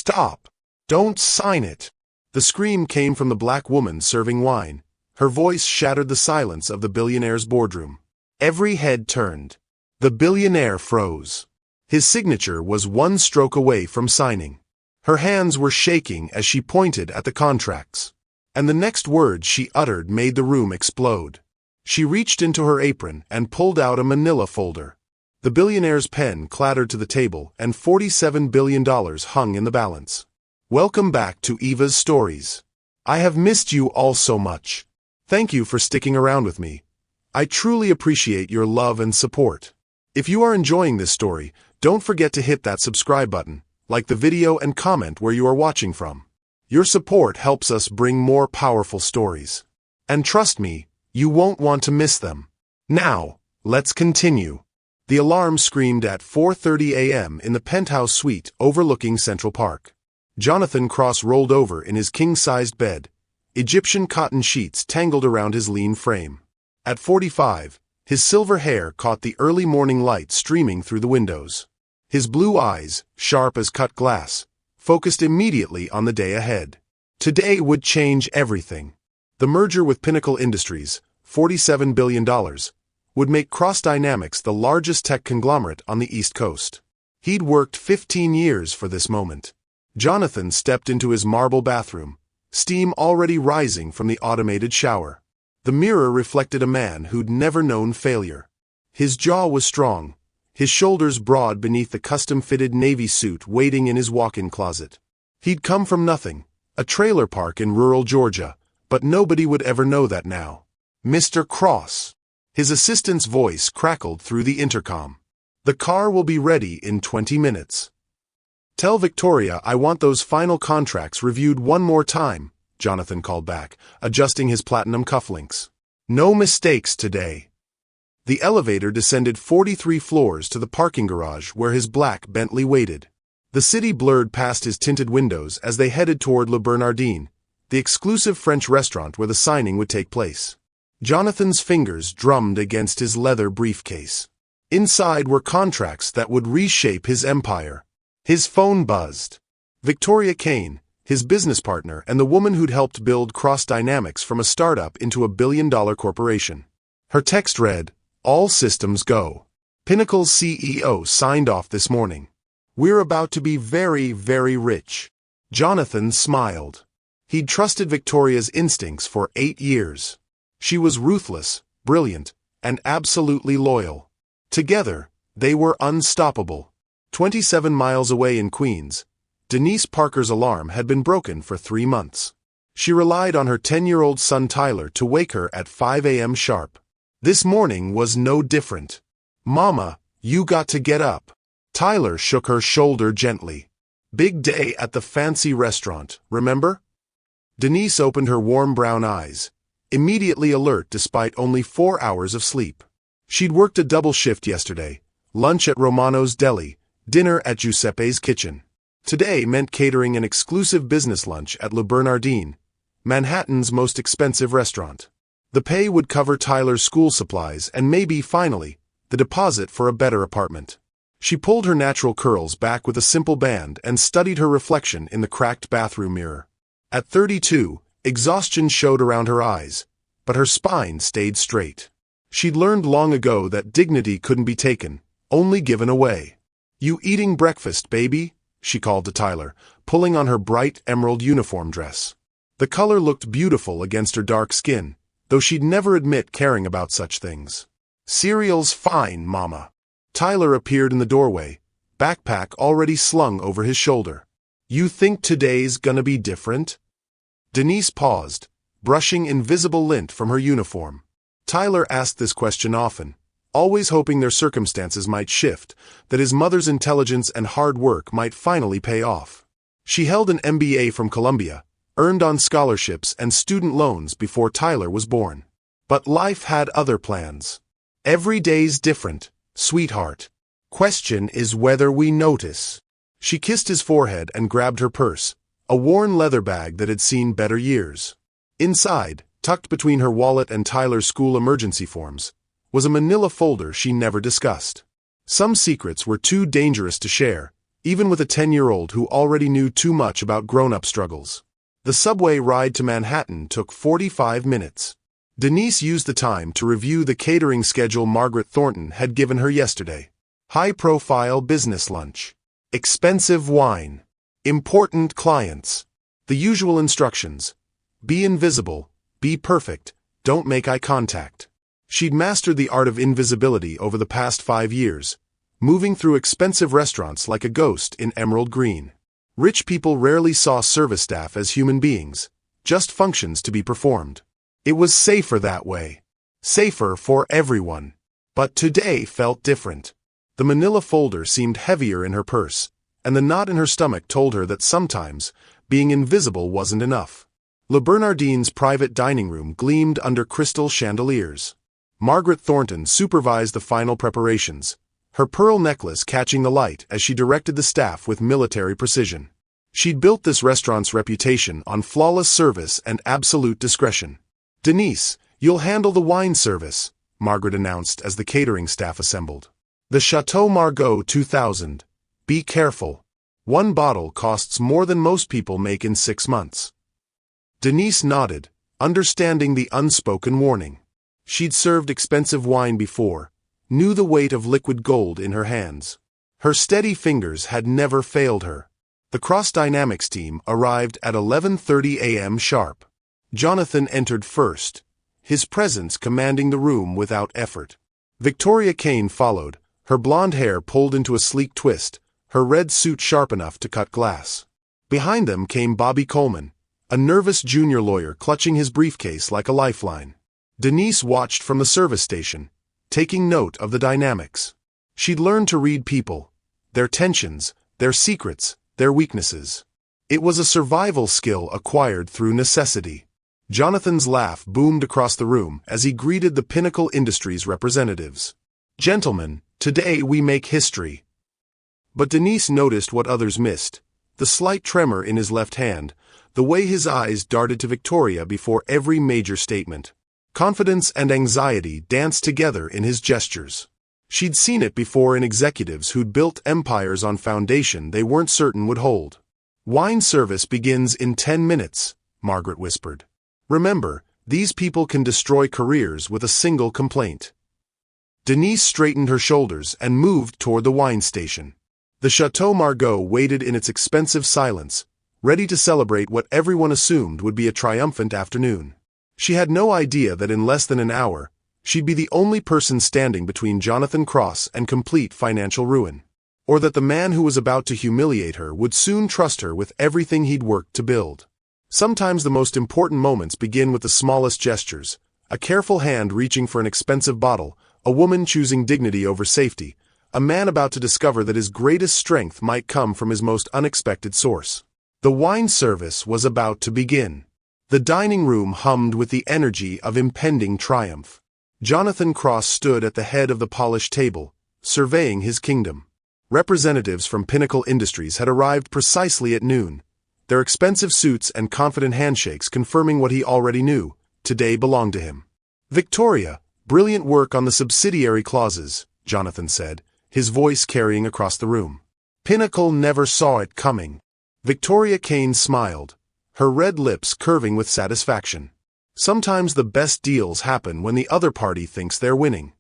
Stop! Don't sign it! The scream came from the black woman serving wine. Her voice shattered the silence of the billionaire's boardroom. Every head turned. The billionaire froze. His signature was one stroke away from signing. Her hands were shaking as she pointed at the contracts. And the next words she uttered made the room explode. She reached into her apron and pulled out a manila folder. The billionaire's pen clattered to the table and $47 billion hung in the balance. Welcome back to Eva's Stories. I have missed you all so much. Thank you for sticking around with me. I truly appreciate your love and support. If you are enjoying this story, don't forget to hit that subscribe button, like the video and comment where you are watching from. Your support helps us bring more powerful stories. And trust me, you won't want to miss them. Now, let's continue. The alarm screamed at 4:30 a.m. in the penthouse suite overlooking Central Park. Jonathan Cross rolled over in his king-sized bed, Egyptian cotton sheets tangled around his lean frame. At 45, his silver hair caught the early morning light streaming through the windows. His blue eyes, sharp as cut glass, focused immediately on the day ahead. Today would change everything. The merger with Pinnacle Industries, $47 billion, would make Cross Dynamics the largest tech conglomerate on the East Coast. He'd worked 15 years for this moment. Jonathan stepped into his marble bathroom, steam already rising from the automated shower. The mirror reflected a man who'd never known failure. His jaw was strong, his shoulders broad beneath the custom-fitted navy suit waiting in his walk-in closet. He'd come from nothing, a trailer park in rural Georgia, but nobody would ever know that now. Mr. Cross. His assistant's voice crackled through the intercom. The car will be ready in 20 minutes. Tell Victoria I want those final contracts reviewed one more time, Jonathan called back, adjusting his platinum cufflinks. No mistakes today. The elevator descended 43 floors to the parking garage where his black Bentley waited. The city blurred past his tinted windows as they headed toward Le Bernardin, the exclusive French restaurant where the signing would take place. Jonathan's fingers drummed against his leather briefcase. Inside were contracts that would reshape his empire. His phone buzzed. Victoria Kane, his business partner and the woman who'd helped build Cross Dynamics from a startup into a billion-dollar corporation. Her text read, "All systems go. Pinnacle's CEO signed off this morning. We're about to be very, very rich." Jonathan smiled. He'd trusted Victoria's instincts for 8 years. She was ruthless, brilliant, and absolutely loyal. Together, they were unstoppable. 27 miles away in Queens, Denise Parker's alarm had been broken for 3 months. She relied on her 10-year-old son Tyler to wake her at 5 a.m. sharp. This morning was no different. "Mama, you got to get up." Tyler shook her shoulder gently. "Big day at the fancy restaurant, remember?" Denise opened her warm brown eyes, immediately alert despite only 4 hours of sleep. She'd worked a double shift yesterday, lunch at Romano's Deli, dinner at Giuseppe's Kitchen. Today meant catering an exclusive business lunch at Le Bernardin, Manhattan's most expensive restaurant. The pay would cover Tyler's school supplies and maybe, finally, the deposit for a better apartment. She pulled her natural curls back with a simple band and studied her reflection in the cracked bathroom mirror. At 32, exhaustion showed around her eyes, but her spine stayed straight. She'd learned long ago that dignity couldn't be taken, only given away. "You eating breakfast, baby?" she called to Tyler, pulling on her bright emerald uniform dress. The color looked beautiful against her dark skin, though she'd never admit caring about such things. "Cereal's fine, Mama." Tyler appeared in the doorway, backpack already slung over his shoulder. "You think today's gonna be different?" Denise paused, brushing invisible lint from her uniform. Tyler asked this question often, always hoping their circumstances might shift, that his mother's intelligence and hard work might finally pay off. She held an MBA from Columbia, earned on scholarships and student loans before Tyler was born. But life had other plans. "Every day's different, sweetheart. Question is whether we notice." She kissed his forehead and grabbed her purse, a worn leather bag that had seen better years. Inside, tucked between her wallet and Tyler's school emergency forms, was a manila folder she never discussed. Some secrets were too dangerous to share, even with a 10-year-old who already knew too much about grown-up struggles. The subway ride to Manhattan took 45 minutes. Denise used the time to review the catering schedule Margaret Thornton had given her yesterday. High-profile business lunch. Expensive wine. Important clients. The usual instructions. Be invisible. Be perfect. Don't make eye contact. She'd mastered the art of invisibility over the past 5 years, moving through expensive restaurants like a ghost in emerald green. Rich people rarely saw service staff as human beings, just functions to be performed. It was safer that way. Safer for everyone. But today felt different. The manila folder seemed heavier in her purse, and the knot in her stomach told her that sometimes being invisible wasn't enough. Le Bernardine's private dining room gleamed under crystal chandeliers. Margaret Thornton supervised the final preparations, her pearl necklace catching the light as she directed the staff with military precision. She'd built this restaurant's reputation on flawless service and absolute discretion. "Denise, you'll handle the wine service," Margaret announced as the catering staff assembled. "The Chateau Margaux 2000. Be careful. One bottle costs more than most people make in 6 months." Denise nodded, understanding the unspoken warning. She'd served expensive wine before, knew the weight of liquid gold in her hands. Her steady fingers had never failed her. The Cross Dynamics team arrived at 11:30 a.m. sharp. Jonathan entered first, his presence commanding the room without effort. Victoria Kane followed, her blonde hair pulled into a sleek twist, her red suit sharp enough to cut glass. Behind them came Bobby Coleman, a nervous junior lawyer clutching his briefcase like a lifeline. Denise watched from the service station, taking note of the dynamics. She'd learned to read people, their tensions, their secrets, their weaknesses. It was a survival skill acquired through necessity. Jonathan's laugh boomed across the room as he greeted the Pinnacle Industries representatives. "Gentlemen, today we make history." But Denise noticed what others missed, the slight tremor in his left hand, the way his eyes darted to Victoria before every major statement. Confidence and anxiety danced together in his gestures. She'd seen it before in executives who'd built empires on foundation they weren't certain would hold. "Wine service begins in 10 minutes, Margaret whispered. "Remember, these people can destroy careers with a single complaint." Denise straightened her shoulders and moved toward the wine station. The Chateau Margaux waited in its expensive silence, ready to celebrate what everyone assumed would be a triumphant afternoon. She had no idea that in less than an hour, she'd be the only person standing between Jonathan Cross and complete financial ruin, or that the man who was about to humiliate her would soon trust her with everything he'd worked to build. Sometimes the most important moments begin with the smallest gestures, a careful hand reaching for an expensive bottle, a woman choosing dignity over safety, a man about to discover that his greatest strength might come from his most unexpected source. The wine service was about to begin. The dining room hummed with the energy of impending triumph. Jonathan Cross stood at the head of the polished table, surveying his kingdom. Representatives from Pinnacle Industries had arrived precisely at noon, their expensive suits and confident handshakes confirming what he already knew: today belonged to him. "Victoria, brilliant work on the subsidiary clauses," Jonathan said, his voice carrying across the room. "Pinnacle never saw it coming." Victoria Kane smiled, her red lips curving with satisfaction. Sometimes the best deals happen when the other party thinks they're winning.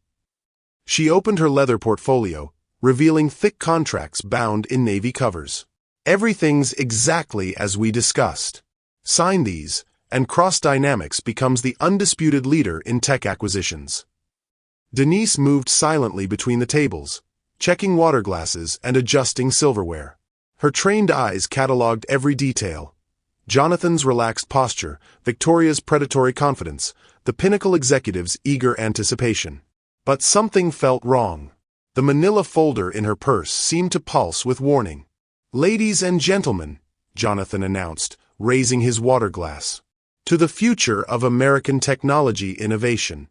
She opened her leather portfolio, revealing thick contracts bound in navy covers. "Everything's exactly as we discussed. Sign these, and Cross Dynamics becomes the undisputed leader in tech acquisitions." Denise moved silently between the tables, checking water glasses and adjusting silverware. Her trained eyes catalogued every detail: Jonathan's relaxed posture, Victoria's predatory confidence, the Pinnacle executive's eager anticipation. But something felt wrong. The manila folder in her purse seemed to pulse with warning. "Ladies and gentlemen," Jonathan announced, raising his water glass, "to the future of American technology innovation."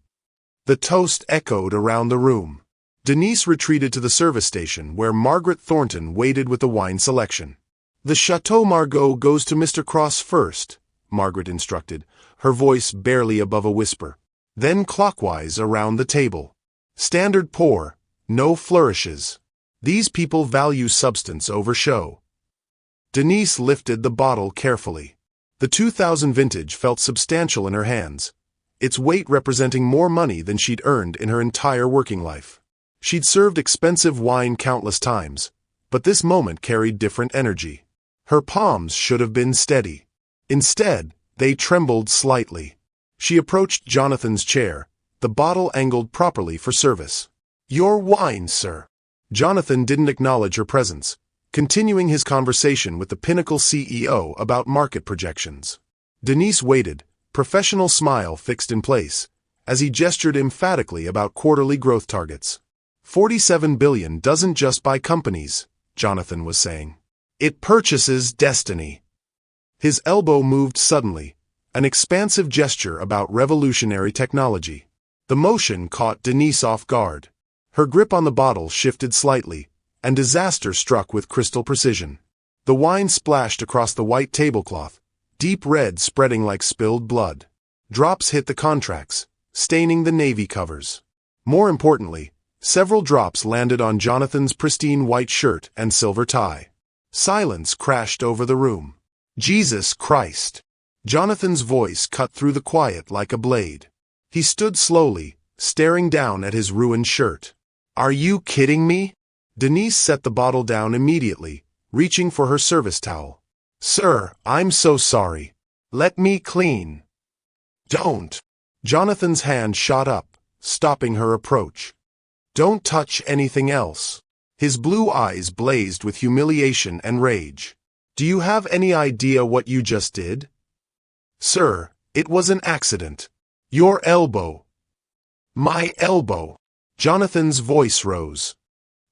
The toast echoed around the room. Denise retreated to the service station where Margaret Thornton waited with the wine selection. "The Chateau Margaux goes to Mr. Cross first," Margaret instructed, her voice barely above a whisper. "Then clockwise around the table. Standard pour, no flourishes." These people value substance over show. Denise lifted the bottle carefully. The 2000 vintage felt substantial in her hands, its weight representing more money than she'd earned in her entire working life. She'd served expensive wine countless times, but this moment carried different energy. Her palms should have been steady. Instead, they trembled slightly. She approached Jonathan's chair, the bottle angled properly for service. "Your wine, sir." Jonathan didn't acknowledge her presence, continuing his conversation with the Pinnacle CEO about market projections. Denise waited, professional smile fixed in place, as he gestured emphatically about quarterly growth targets. 47 billion doesn't just buy companies, Jonathan was saying. It purchases destiny. His elbow moved suddenly, an expansive gesture about revolutionary technology. The motion caught Denise off guard. Her grip on the bottle shifted slightly, and disaster struck with crystal precision. The wine splashed across the white tablecloth, deep red spreading like spilled blood. Drops hit the contracts, staining the navy covers. More importantly, several drops landed on Jonathan's pristine white shirt and silver tie. Silence crashed over the room. "Jesus Christ!" Jonathan's voice cut through the quiet like a blade. He stood slowly, staring down at his ruined shirt. "Are you kidding me?" Denise set the bottle down immediately, reaching for her service towel. "Sir, I'm so sorry. Let me clean." "Don't." Jonathan's hand shot up, stopping her approach. "Don't touch anything else." His blue eyes blazed with humiliation and rage. "Do you have any idea what you just did?" "Sir, it was an accident." "Your elbow." "My elbow." Jonathan's voice rose.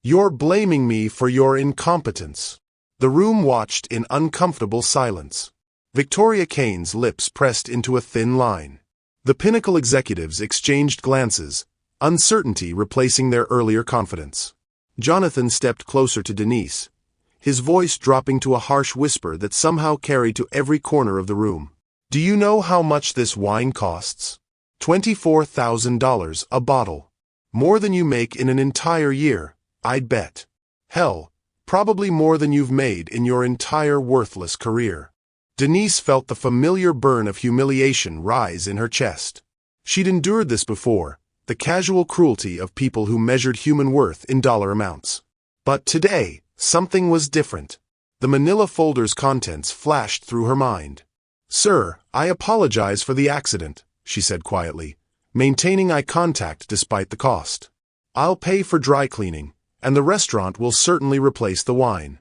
"You're blaming me for your incompetence." The room watched in uncomfortable silence. Victoria Kane's lips pressed into a thin line. The Pinnacle executives exchanged glances, uncertainty replacing their earlier confidence. Jonathan stepped closer to Denise, his voice dropping to a harsh whisper that somehow carried to every corner of the room. "Do you know how much this wine costs? $24,000 a bottle. More than you make in an entire year, I'd bet. Hell, probably more than you've made in your entire worthless career." Denise felt the familiar burn of humiliation rise in her chest. She'd endured this before, the casual cruelty of people who measured human worth in dollar amounts. But today, something was different. The manila folder's contents flashed through her mind. "Sir, I apologize for the accident," she said quietly, maintaining eye contact despite the cost. "I'll pay for dry cleaning, and the restaurant will certainly replace the wine."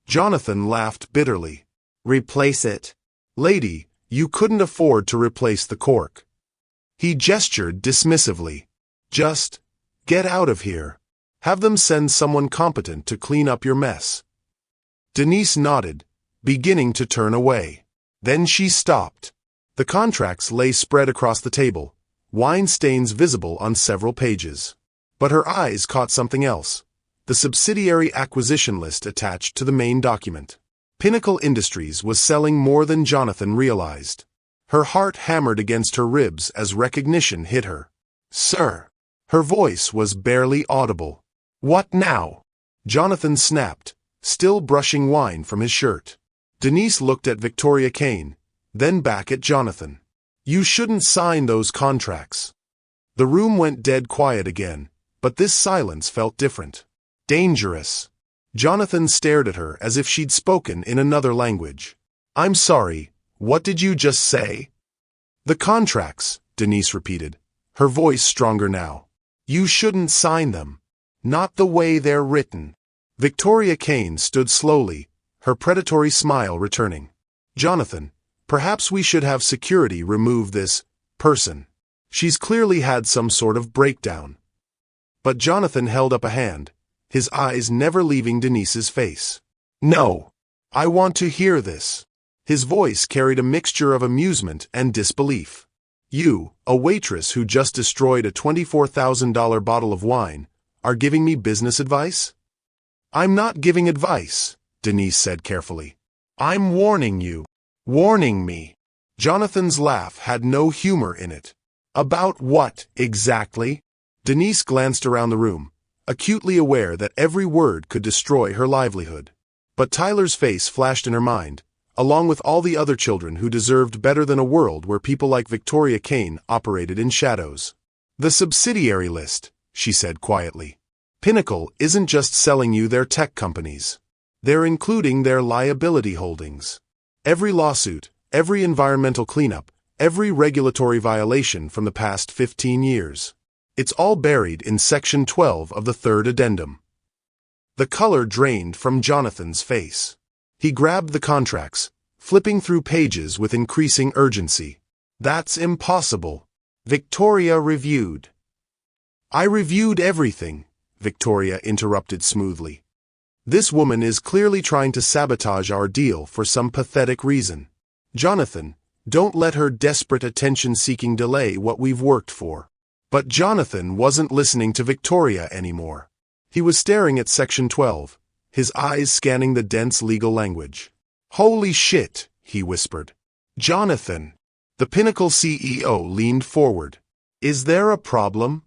Jonathan laughed bitterly. "Replace it? Lady, you couldn't afford to replace the cork." He gestured dismissively. "Just get out of here. Have them send someone competent to clean up your mess." Denise nodded, beginning to turn away. Then she stopped. The contracts lay spread across the table, wine stains visible on several pages. But her eyes caught something else, the subsidiary acquisition list attached to the main document. Pinnacle Industries was selling more than Jonathan realized. Her heart hammered against her ribs as recognition hit her. "Sir." Her voice was barely audible. "What now?" Jonathan snapped, still brushing wine from his shirt. Denise looked at Victoria Kane, then back at Jonathan. "You shouldn't sign those contracts." The room went dead quiet again, but this silence felt different. Dangerous. Jonathan stared at her as if she'd spoken in another language. "I'm sorry, what did you just say?" "The contracts," Denise repeated, her voice stronger now. "You shouldn't sign them. Not the way they're written." Victoria Kane stood slowly, her predatory smile returning. "Jonathan, perhaps we should have security remove this person. She's clearly had some sort of breakdown." But Jonathan held up a hand, his eyes never leaving Denise's face. "No. I want to hear this." His voice carried a mixture of amusement and disbelief. "You, a waitress who just destroyed a $24,000 bottle of wine, are giving me business advice?" "I'm not giving advice," Denise said carefully. "I'm warning you." "Warning me?" Jonathan's laugh had no humor in it. "About what, exactly?" Denise glanced around the room, acutely aware that every word could destroy her livelihood. But Tyler's face flashed in her mind, along with all the other children who deserved better than a world where people like Victoria Kane operated in shadows. "The subsidiary list," she said quietly. "Pinnacle isn't just selling you their tech companies. They're including their liability holdings. Every lawsuit, every environmental cleanup, every regulatory violation from the past 15 years. It's all buried in Section 12 of the third addendum." The color drained from Jonathan's face. He grabbed the contracts, flipping through pages with increasing urgency. "That's impossible." Victoria reviewed. "I reviewed everything," Victoria interrupted smoothly. "This woman is clearly trying to sabotage our deal for some pathetic reason. Jonathan, don't let her desperate attention-seeking delay what we've worked for." But Jonathan wasn't listening to Victoria anymore. He was staring at Section 12, his eyes scanning the dense legal language. "Holy shit," he whispered. "Jonathan." The Pinnacle CEO leaned forward. "Is there a problem?"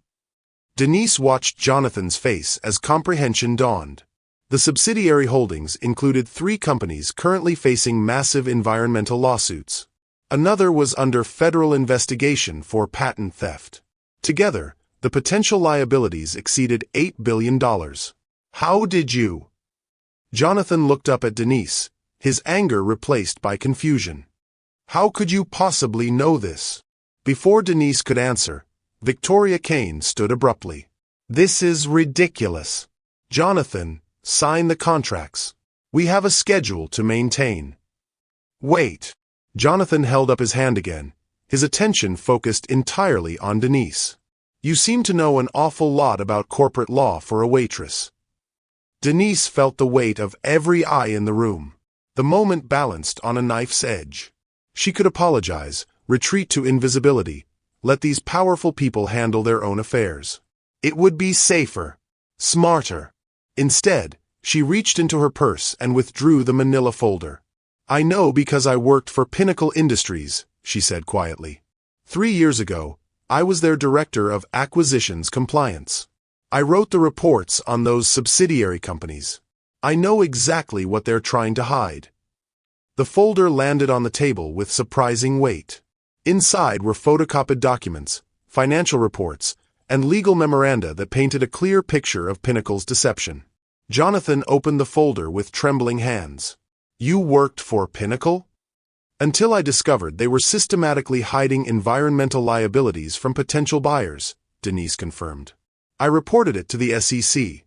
Denise watched Jonathan's face as comprehension dawned. The subsidiary holdings included 3 companies currently facing massive environmental lawsuits. Another was under federal investigation for patent theft. Together, the potential liabilities exceeded $8 billion. "How did you?" Jonathan looked up at Denise, his anger replaced by confusion. "How could you possibly know this?" Before Denise could answer, Victoria Kane stood abruptly. "This is ridiculous. Jonathan, sign the contracts. We have a schedule to maintain." "Wait." Jonathan held up his hand again, his attention focused entirely on Denise. "You seem to know an awful lot about corporate law for a waitress." Denise felt the weight of every eye in the room. The moment balanced on a knife's edge. She could apologize, retreat to invisibility, let these powerful people handle their own affairs. It would be safer, smarter. Instead, she reached into her purse and withdrew the manila folder. "I know because I worked for Pinnacle Industries," she said quietly. 3 years ago, I was their Director of Acquisitions Compliance. I wrote the reports on those subsidiary companies. I know exactly what they're trying to hide." The folder landed on the table with surprising weight. Inside were photocopied documents, financial reports, and legal memoranda that painted a clear picture of Pinnacle's deception. Jonathan opened the folder with trembling hands. "You worked for Pinnacle?" "Until I discovered they were systematically hiding environmental liabilities from potential buyers," Denise confirmed. "I reported it to the SEC.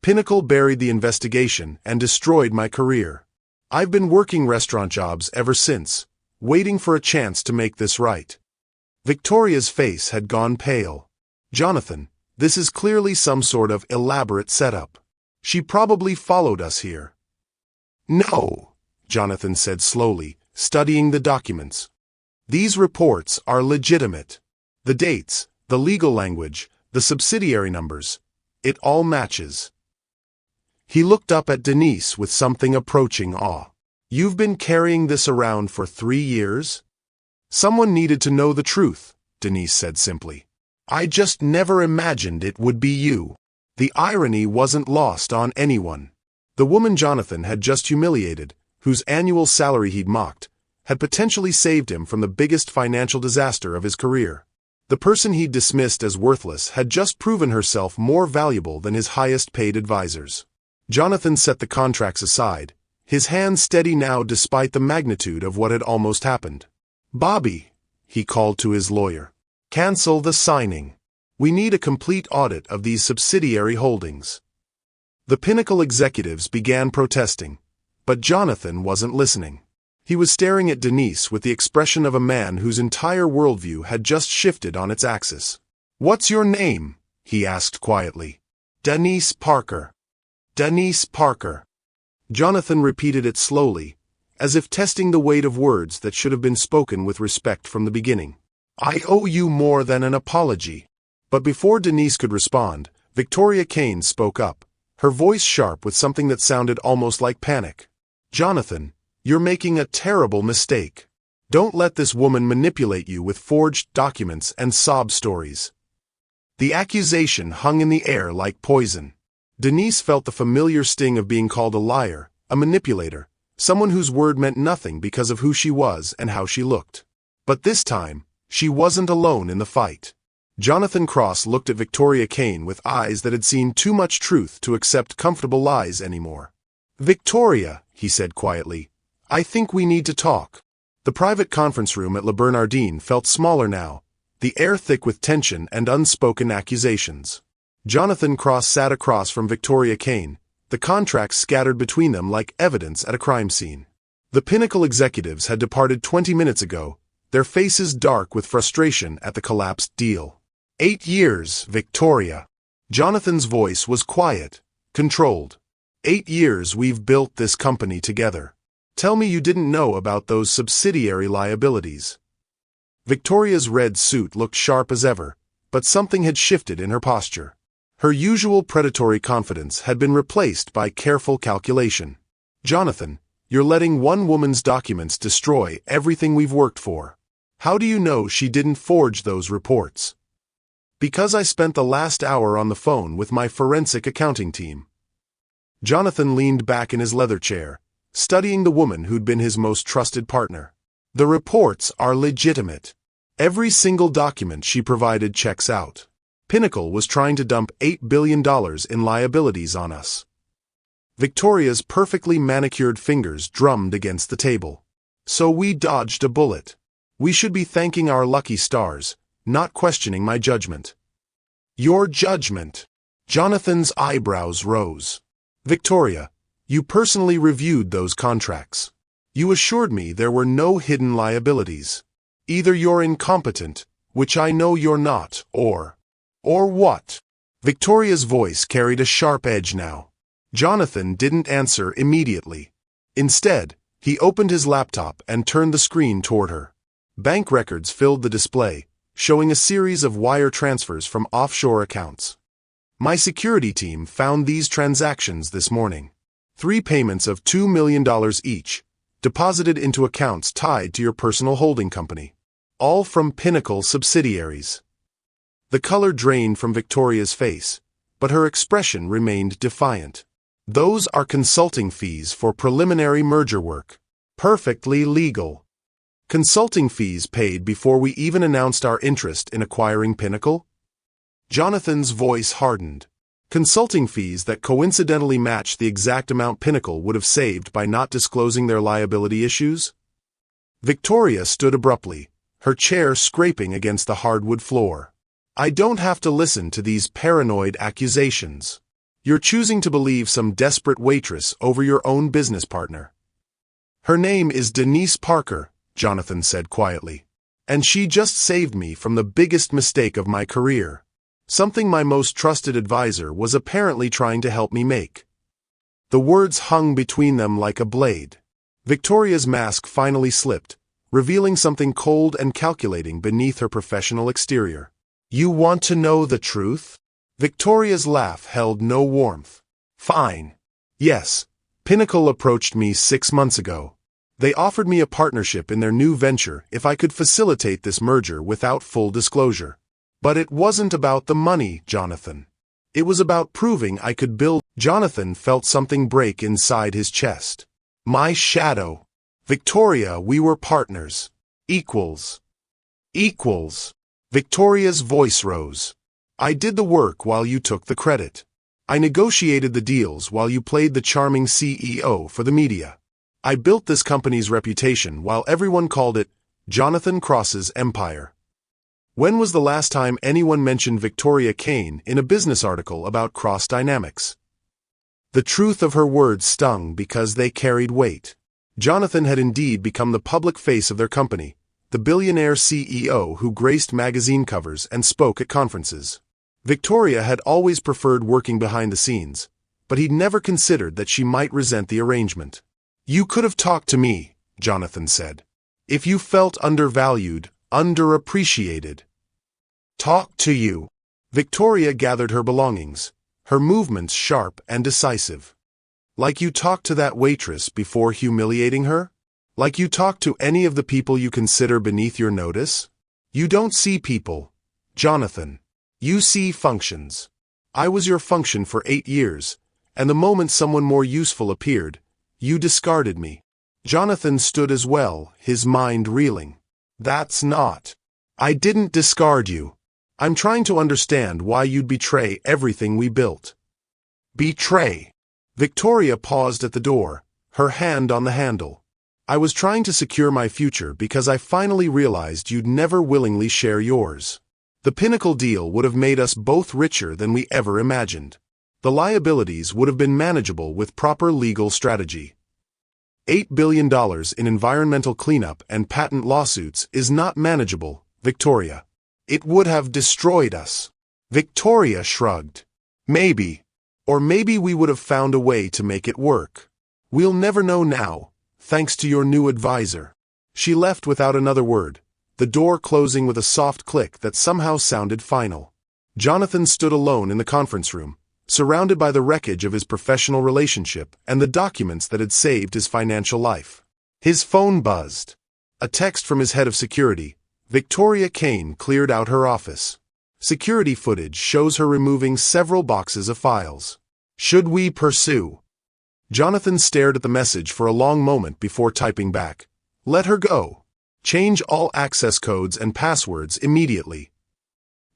Pinnacle buried the investigation and destroyed my career. I've been working restaurant jobs ever since, waiting for a chance to make this right." Victoria's face had gone pale. "Jonathan, this is clearly some sort of elaborate setup. She probably followed us here." "No," Jonathan said slowly, studying the documents. "These reports are legitimate. The dates, the legal language, the subsidiary numbers, it all matches." He looked up at Denise with something approaching awe. "You've been carrying this around for 3 years?" "Someone needed to know the truth," Denise said simply. "I just never imagined it would be you." The irony wasn't lost on anyone. The woman Jonathan had just humiliated, whose annual salary he'd mocked, had potentially saved him from the biggest financial disaster of his career. The person he'd dismissed as worthless had just proven herself more valuable than his highest-paid advisors. Jonathan set the contracts aside, his hand steady now despite the magnitude of what had almost happened. "Bobby," he called to his lawyer, "cancel the signing. We need a complete audit of these subsidiary holdings." The Pinnacle executives began protesting, but Jonathan wasn't listening. He was staring at Denise with the expression of a man whose entire worldview had just shifted on its axis. "What's your name?" he asked quietly. "Denise Parker." "Denise Parker." Jonathan repeated it slowly, as if testing the weight of words that should have been spoken with respect from the beginning. "I owe you more than an apology." But before Denise could respond, Victoria Kane spoke up, her voice sharp with something that sounded almost like panic. "Jonathan, you're making a terrible mistake. Don't let this woman manipulate you with forged documents and sob stories." The accusation hung in the air like poison. Denise felt the familiar sting of being called a liar, a manipulator, someone whose word meant nothing because of who she was and how she looked. But this time, she wasn't alone in the fight. Jonathan Cross looked at Victoria Kane with eyes that had seen too much truth to accept comfortable lies anymore. "Victoria," he said quietly, "I think we need to talk." The private conference room at Le Bernardin felt smaller now, the air thick with tension and unspoken accusations. Jonathan Cross sat across from Victoria Kane, the contracts scattered between them like evidence at a crime scene. The Pinnacle executives had departed 20 minutes ago, their faces dark with frustration at the collapsed deal. 8 years, Victoria. Jonathan's voice was quiet, controlled. 8 years we've built this company together. Tell me you didn't know about those subsidiary liabilities. Victoria's red suit looked sharp as ever, but something had shifted in her posture. Her usual predatory confidence had been replaced by careful calculation. "Jonathan, you're letting one woman's documents destroy everything we've worked for. How do you know she didn't forge those reports?" "Because I spent the last hour on the phone with my forensic accounting team." Jonathan leaned back in his leather chair, studying the woman who'd been his most trusted partner. "The reports are legitimate. Every single document she provided checks out. Pinnacle was trying to dump $8 billion in liabilities on us." Victoria's perfectly manicured fingers drummed against the table. "So we dodged a bullet. We should be thanking our lucky stars, not questioning my judgment." "Your judgment?" Jonathan's eyebrows rose. "Victoria, you personally reviewed those contracts. You assured me there were no hidden liabilities. Either you're incompetent, which I know you're not, or what?" Victoria's voice carried a sharp edge now. Jonathan didn't answer immediately. Instead, he opened his laptop and turned the screen toward her. Bank records filled the display, showing a series of wire transfers from offshore accounts. "My security team found these transactions this morning. 3 payments of $2 million each, deposited into accounts tied to your personal holding company. All from Pinnacle subsidiaries." The color drained from Victoria's face, but her expression remained defiant. "Those are consulting fees for preliminary merger work. Perfectly legal." "Consulting fees paid before we even announced our interest in acquiring Pinnacle?" Jonathan's voice hardened. "Consulting fees that coincidentally matched the exact amount Pinnacle would have saved by not disclosing their liability issues?" Victoria stood abruptly, her chair scraping against the hardwood floor. "I don't have to listen to these paranoid accusations. You're choosing to believe some desperate waitress over your own business partner." "Her name is Denise Parker," Jonathan said quietly. "And she just saved me from the biggest mistake of my career. Something my most trusted advisor was apparently trying to help me make." The words hung between them like a blade. Victoria's mask finally slipped, revealing something cold and calculating beneath her professional exterior. "You want to know the truth?" Victoria's laugh held no warmth. "Fine. Yes, Pinnacle approached me 6 months ago. They offered me a partnership in their new venture if I could facilitate this merger without full disclosure. But it wasn't about the money, Jonathan. It was about proving I could build." Jonathan felt something break inside his chest. "My shadow. Victoria, we were partners. Equals. Equals." Victoria's voice rose. "I did the work while you took the credit. I negotiated the deals while you played the charming CEO for the media. I built this company's reputation while everyone called it Jonathan Cross's empire." When was the last time anyone mentioned Victoria Kane in a business article about Cross Dynamics? The truth of her words stung because they carried weight. Jonathan had indeed become the public face of their company, the billionaire CEO who graced magazine covers and spoke at conferences. Victoria had always preferred working behind the scenes, but he'd never considered that she might resent the arrangement. "You could have talked to me," Jonathan said. "If you felt undervalued, underappreciated." "Talk to you." Victoria gathered her belongings, her movements sharp and decisive. "Like you talked to that waitress before humiliating her? Like you talked to any of the people you consider beneath your notice? You don't see people, Jonathan. You see functions. I was your function for 8 years, and the moment someone more useful appeared, you discarded me. Jonathan stood as well, his mind reeling. That's not. I didn't discard you. I'm trying to understand why you'd betray everything we built. Betray. Victoria paused at the door, her hand on the handle. I was trying to secure my future because I finally realized you'd never willingly share yours. The Pinnacle deal would have made us both richer than we ever imagined. The liabilities would have been manageable with proper legal strategy. $8 billion in environmental cleanup and patent lawsuits is not manageable, Victoria. It would have destroyed us. Victoria shrugged. Maybe. Or maybe we would have found a way to make it work. We'll never know now, thanks to your new advisor. She left without another word, the door closing with a soft click that somehow sounded final. Jonathan stood alone in the conference room, surrounded by the wreckage of his professional relationship and the documents that had saved his financial life. His phone buzzed. A text from his head of security. Victoria Kane cleared out her office. Security footage shows her removing several boxes of files. Should we pursue? Jonathan stared at the message for a long moment before typing back. Let her go. Change all access codes and passwords immediately.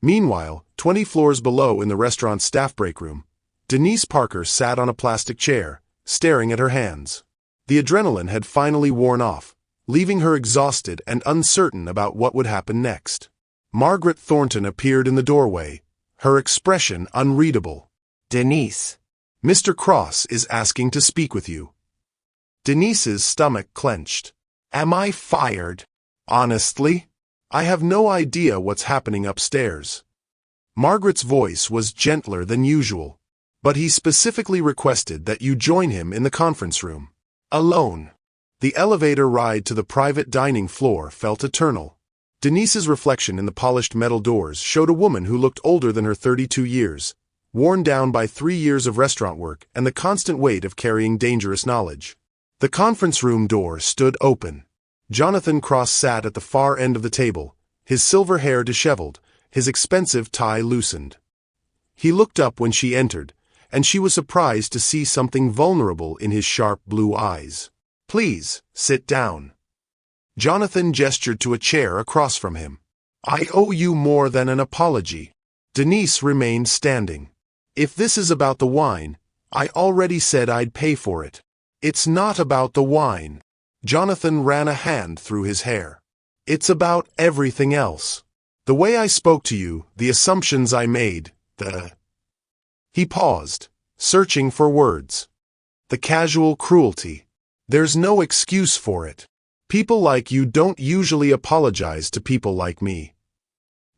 Meanwhile, 20 floors below in the restaurant's staff break room, Denise Parker sat on a plastic chair, staring at her hands. The adrenaline had finally worn off, leaving her exhausted and uncertain about what would happen next. Margaret Thornton appeared in the doorway, her expression unreadable. Denise. Mr. Cross is asking to speak with you. Denise's stomach clenched. Am I fired? Honestly? I have no idea what's happening upstairs. Margaret's voice was gentler than usual, but he specifically requested that you join him in the conference room. Alone. The elevator ride to the private dining floor felt eternal. Denise's reflection in the polished metal doors showed a woman who looked older than her 32 years, worn down by 3 years of restaurant work and the constant weight of carrying dangerous knowledge. The conference room door stood open. Jonathan Cross sat at the far end of the table, his silver hair disheveled, his expensive tie loosened. He looked up when she entered, and she was surprised to see something vulnerable in his sharp blue eyes. Please, sit down. Jonathan gestured to a chair across from him. I owe you more than an apology. Denise remained standing. If this is about the wine, I already said I'd pay for it. It's not about the wine. Jonathan ran a hand through his hair. It's about everything else. The way I spoke to you, the assumptions I made, He paused, searching for words. The casual cruelty. There's no excuse for it. People like you don't usually apologize to people like me.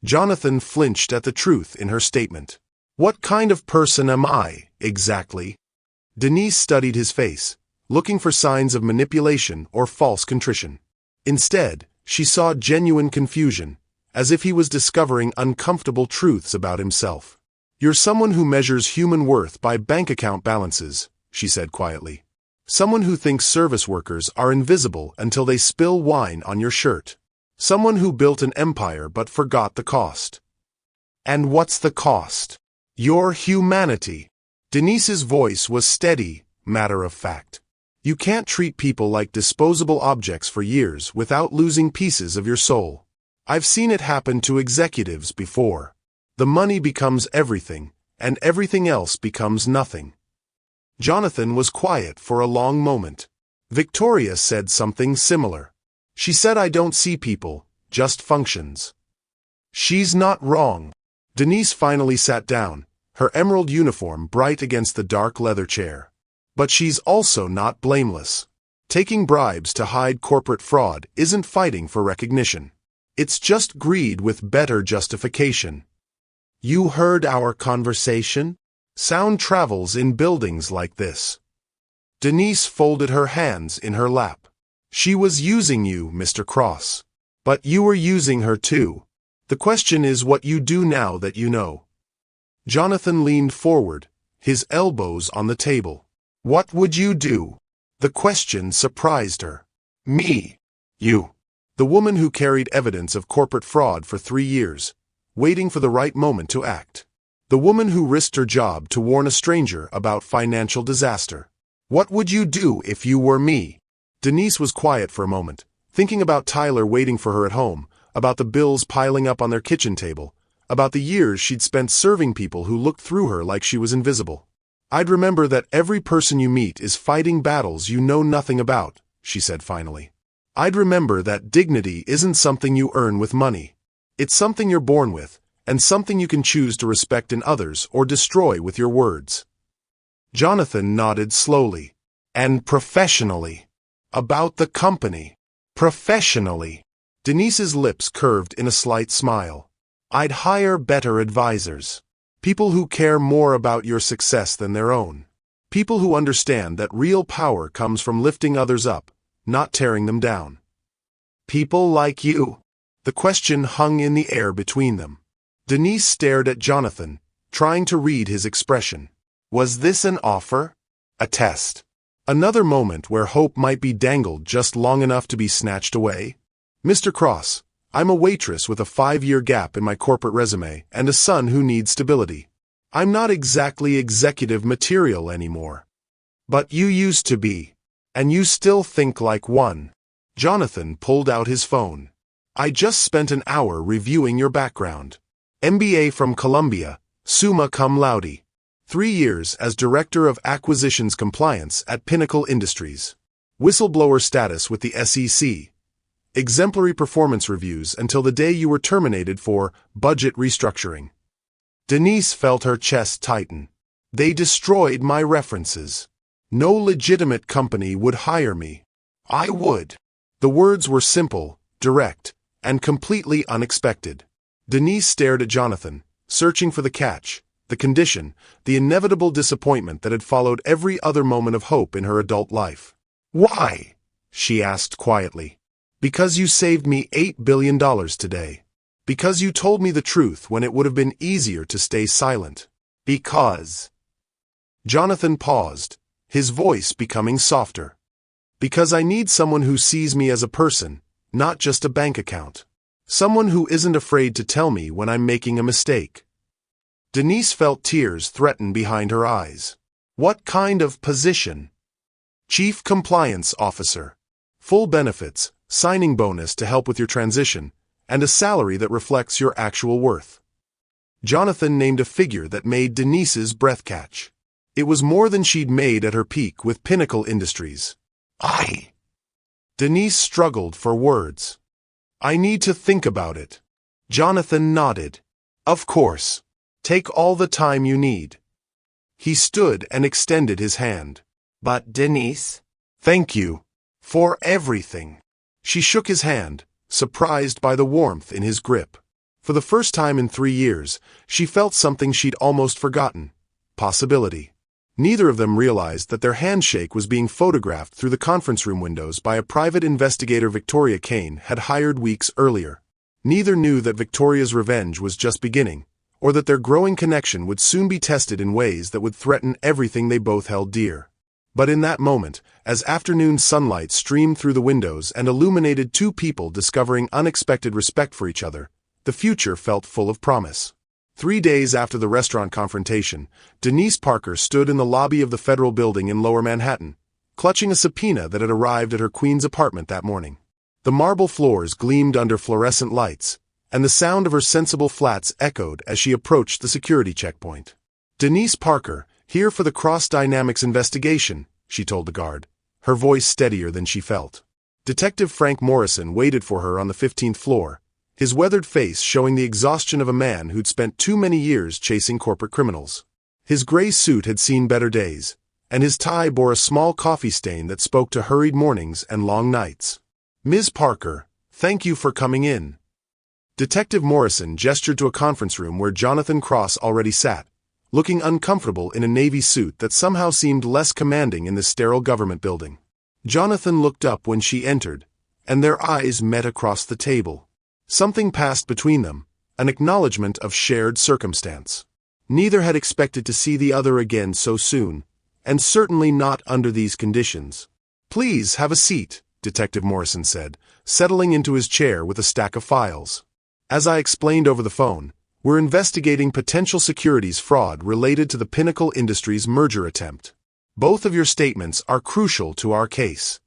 Jonathan flinched at the truth in her statement. What kind of person am I, exactly? Denise studied his face, looking for signs of manipulation or false contrition. Instead, she saw genuine confusion, as if he was discovering uncomfortable truths about himself. You're someone who measures human worth by bank account balances, she said quietly. Someone who thinks service workers are invisible until they spill wine on your shirt. Someone who built an empire but forgot the cost. And what's the cost? Your humanity. Denise's voice was steady, matter of fact. You can't treat people like disposable objects for years without losing pieces of your soul. I've seen it happen to executives before. The money becomes everything, and everything else becomes nothing. Jonathan was quiet for a long moment. Victoria said something similar. She said I don't see people, just functions. She's not wrong. Denise finally sat down, her emerald uniform bright against the dark leather chair. But she's also not blameless. Taking bribes to hide corporate fraud isn't fighting for recognition. It's just greed with better justification. You heard our conversation? Sound travels in buildings like this. Denise folded her hands in her lap. She was using you, Mr. Cross. But you were using her too. The question is what you do now that you know. Jonathan leaned forward, his elbows on the table. What would you do? The question surprised her. Me. You. The woman who carried evidence of corporate fraud for 3 years, waiting for the right moment to act. The woman who risked her job to warn a stranger about financial disaster. What would you do if you were me? Denise was quiet for a moment, thinking about Tyler waiting for her at home, about the bills piling up on their kitchen table, about the years she'd spent serving people who looked through her like she was invisible. I'd remember that every person you meet is fighting battles you know nothing about, she said finally. I'd remember that dignity isn't something you earn with money. It's something you're born with, and something you can choose to respect in others or destroy with your words. Jonathan nodded slowly. And professionally. About the company. Professionally. Denise's lips curved in a slight smile. I'd hire better advisors. People who care more about your success than their own. People who understand that real power comes from lifting others up, not tearing them down. People like you. The question hung in the air between them. Denise stared at Jonathan, trying to read his expression. Was this an offer? A test? Another moment where hope might be dangled just long enough to be snatched away? Mr. Cross, I'm a waitress with a 5-year gap in my corporate resume and a son who needs stability. I'm not exactly executive material anymore. But you used to be. And you still think like one. Jonathan pulled out his phone. I just spent an hour reviewing your background. MBA from Columbia, summa cum laude. 3 years as Director of Acquisitions Compliance at Pinnacle Industries. Whistleblower status with the SEC. Exemplary performance reviews until the day you were terminated for budget restructuring. Denise felt her chest tighten. They destroyed my references. No legitimate company would hire me. I would. The words were simple, direct, and completely unexpected. Denise stared at Jonathan, searching for the catch, the condition, the inevitable disappointment that had followed every other moment of hope in her adult life. Why? She asked quietly. Because you saved me $8 billion today. Because you told me the truth when it would have been easier to stay silent. Because. Jonathan paused, his voice becoming softer. Because I need someone who sees me as a person, not just a bank account. Someone who isn't afraid to tell me when I'm making a mistake. Denise felt tears threaten behind her eyes. What kind of position? Chief Compliance Officer. Full benefits, signing bonus to help with your transition, and a salary that reflects your actual worth. Jonathan named a figure that made Denise's breath catch. It was more than she'd made at her peak with Pinnacle Industries. Denise struggled for words. I need to think about it. Jonathan nodded. Of course. Take all the time you need. He stood and extended his hand. But Denise? Thank you. For everything. She shook his hand, surprised by the warmth in his grip. For the first time in 3 years, she felt something she'd almost forgotten. Possibility. Neither of them realized that their handshake was being photographed through the conference room windows by a private investigator Victoria Kane had hired weeks earlier. Neither knew that Victoria's revenge was just beginning, or that their growing connection would soon be tested in ways that would threaten everything they both held dear. But in that moment, as afternoon sunlight streamed through the windows and illuminated two people discovering unexpected respect for each other, the future felt full of promise. 3 days after the restaurant confrontation, Denise Parker stood in the lobby of the federal building in Lower Manhattan, clutching a subpoena that had arrived at her Queens apartment that morning. The marble floors gleamed under fluorescent lights, and the sound of her sensible flats echoed as she approached the security checkpoint. Denise Parker, here for the Cross Dynamics investigation, she told the guard, her voice steadier than she felt. Detective Frank Morrison waited for her on the 15th floor, his weathered face showing the exhaustion of a man who'd spent too many years chasing corporate criminals. His gray suit had seen better days, and his tie bore a small coffee stain that spoke to hurried mornings and long nights. Ms. Parker, thank you for coming in. Detective Morrison gestured to a conference room where Jonathan Cross already sat, looking uncomfortable in a navy suit that somehow seemed less commanding in this sterile government building. Jonathan looked up when she entered, and their eyes met across the table. Something passed between them, an acknowledgement of shared circumstance. Neither had expected to see the other again so soon, and certainly not under these conditions. Please have a seat, Detective Morrison said, settling into his chair with a stack of files. As I explained over the phone, We're investigating potential securities fraud related to the Pinnacle Industries merger attempt. Both of your statements are crucial to our case."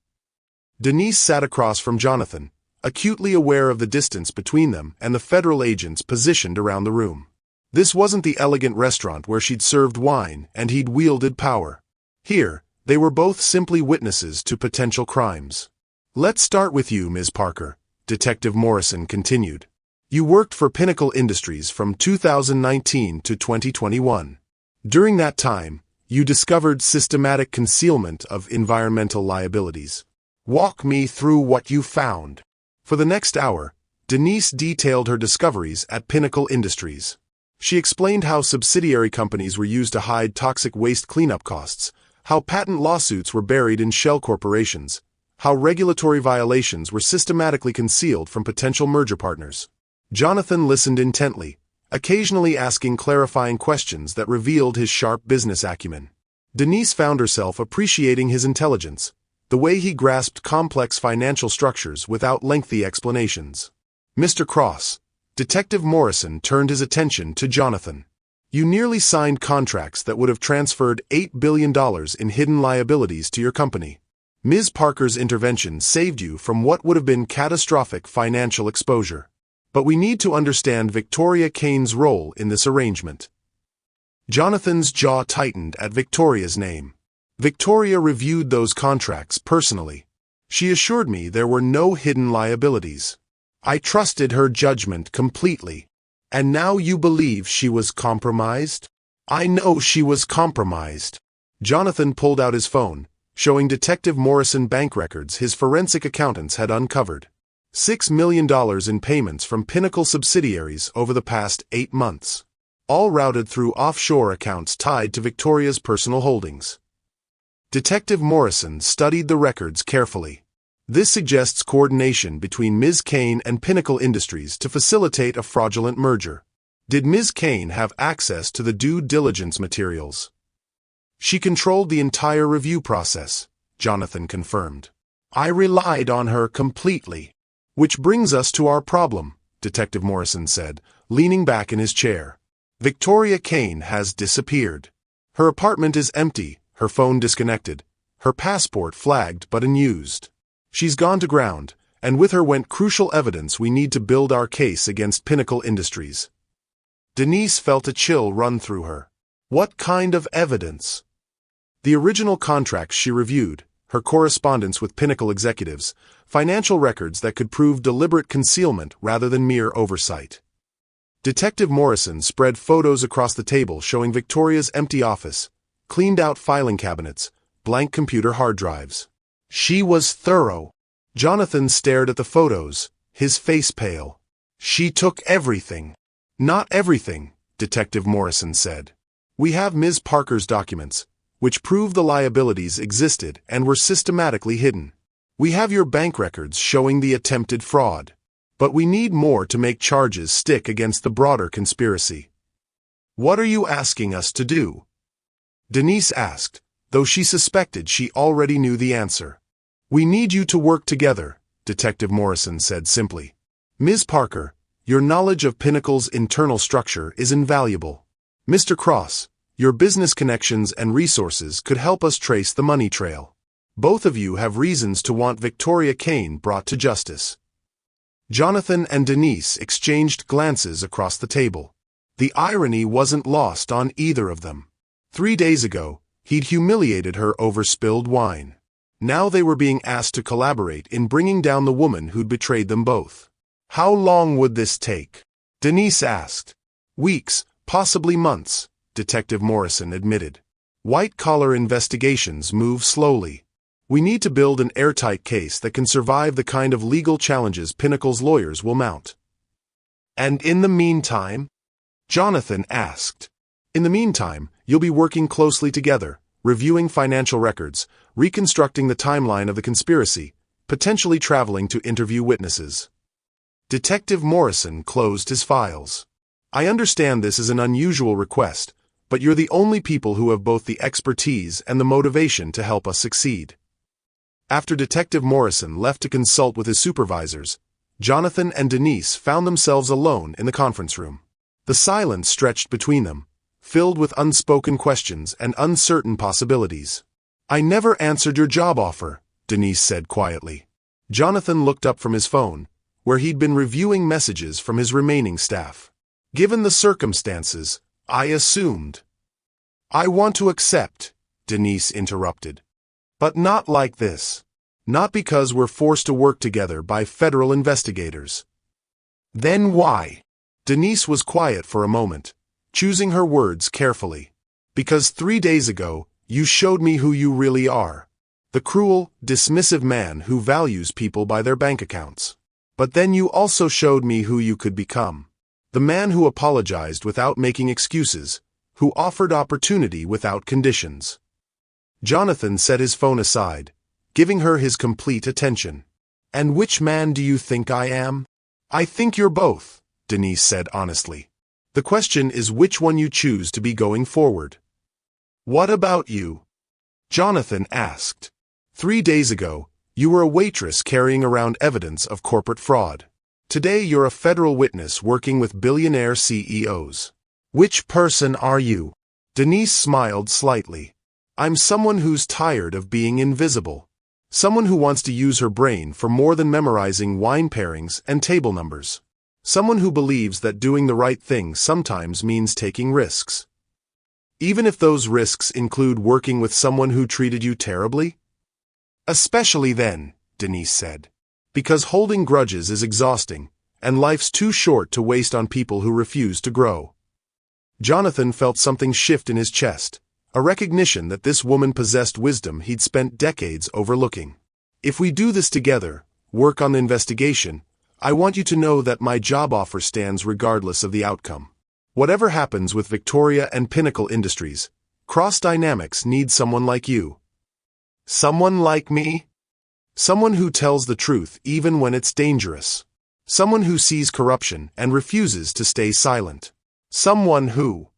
Denise sat across from Jonathan, acutely aware of the distance between them and the federal agents positioned around the room. This wasn't the elegant restaurant where she'd served wine and he'd wielded power. Here, they were both simply witnesses to potential crimes. "Let's start with you, Ms. Parker," Detective Morrison continued. "You worked for Pinnacle Industries from 2019 to 2021. During that time, you discovered systematic concealment of environmental liabilities. Walk me through what you found." For the next hour, Denise detailed her discoveries at Pinnacle Industries. She explained how subsidiary companies were used to hide toxic waste cleanup costs, how patent lawsuits were buried in shell corporations, how regulatory violations were systematically concealed from potential merger partners. Jonathan listened intently, occasionally asking clarifying questions that revealed his sharp business acumen. Denise found herself appreciating his intelligence, the way he grasped complex financial structures without lengthy explanations. "Mr. Cross," Detective Morrison turned his attention to Jonathan. "You nearly signed contracts that would have transferred $8 billion in hidden liabilities to your company. Ms. Parker's intervention saved you from what would have been catastrophic financial exposure. But we need to understand Victoria Kane's role in this arrangement." Jonathan's jaw tightened at Victoria's name. "Victoria reviewed those contracts personally. She assured me there were no hidden liabilities. I trusted her judgment completely. And now you believe she was compromised?" "I know she was compromised." Jonathan pulled out his phone, showing Detective Morrison bank records his forensic accountants had uncovered. $6 million in payments from Pinnacle subsidiaries over the past 8 months, all routed through offshore accounts tied to Victoria's personal holdings. Detective Morrison studied the records carefully. This suggests coordination between Ms. Kane and Pinnacle Industries to facilitate a fraudulent merger. Did Ms. Kane have access to the due diligence materials? "She controlled the entire review process," Jonathan confirmed. "I relied on her completely." "Which brings us to our problem," Detective Morrison said, leaning back in his chair. "Victoria Kane has disappeared. Her apartment is empty, her phone disconnected, her passport flagged but unused. She's gone to ground, and with her went crucial evidence we need to build our case against Pinnacle Industries." Denise felt a chill run through her. What kind of evidence? The original contracts she reviewed, her correspondence with Pinnacle executives, financial records that could prove deliberate concealment rather than mere oversight. Detective Morrison spread photos across the table showing Victoria's empty office, cleaned-out filing cabinets, blank computer hard drives. She was thorough. Jonathan stared at the photos, his face pale. "She took everything." "Not everything," Detective Morrison said. "We have Ms. Parker's documents, which prove the liabilities existed and were systematically hidden. We have your bank records showing the attempted fraud. But we need more to make charges stick against the broader conspiracy." "What are you asking us to do?" Denise asked, though she suspected she already knew the answer. "We need you to work together," Detective Morrison said simply. "Ms. Parker, your knowledge of Pinnacle's internal structure is invaluable. Mr. Cross, your business connections and resources could help us trace the money trail. Both of you have reasons to want Victoria Kane brought to justice." Jonathan and Denise exchanged glances across the table. The irony wasn't lost on either of them. 3 days ago, he'd humiliated her over spilled wine. Now they were being asked to collaborate in bringing down the woman who'd betrayed them both. "How long would this take?" Denise asked. "Weeks, possibly months," Detective Morrison admitted. "White-collar investigations move slowly. We need to build an airtight case that can survive the kind of legal challenges Pinnacle's lawyers will mount." "And in the meantime?" Jonathan asked. "In the meantime, you'll be working closely together, reviewing financial records, reconstructing the timeline of the conspiracy, potentially traveling to interview witnesses." Detective Morrison closed his files. "I understand this is an unusual request, but you're the only people who have both the expertise and the motivation to help us succeed." After Detective Morrison left to consult with his supervisors, Jonathan and Denise found themselves alone in the conference room. The silence stretched between them, filled with unspoken questions and uncertain possibilities. "I never answered your job offer," Denise said quietly. Jonathan looked up from his phone, where he'd been reviewing messages from his remaining staff. "Given the circumstances, I assumed." "I want to accept," Denise interrupted. "But not like this. Not because we're forced to work together by federal investigators." "Then why?" Denise was quiet for a moment, choosing her words carefully. "Because 3 days ago, you showed me who you really are. The cruel, dismissive man who values people by their bank accounts. But then you also showed me who you could become. The man who apologized without making excuses, who offered opportunity without conditions." Jonathan set his phone aside, giving her his complete attention. "And which man do you think I am?" "I think you're both," Denise said honestly. "The question is which one you choose to be going forward." "What about you?" Jonathan asked. 3 days ago, you were a waitress carrying around evidence of corporate fraud. Today you're a federal witness working with billionaire CEOs. Which person are you? Denise smiled slightly. "I'm someone who's tired of being invisible. Someone who wants to use her brain for more than memorizing wine pairings and table numbers. Someone who believes that doing the right thing sometimes means taking risks. Even if those risks include working with someone who treated you terribly?" "Especially then," Denise said. "Because holding grudges is exhausting, and life's too short to waste on people who refuse to grow." Jonathan felt something shift in his chest, a recognition that this woman possessed wisdom he'd spent decades overlooking. "If we do this together, work on the investigation, I want you to know that my job offer stands regardless of the outcome. Whatever happens with Victoria and Pinnacle Industries, Cross Dynamics needs someone like you." "Someone like me?" "Someone who tells the truth even when it's dangerous. Someone who sees corruption and refuses to stay silent. Someone who—"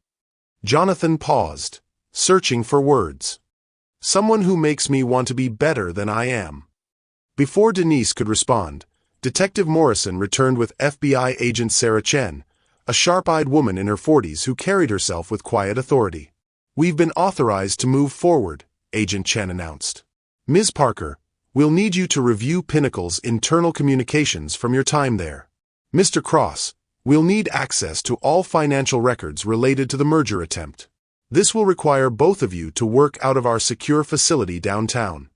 Jonathan paused, searching for words. "Someone who makes me want to be better than I am." Before Denise could respond, Detective Morrison returned with FBI agent Sarah Chen, a sharp-eyed woman in her 40s who carried herself with quiet authority. "We've been authorized to move forward," Agent Chen announced. "Ms. Parker, we'll need you to review Pinnacle's internal communications from your time there. Mr. Cross, we'll need access to all financial records related to the merger attempt. This will require both of you to work out of our secure facility downtown."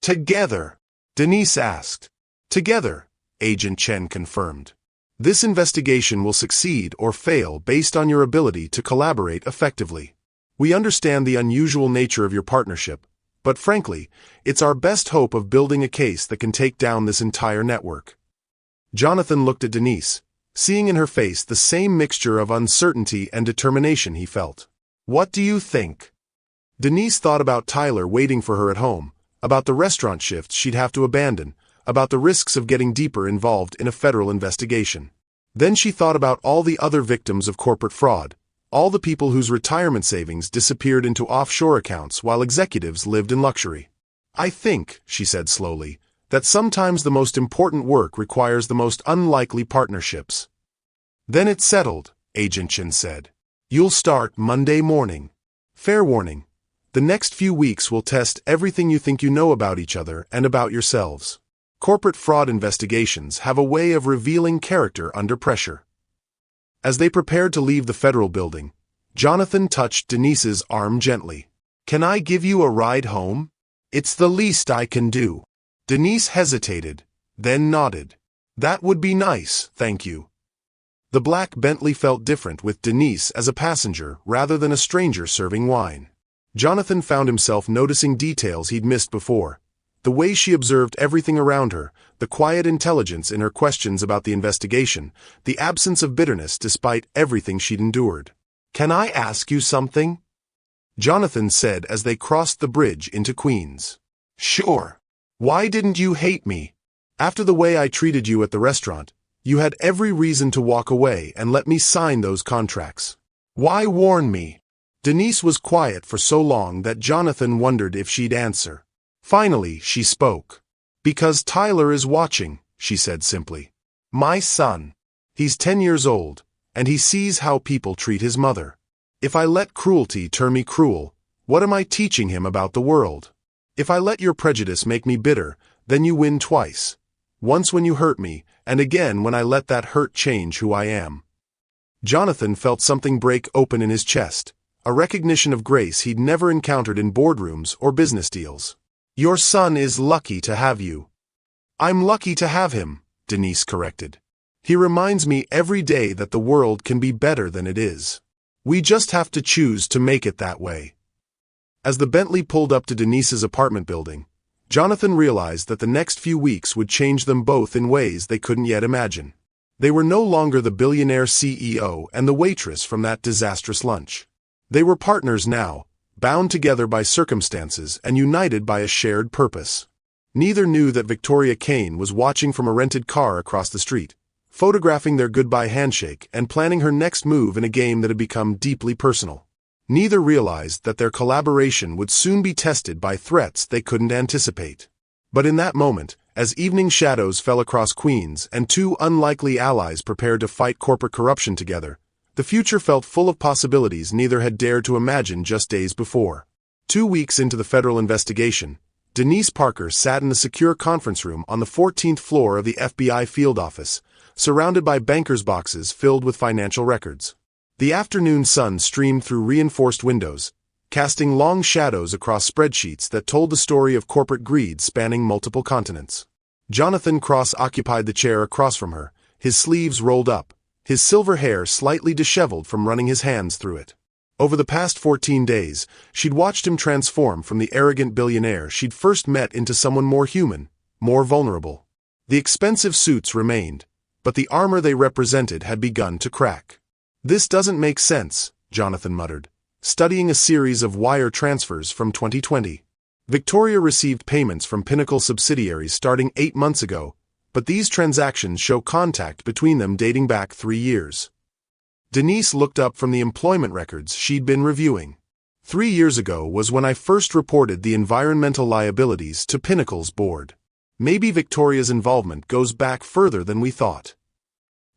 "Together?" Denise asked. "Together," Agent Chen confirmed. "This investigation will succeed or fail based on your ability to collaborate effectively. We understand the unusual nature of your partnership, but frankly, it's our best hope of building a case that can take down this entire network." Jonathan looked at Denise, seeing in her face the same mixture of uncertainty and determination he felt. "What do you think?" Denise thought about Tyler waiting for her at home, about the restaurant shifts she'd have to abandon, about the risks of getting deeper involved in a federal investigation. Then she thought about all the other victims of corporate fraud, all the people whose retirement savings disappeared into offshore accounts while executives lived in luxury. "I think," she said slowly, "that sometimes the most important work requires the most unlikely partnerships." "Then it's settled," Agent Chen said. "You'll start Monday morning. Fair warning, the next few weeks will test everything you think you know about each other and about yourselves. Corporate fraud investigations have a way of revealing character under pressure." As they prepared to leave the federal building, Jonathan touched Denise's arm gently. "Can I give you a ride home? It's the least I can do." Denise hesitated, then nodded. "That would be nice, thank you." The black Bentley felt different with Denise as a passenger rather than a stranger serving wine. Jonathan found himself noticing details he'd missed before. The way she observed everything around her, the quiet intelligence in her questions about the investigation, the absence of bitterness despite everything she'd endured. "Can I ask you something?" Jonathan said as they crossed the bridge into Queens. "Sure. Why didn't you hate me? After the way I treated you at the restaurant, you had every reason to walk away and let me sign those contracts. Why warn me?" Denise was quiet for so long that Jonathan wondered if she'd answer. Finally, she spoke. "Because Tyler is watching," she said simply. "My son. He's 10 years old, and he sees how people treat his mother. If I let cruelty turn me cruel, what am I teaching him about the world? If I let your prejudice make me bitter, then you win twice. Once when you hurt me, and again when I let that hurt change who I am. Jonathan felt something break open in his chest, a recognition of grace he'd never encountered in boardrooms or business deals. Your son is lucky to have you. I'm lucky to have him, Denise corrected. He reminds me every day that the world can be better than it is. We just have to choose to make it that way. As the Bentley pulled up to Denise's apartment building, Jonathan realized that the next few weeks would change them both in ways they couldn't yet imagine. They were no longer the billionaire CEO and the waitress from that disastrous lunch. They were partners now, bound together by circumstances and united by a shared purpose. Neither knew that Victoria Kane was watching from a rented car across the street, photographing their goodbye handshake and planning her next move in a game that had become deeply personal. Neither realized that their collaboration would soon be tested by threats they couldn't anticipate. But in that moment, as evening shadows fell across Queens and two unlikely allies prepared to fight corporate corruption together, the future felt full of possibilities neither had dared to imagine just days before. 2 weeks into the federal investigation, Denise Parker sat in a secure conference room on the 14th floor of the FBI field office, surrounded by bankers' boxes filled with financial records. The afternoon sun streamed through reinforced windows, casting long shadows across spreadsheets that told the story of corporate greed spanning multiple continents. Jonathan Cross occupied the chair across from her, his sleeves rolled up, his silver hair slightly disheveled from running his hands through it. Over the past 14 days, she'd watched him transform from the arrogant billionaire she'd first met into someone more human, more vulnerable. The expensive suits remained, but the armor they represented had begun to crack. This doesn't make sense, Jonathan muttered, studying a series of wire transfers from 2020. Victoria received payments from Pinnacle subsidiaries starting 8 months ago, but these transactions show contact between them dating back 3 years. Denise looked up from the employment records she'd been reviewing. 3 years ago was when I first reported the environmental liabilities to Pinnacle's board. Maybe Victoria's involvement goes back further than we thought.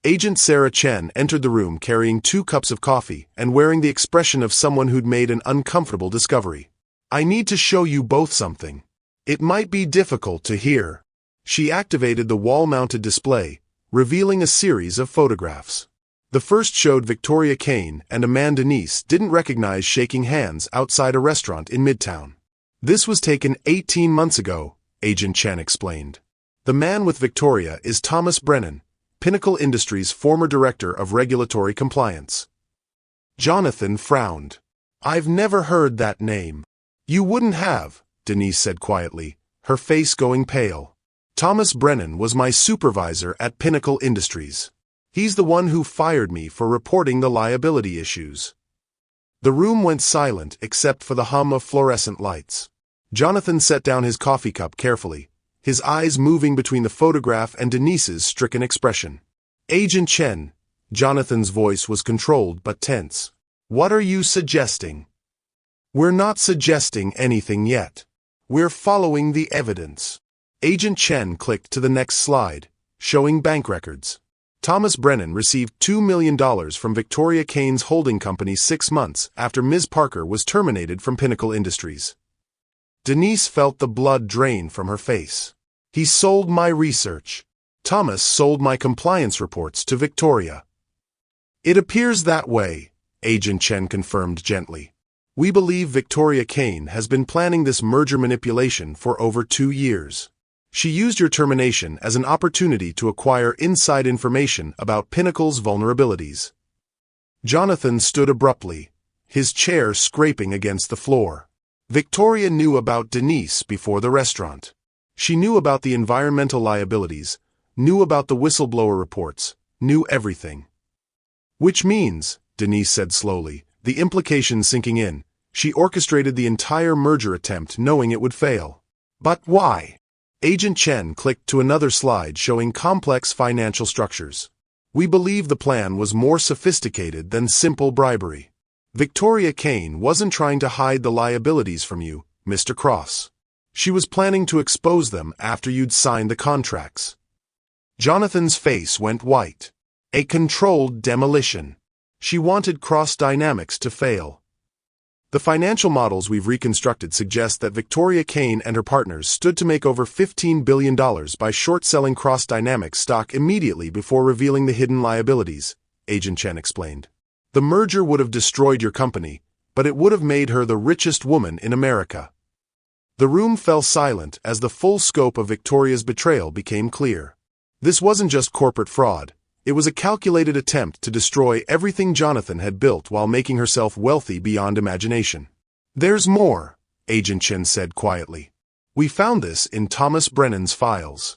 Agent Sarah Chen entered the room carrying 2 cups of coffee and wearing the expression of someone who'd made an uncomfortable discovery. I need to show you both something. It might be difficult to hear. She activated the wall-mounted display, revealing a series of photographs. The first showed Victoria Kane and a man Denise didn't recognize shaking hands outside a restaurant in Midtown. This was taken 18 months ago, Agent Chen explained. The man with Victoria is Thomas Brennan, Pinnacle Industries' former director of regulatory compliance. Jonathan frowned. I've never heard that name. You wouldn't have, Denise said quietly, her face going pale. Thomas Brennan was my supervisor at Pinnacle Industries. He's the one who fired me for reporting the liability issues. The room went silent except for the hum of fluorescent lights. Jonathan set down his coffee cup carefully, his eyes moving between the photograph and Denise's stricken expression. Agent Chen, Jonathan's voice was controlled but tense. What are you suggesting? We're not suggesting anything yet. We're following the evidence. Agent Chen clicked to the next slide, showing bank records. Thomas Brennan received $2 million from Victoria Kane's holding company 6 months after Ms. Parker was terminated from Pinnacle Industries. Denise felt the blood drain from her face. He sold my research. Thomas sold my compliance reports to Victoria. It appears that way, Agent Chen confirmed gently. We believe Victoria Kane has been planning this merger manipulation for over 2 years. She used your termination as an opportunity to acquire inside information about Pinnacle's vulnerabilities. Jonathan stood abruptly, his chair scraping against the floor. Victoria knew about Denise before the restaurant. She knew about the environmental liabilities, knew about the whistleblower reports, knew everything. Which means, Denise said slowly, the implications sinking in, she orchestrated the entire merger attempt knowing it would fail. But why? Agent Chen clicked to another slide showing complex financial structures. We believe the plan was more sophisticated than simple bribery. Victoria Kane wasn't trying to hide the liabilities from you, Mr. Cross. She was planning to expose them after you'd signed the contracts. Jonathan's face went white. A controlled demolition. She wanted cross dynamics to fail. The financial models we've reconstructed suggest that Victoria Kane and her partners stood to make over $15 billion by short-selling cross-dynamics stock immediately before revealing the hidden liabilities, Agent Chen explained. The merger would have destroyed your company, but it would have made her the richest woman in America. The room fell silent as the full scope of Victoria's betrayal became clear. This wasn't just corporate fraud. It was a calculated attempt to destroy everything Jonathan had built while making herself wealthy beyond imagination. There's more, Agent Chen said quietly. We found this in Thomas Brennan's files.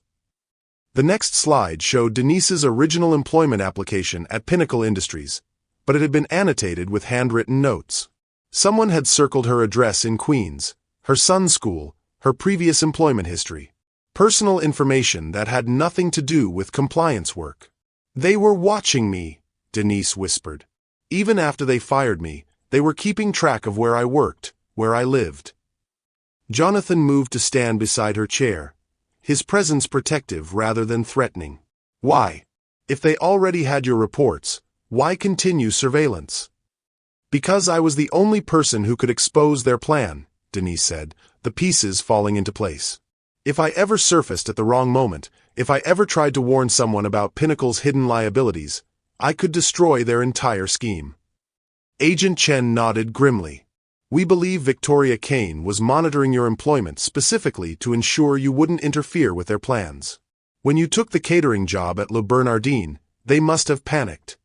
The next slide showed Denise's original employment application at Pinnacle Industries, but it had been annotated with handwritten notes. Someone had circled her address in Queens, her son's school, her previous employment history. Personal information that had nothing to do with compliance work. They were watching me, Denise whispered. Even after they fired me, they were keeping track of where I worked, where I lived. Jonathan moved to stand beside her chair, his presence protective rather than threatening. Why? If they already had your reports, why continue surveillance? Because I was the only person who could expose their plan, Denise said, the pieces falling into place. If I ever surfaced at the wrong moment, if I ever tried to warn someone about Pinnacle's hidden liabilities, I could destroy their entire scheme. Agent Chen nodded grimly. We believe Victoria Kane was monitoring your employment specifically to ensure you wouldn't interfere with their plans. When you took the catering job at Le Bernardin, they must have panicked.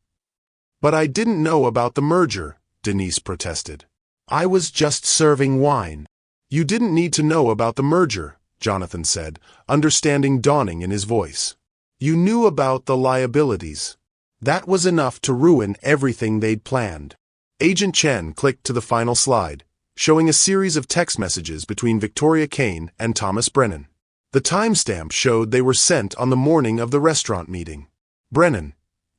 But I didn't know about the merger, Denise protested. I was just serving wine. You didn't need to know about the merger, Jonathan said, understanding dawning in his voice. You knew about the liabilities. That was enough to ruin everything they'd planned. Agent Chen clicked to the final slide, showing a series of text messages between Victoria Kane and Thomas Brennan. The timestamp showed they were sent on the morning of the restaurant meeting. Brennan,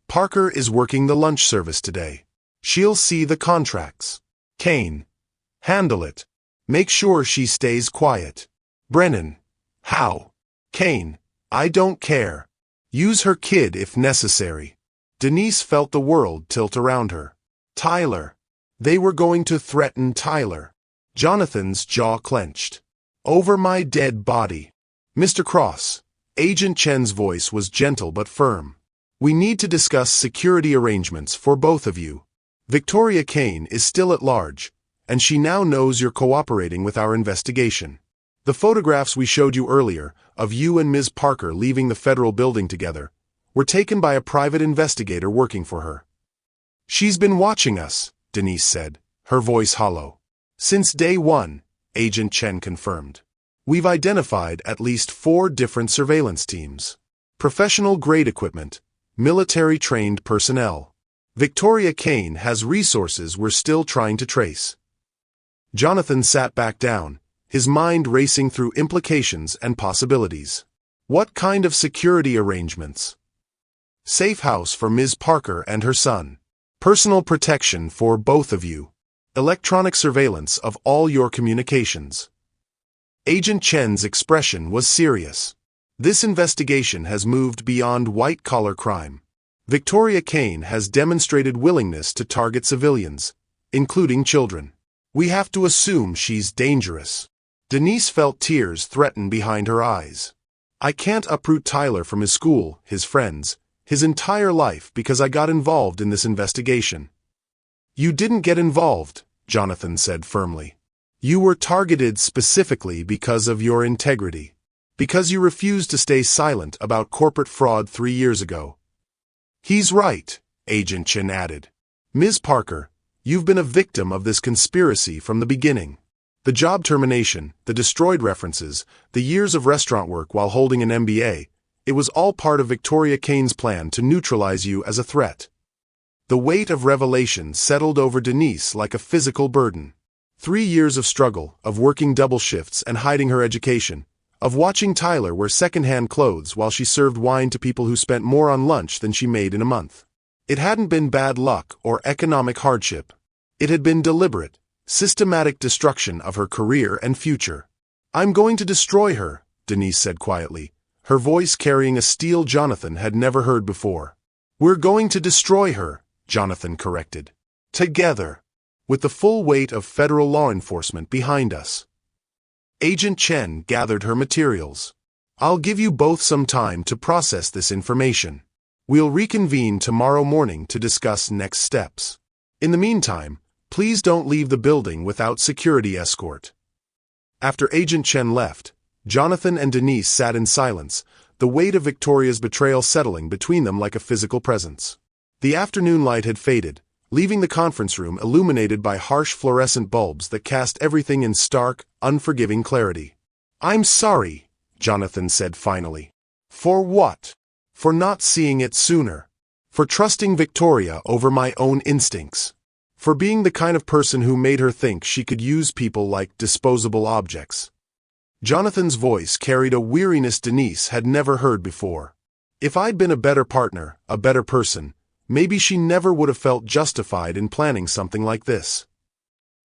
Parker is working the lunch service today. She'll see the contracts. Kane, handle it. Make sure she stays quiet. Brennan, how? Kane, I don't care. Use her kid if necessary. Denise felt the world tilt around her. Tyler. They were going to threaten Tyler. Jonathan's jaw clenched. Over my dead body. Mr. Cross. Agent Chen's voice was gentle but firm. We need to discuss security arrangements for both of you. Victoria Kane is still at large, and she now knows you're cooperating with our investigation. The photographs we showed you earlier, of you and Ms. Parker leaving the federal building together, were taken by a private investigator working for her. She's been watching us, Denise said, her voice hollow. Since day one, Agent Chen confirmed. We've identified at least 4 different surveillance teams. Professional-grade equipment, military-trained personnel. Victoria Kane has resources we're still trying to trace. Jonathan sat back down, his mind racing through implications and possibilities. What kind of security arrangements? Safe house for Ms. Parker and her son. Personal protection for both of you. Electronic surveillance of all your communications. Agent Chen's expression was serious. This investigation has moved beyond white-collar crime. Victoria Kane has demonstrated willingness to target civilians, including children. We have to assume she's dangerous. Denise felt tears threaten behind her eyes. I can't uproot Tyler from his school, his friends, his entire life because I got involved in this investigation. You didn't get involved, Jonathan said firmly. You were targeted specifically because of your integrity. Because you refused to stay silent about corporate fraud 3 years ago. He's right, Agent Chen added. Ms. Parker, you've been a victim of this conspiracy from the beginning. The job termination, the destroyed references, the years of restaurant work while holding an MBA, it was all part of Victoria Kane's plan to neutralize you as a threat. The weight of revelation settled over Denise like a physical burden. 3 years of struggle, of working double shifts and hiding her education, of watching Tyler wear second-hand clothes while she served wine to people who spent more on lunch than she made in a month. It hadn't been bad luck or economic hardship. It had been deliberate, systematic destruction of her career and future. I'm going to destroy her, Denise said quietly, her voice carrying a steel Jonathan had never heard before. We're going to destroy her, Jonathan corrected. Together. With the full weight of federal law enforcement behind us. Agent Chen gathered her materials. I'll give you both some time to process this information. We'll reconvene tomorrow morning to discuss next steps. In the meantime, please don't leave the building without security escort. After Agent Chen left, Jonathan and Denise sat in silence, the weight of Victoria's betrayal settling between them like a physical presence. The afternoon light had faded, leaving the conference room illuminated by harsh fluorescent bulbs that cast everything in stark, unforgiving clarity. I'm sorry, Jonathan said finally. For what? For not seeing it sooner. For trusting Victoria over my own instincts. For being the kind of person who made her think she could use people like disposable objects. Jonathan's voice carried a weariness Denise had never heard before. If I'd been a better partner, a better person, maybe she never would have felt justified in planning something like this.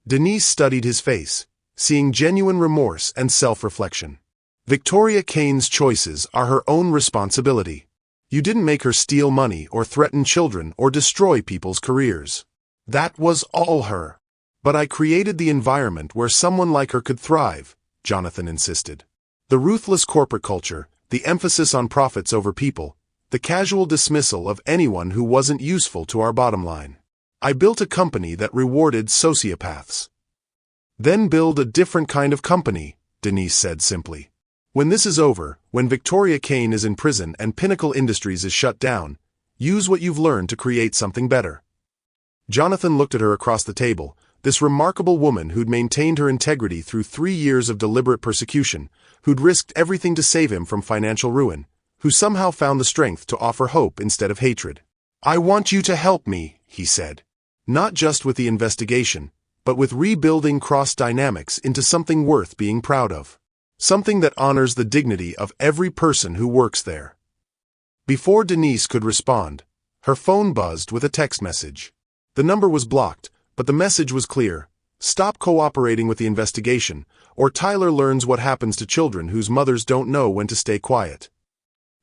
Denise studied his face, seeing genuine remorse and self-reflection. Victoria Kane's choices are her own responsibility. You didn't make her steal money or threaten children or destroy people's careers. That was all her. But I created the environment where someone like her could thrive, Jonathan insisted. The ruthless corporate culture, the emphasis on profits over people, the casual dismissal of anyone who wasn't useful to our bottom line. I built a company that rewarded sociopaths. Then build a different kind of company, Denise said simply. When this is over, when Victoria Kane is in prison and Pinnacle Industries is shut down, use what you've learned to create something better. Jonathan looked at her across the table, this remarkable woman who'd maintained her integrity through 3 years of deliberate persecution, who'd risked everything to save him from financial ruin, who somehow found the strength to offer hope instead of hatred. I want you to help me, he said. Not just with the investigation, but with rebuilding Cross Dynamics into something worth being proud of. Something that honors the dignity of every person who works there. Before Denise could respond, her phone buzzed with a text message. The number was blocked, but the message was clear. Stop cooperating with the investigation, or Tyler learns what happens to children whose mothers don't know when to stay quiet.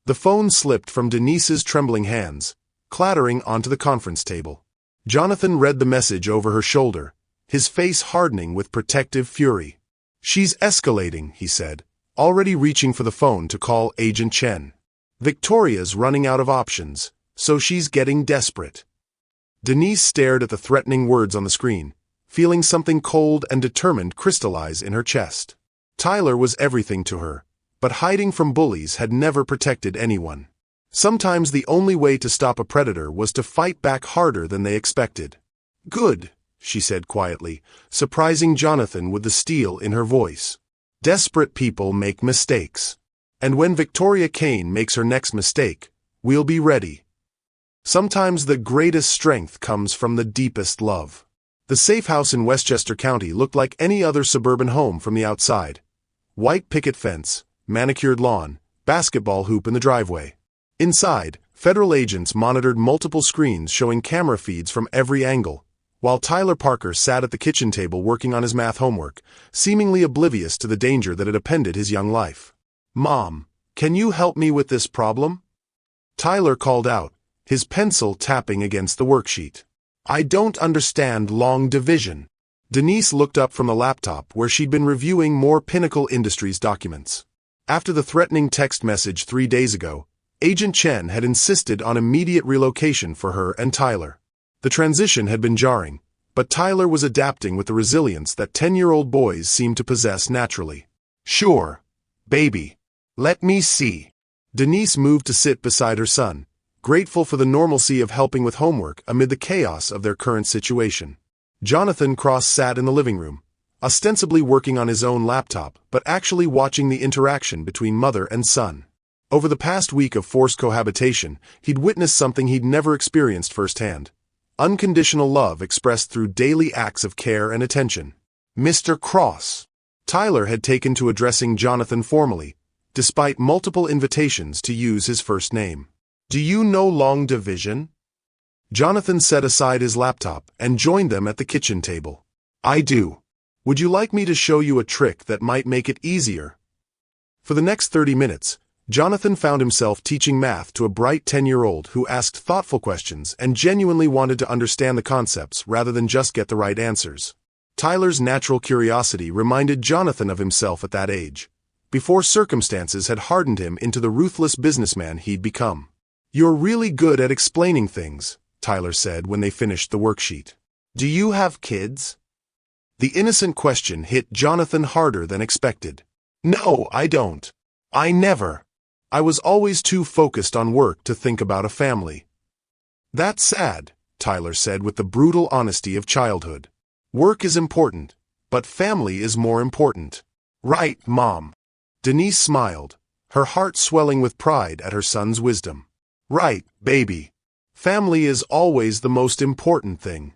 The phone slipped from Denise's trembling hands, clattering onto the conference table. Jonathan read the message over her shoulder, his face hardening with protective fury. She's escalating, he said, already reaching for the phone to call Agent Chen. Victoria's running out of options, so she's getting desperate. Denise stared at the threatening words on the screen, feeling something cold and determined crystallize in her chest. Tyler was everything to her, but hiding from bullies had never protected anyone. Sometimes the only way to stop a predator was to fight back harder than they expected. Good, she said quietly, surprising Jonathan with the steel in her voice. Desperate people make mistakes. And when Victoria Kane makes her next mistake, we'll be ready. Sometimes the greatest strength comes from the deepest love. The safe house in Westchester County looked like any other suburban home from the outside. White picket fence, manicured lawn, basketball hoop in the driveway. Inside, federal agents monitored multiple screens showing camera feeds from every angle, while Tyler Parker sat at the kitchen table working on his math homework, seemingly oblivious to the danger that had appended his young life. Mom, can you help me with this problem? Tyler called out, his pencil tapping against the worksheet. I don't understand long division. Denise looked up from the laptop where she'd been reviewing more Pinnacle Industries documents. After the threatening text message 3 days ago, Agent Chen had insisted on immediate relocation for her and Tyler. The transition had been jarring, but Tyler was adapting with the resilience that 10-year-old boys seem to possess naturally. Sure, baby. Let me see. Denise moved to sit beside her son, grateful for the normalcy of helping with homework amid the chaos of their current situation. Jonathan Cross sat in the living room, ostensibly working on his own laptop, but actually watching the interaction between mother and son. Over the past week of forced cohabitation, he'd witnessed something he'd never experienced firsthand. Unconditional love expressed through daily acts of care and attention. Mr. Cross. Tyler had taken to addressing Jonathan formally, despite multiple invitations to use his first name. Do you know long division? Jonathan set aside his laptop and joined them at the kitchen table. I do. Would you like me to show you a trick that might make it easier? For the next 30 minutes, Jonathan found himself teaching math to a bright 10-year-old who asked thoughtful questions and genuinely wanted to understand the concepts rather than just get the right answers. Tyler's natural curiosity reminded Jonathan of himself at that age, before circumstances had hardened him into the ruthless businessman he'd become. "You're really good at explaining things," Tyler said when they finished the worksheet. "Do you have kids?" The innocent question hit Jonathan harder than expected. "No, I don't. I never. I was always too focused on work to think about a family." "That's sad," Tyler said with the brutal honesty of childhood. "Work is important, but family is more important." "Right, Mom." Denise smiled, her heart swelling with pride at her son's wisdom. "Right, baby. Family is always the most important thing."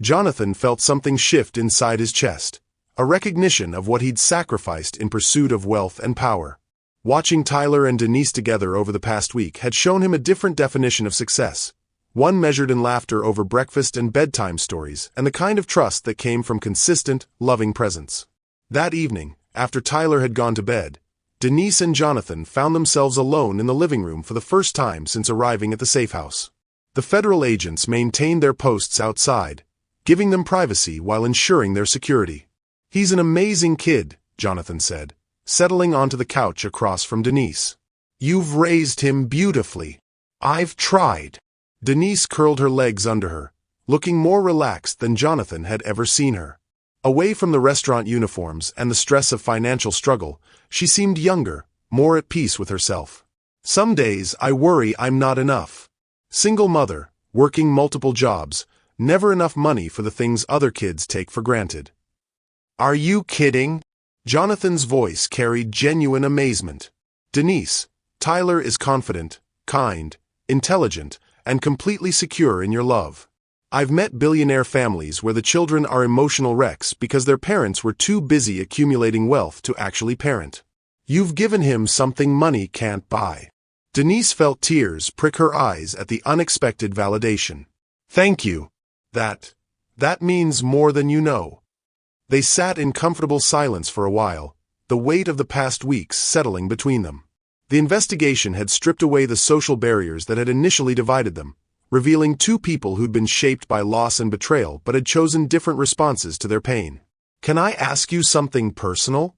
Jonathan felt something shift inside his chest, a recognition of what he'd sacrificed in pursuit of wealth and power. Watching Tyler and Denise together over the past week had shown him a different definition of success, one measured in laughter over breakfast and bedtime stories and the kind of trust that came from consistent, loving presence. That evening, after Tyler had gone to bed, Denise and Jonathan found themselves alone in the living room for the first time since arriving at the safe house. The federal agents maintained their posts outside, giving them privacy while ensuring their security. "He's an amazing kid," Jonathan said, settling onto the couch across from Denise. "You've raised him beautifully." "I've tried." Denise curled her legs under her, looking more relaxed than Jonathan had ever seen her. Away from the restaurant uniforms and the stress of financial struggle, she seemed younger, more at peace with herself. "Some days I worry I'm not enough. Single mother, working multiple jobs, never enough money for the things other kids take for granted." "Are you kidding?" Jonathan's voice carried genuine amazement. "Denise, Tyler is confident, kind, intelligent, and completely secure in your love. I've met billionaire families where the children are emotional wrecks because their parents were too busy accumulating wealth to actually parent. You've given him something money can't buy." Denise felt tears prick her eyes at the unexpected validation. "Thank you. That means more than you know." They sat in comfortable silence for a while, the weight of the past weeks settling between them. The investigation had stripped away the social barriers that had initially divided them, revealing two people who'd been shaped by loss and betrayal but had chosen different responses to their pain. "Can I ask you something personal?"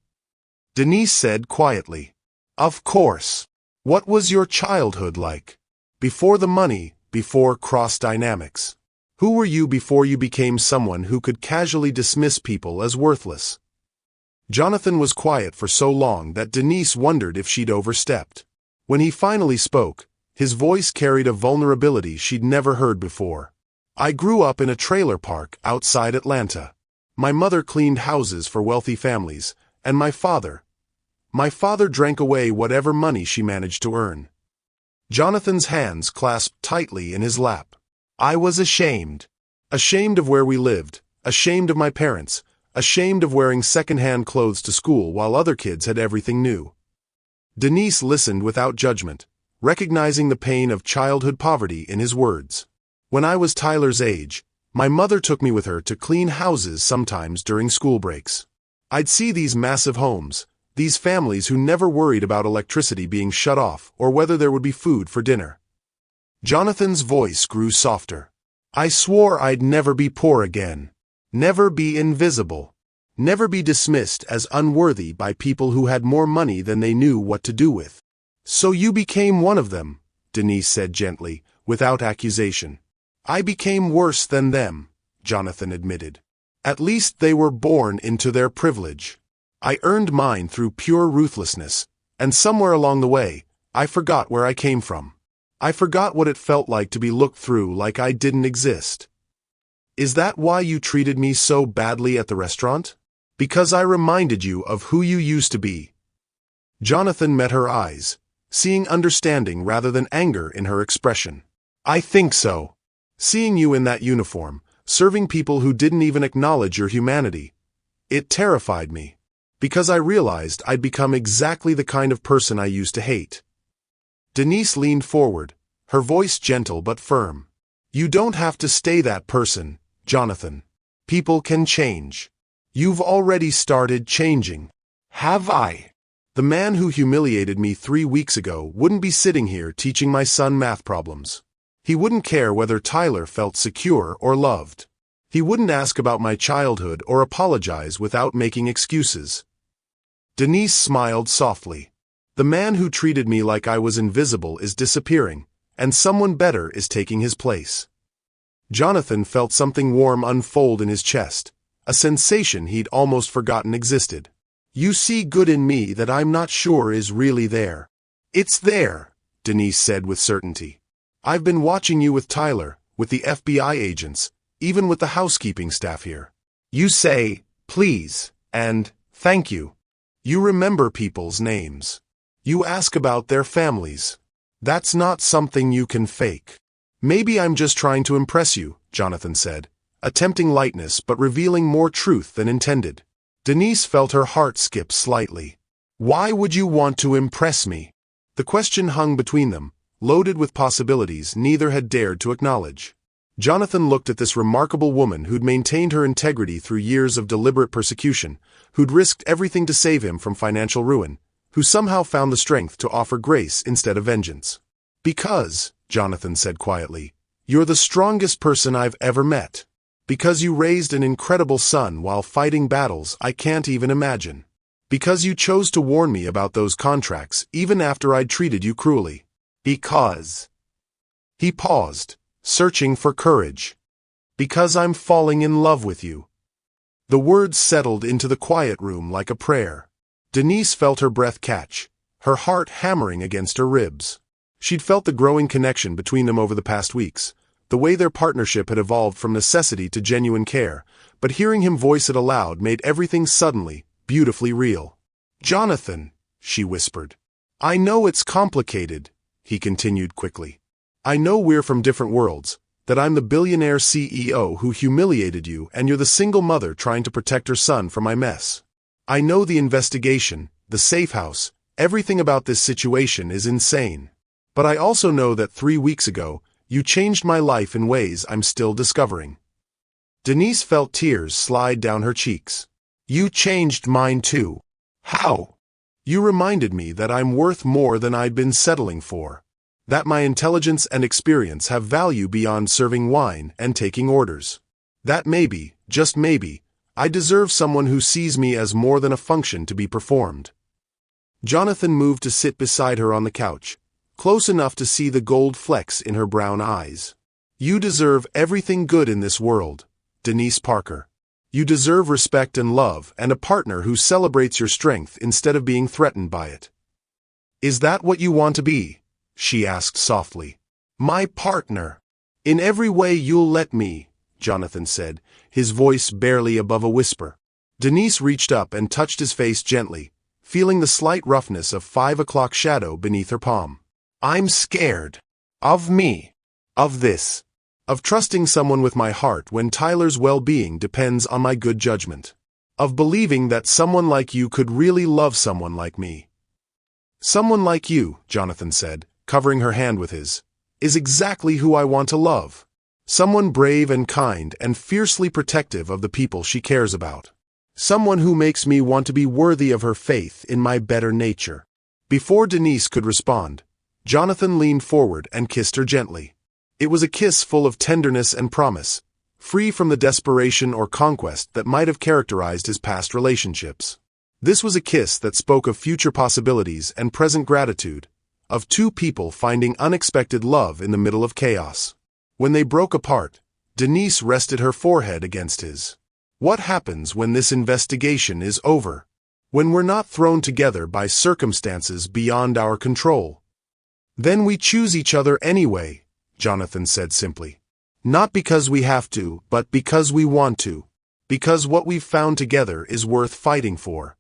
Denise said quietly. "Of course. What was your childhood like? Before the money, before cross dynamics. Who were you before you became someone who could casually dismiss people as worthless?" Jonathan was quiet for so long that Denise wondered if she'd overstepped. When he finally spoke, his voice carried a vulnerability she'd never heard before. "I grew up in a trailer park outside Atlanta. My mother cleaned houses for wealthy families, and my father drank away whatever money she managed to earn." Jonathan's hands clasped tightly in his lap. "I was ashamed. Ashamed of where we lived, ashamed of my parents, ashamed of wearing second-hand clothes to school while other kids had everything new." Denise listened without judgment, recognizing the pain of childhood poverty in his words. "When I was Tyler's age, my mother took me with her to clean houses sometimes during school breaks. I'd see these massive homes, these families who never worried about electricity being shut off or whether there would be food for dinner." Jonathan's voice grew softer. "I swore I'd never be poor again. Never be invisible. Never be dismissed as unworthy by people who had more money than they knew what to do with." "So you became one of them," Denise said gently, without accusation. "I became worse than them," Jonathan admitted. "At least they were born into their privilege. I earned mine through pure ruthlessness, and somewhere along the way, I forgot where I came from. I forgot what it felt like to be looked through like I didn't exist." "Is that why you treated me so badly at the restaurant? Because I reminded you of who you used to be?" Jonathan met her eyes, seeing understanding rather than anger in her expression. "I think so. Seeing you in that uniform, serving people who didn't even acknowledge your humanity, it terrified me, because I realized I'd become exactly the kind of person I used to hate." Denise leaned forward, her voice gentle but firm. "You don't have to stay that person, Jonathan. People can change. You've already started changing." "Have I?" The man who humiliated me 3 weeks ago wouldn't be sitting here teaching my son math problems. He wouldn't care whether Tyler felt secure or loved. He wouldn't ask about my childhood or apologize without making excuses. Denise smiled softly. The man who treated me like I was invisible is disappearing, and someone better is taking his place. Jonathan felt something warm unfold in his chest, a sensation he'd almost forgotten existed. You see good in me that I'm not sure is really there. It's there, Denise said with certainty. I've been watching you with Tyler, with the FBI agents, even with the housekeeping staff here. You say, please, and thank you. You remember people's names. You ask about their families. That's not something you can fake. Maybe I'm just trying to impress you, Jonathan said, attempting lightness but revealing more truth than intended. Denise felt her heart skip slightly. Why would you want to impress me? The question hung between them, loaded with possibilities neither had dared to acknowledge. Jonathan looked at this remarkable woman who'd maintained her integrity through years of deliberate persecution, who'd risked everything to save him from financial ruin, who somehow found the strength to offer grace instead of vengeance. Because, Jonathan said quietly, you're the strongest person I've ever met. Because you raised an incredible son while fighting battles I can't even imagine. Because you chose to warn me about those contracts even after I'd treated you cruelly. Because. He paused, searching for courage. Because I'm falling in love with you. The words settled into the quiet room like a prayer. Denise felt her breath catch, her heart hammering against her ribs. She'd felt the growing connection between them over the past weeks, the way their partnership had evolved from necessity to genuine care, but hearing him voice it aloud made everything suddenly, beautifully real. Jonathan, she whispered. I know it's complicated, he continued quickly. I know we're from different worlds, that I'm the billionaire CEO who humiliated you and you're the single mother trying to protect her son from my mess. I know the investigation, the safe house, everything about this situation is insane. But I also know that 3 weeks ago, you changed my life in ways I'm still discovering. Denise felt tears slide down her cheeks. You changed mine too. How? You reminded me that I'm worth more than I'd been settling for. That my intelligence and experience have value beyond serving wine and taking orders. That maybe, just maybe, I deserve someone who sees me as more than a function to be performed. Jonathan moved to sit beside her on the couch, close enough to see the gold flecks in her brown eyes. You deserve everything good in this world, Denise Parker. You deserve respect and love and a partner who celebrates your strength instead of being threatened by it. Is that what you want to be? She asked softly. My partner. In every way you'll let me, Jonathan said, his voice barely above a whisper. Denise reached up and touched his face gently, feeling the slight roughness of 5 o'clock shadow beneath her palm. I'm scared. Of me. Of this. Of trusting someone with my heart when Tyler's well-being depends on my good judgment. Of believing that someone like you could really love someone like me. Someone like you, Jonathan said, covering her hand with his, is exactly who I want to love. Someone brave and kind and fiercely protective of the people she cares about. Someone who makes me want to be worthy of her faith in my better nature. Before Denise could respond, Jonathan leaned forward and kissed her gently. It was a kiss full of tenderness and promise, free from the desperation or conquest that might have characterized his past relationships. This was a kiss that spoke of future possibilities and present gratitude, of two people finding unexpected love in the middle of chaos. When they broke apart, Denise rested her forehead against his. What happens when this investigation is over? When we're not thrown together by circumstances beyond our control? Then we choose each other anyway, Jonathan said simply. Not because we have to, but because we want to. Because what we've found together is worth fighting for.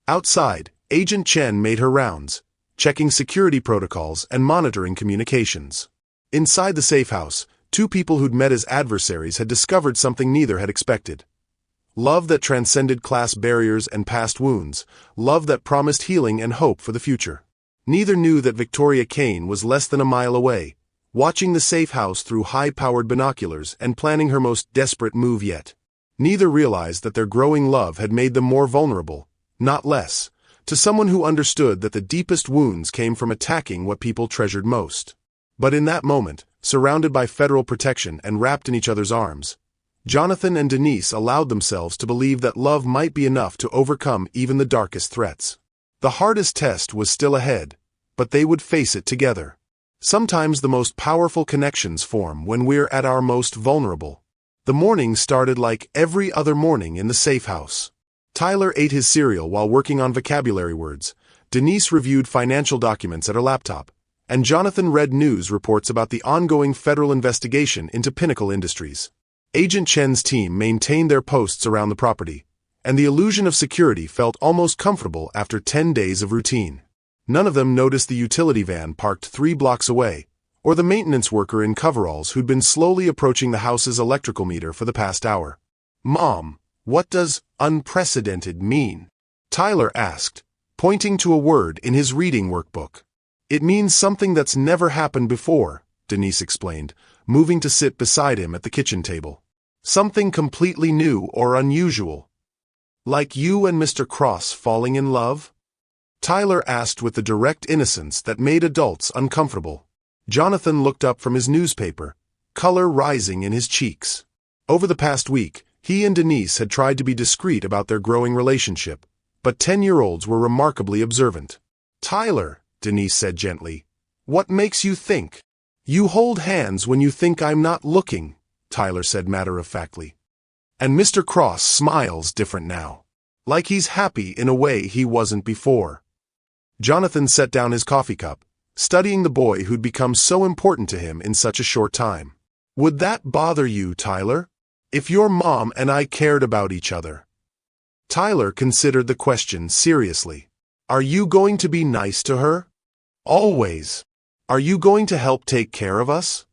Outside, Agent Chen made her rounds, checking security protocols and monitoring communications. Inside the safe house, two people who'd met as adversaries had discovered something neither had expected. Love that transcended class barriers and past wounds, love that promised healing and hope for the future. Neither knew that Victoria Kane was less than a mile away, watching the safe house through high-powered binoculars and planning her most desperate move yet. Neither realized that their growing love had made them more vulnerable, not less, to someone who understood that the deepest wounds came from attacking what people treasured most. But in that moment, surrounded by federal protection and wrapped in each other's arms, Jonathan and Denise allowed themselves to believe that love might be enough to overcome even the darkest threats. The hardest test was still ahead, but they would face it together. Sometimes the most powerful connections form when we're at our most vulnerable. The morning started like every other morning in the safe house. Tyler ate his cereal while working on vocabulary words, Denise reviewed financial documents at her laptop, and Jonathan read news reports about the ongoing federal investigation into Pinnacle Industries. Agent Chen's team maintained their posts around the property, and the illusion of security felt almost comfortable after 10 days of routine. None of them noticed the utility van parked 3 blocks away, or the maintenance worker in coveralls who'd been slowly approaching the house's electrical meter for the past hour. "Mom, what does unprecedented mean?" Tyler asked, pointing to a word in his reading workbook. "It means something that's never happened before," Denise explained, moving to sit beside him at the kitchen table. "Something completely new or unusual. Like you and Mr. Cross falling in love?" Tyler asked with the direct innocence that made adults uncomfortable. Jonathan looked up from his newspaper, color rising in his cheeks. Over the past week, he and Denise had tried to be discreet about their growing relationship, but 10-year-olds were remarkably observant. "Tyler," Denise said gently, "what makes you think?" "You hold hands when you think I'm not looking," Tyler said matter-of-factly. "And Mr. Cross smiles different now. Like he's happy in a way he wasn't before." Jonathan set down his coffee cup, studying the boy who'd become so important to him in such a short time. "Would that bother you, Tyler? If your mom and I cared about each other?" Tyler considered the question seriously. "Are you going to be nice to her? Always. Are you going to help take care of us?"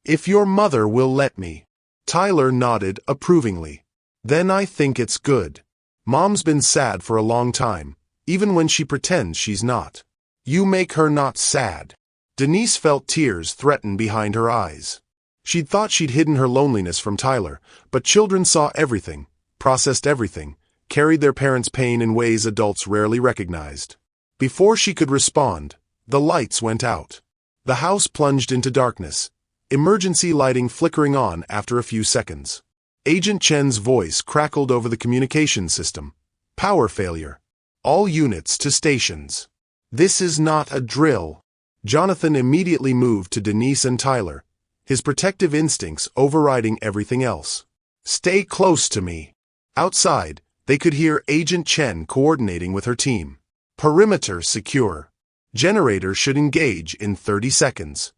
"If your mother will let me." Tyler nodded approvingly. "Then I think it's good. Mom's been sad for a long time, even when she pretends she's not. You make her not sad." Denise felt tears threaten behind her eyes. She'd thought she'd hidden her loneliness from Tyler, but children saw everything, processed everything, carried their parents' pain in ways adults rarely recognized. Before she could respond, the lights went out. The house plunged into darkness, emergency lighting flickering on after a few seconds. Agent Chen's voice crackled over the communication system. "Power failure. All units to stations." "This is not a drill." Jonathan immediately moved to Denise and Tyler, his protective instincts overriding everything else. "Stay close to me." Outside, they could hear Agent Chen coordinating with her team. "Perimeter secure. Generator should engage in 30 seconds.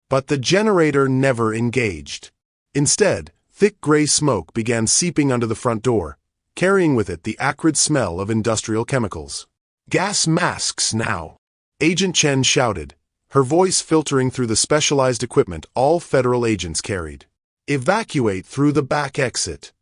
But the generator never engaged. Instead, thick gray smoke began seeping under the front door, carrying with it the acrid smell of industrial chemicals. "Gas masks now," Agent Chen shouted, her voice filtering through the specialized equipment all federal agents carried. "Evacuate through the back exit."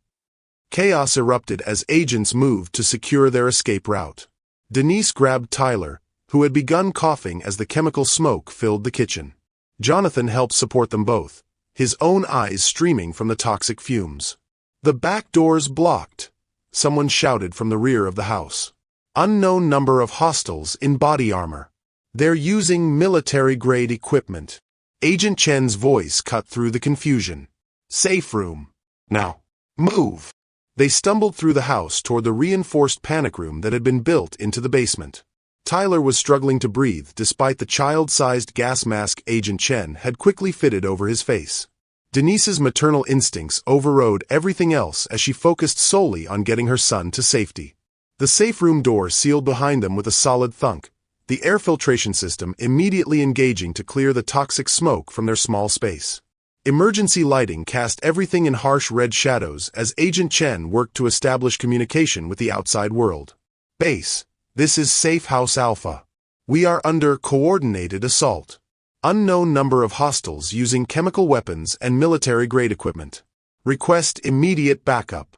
Chaos erupted as agents moved to secure their escape route. Denise grabbed Tyler, who had begun coughing as the chemical smoke filled the kitchen. Jonathan helped support them both, his own eyes streaming from the toxic fumes. "The back door's blocked," someone shouted from the rear of the house. "Unknown number of hostiles in body armor. They're using military-grade equipment." Agent Chen's voice cut through the confusion. "Safe room. Now, move." They stumbled through the house toward the reinforced panic room that had been built into the basement. Tyler was struggling to breathe despite the child-sized gas mask Agent Chen had quickly fitted over his face. Denise's maternal instincts overrode everything else as she focused solely on getting her son to safety. The safe room door sealed behind them with a solid thunk, the air filtration system immediately engaging to clear the toxic smoke from their small space. Emergency lighting cast everything in harsh red shadows as Agent Chen worked to establish communication with the outside world. "Base, this is Safe House Alpha. We are under coordinated assault. Unknown number of hostiles using chemical weapons and military-grade equipment. Request immediate backup."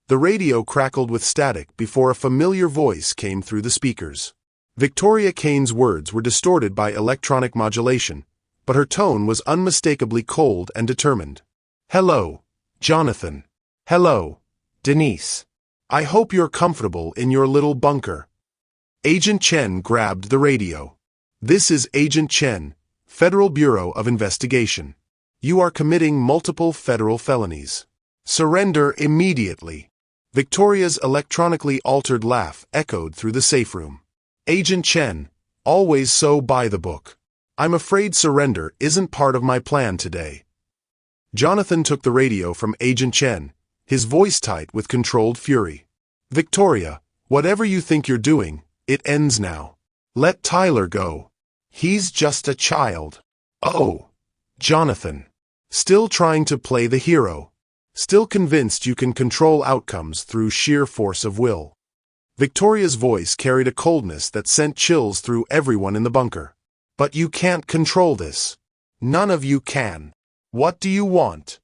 The radio crackled with static before a familiar voice came through the speakers. Victoria Kane's words were distorted by electronic modulation, but her tone was unmistakably cold and determined. "Hello, Jonathan. Hello, Denise. I hope you're comfortable in your little bunker. Agent Chen grabbed the radio. "This is Agent Chen, Federal Bureau of Investigation. You are committing multiple federal felonies. Surrender immediately." Victoria's electronically altered laugh echoed through the safe room. "Agent Chen, always so by the book. I'm afraid surrender isn't part of my plan today." Jonathan took the radio from Agent Chen, his voice tight with controlled fury. "Victoria, whatever you think you're doing, it ends now. Let Tyler go. He's just a child." "Oh." Jonathan. Still trying to play the hero. Still convinced you can control outcomes through sheer force of will. Victoria's voice carried a coldness that sent chills through everyone in the bunker. "But you can't control this. None of you can. What do you want?"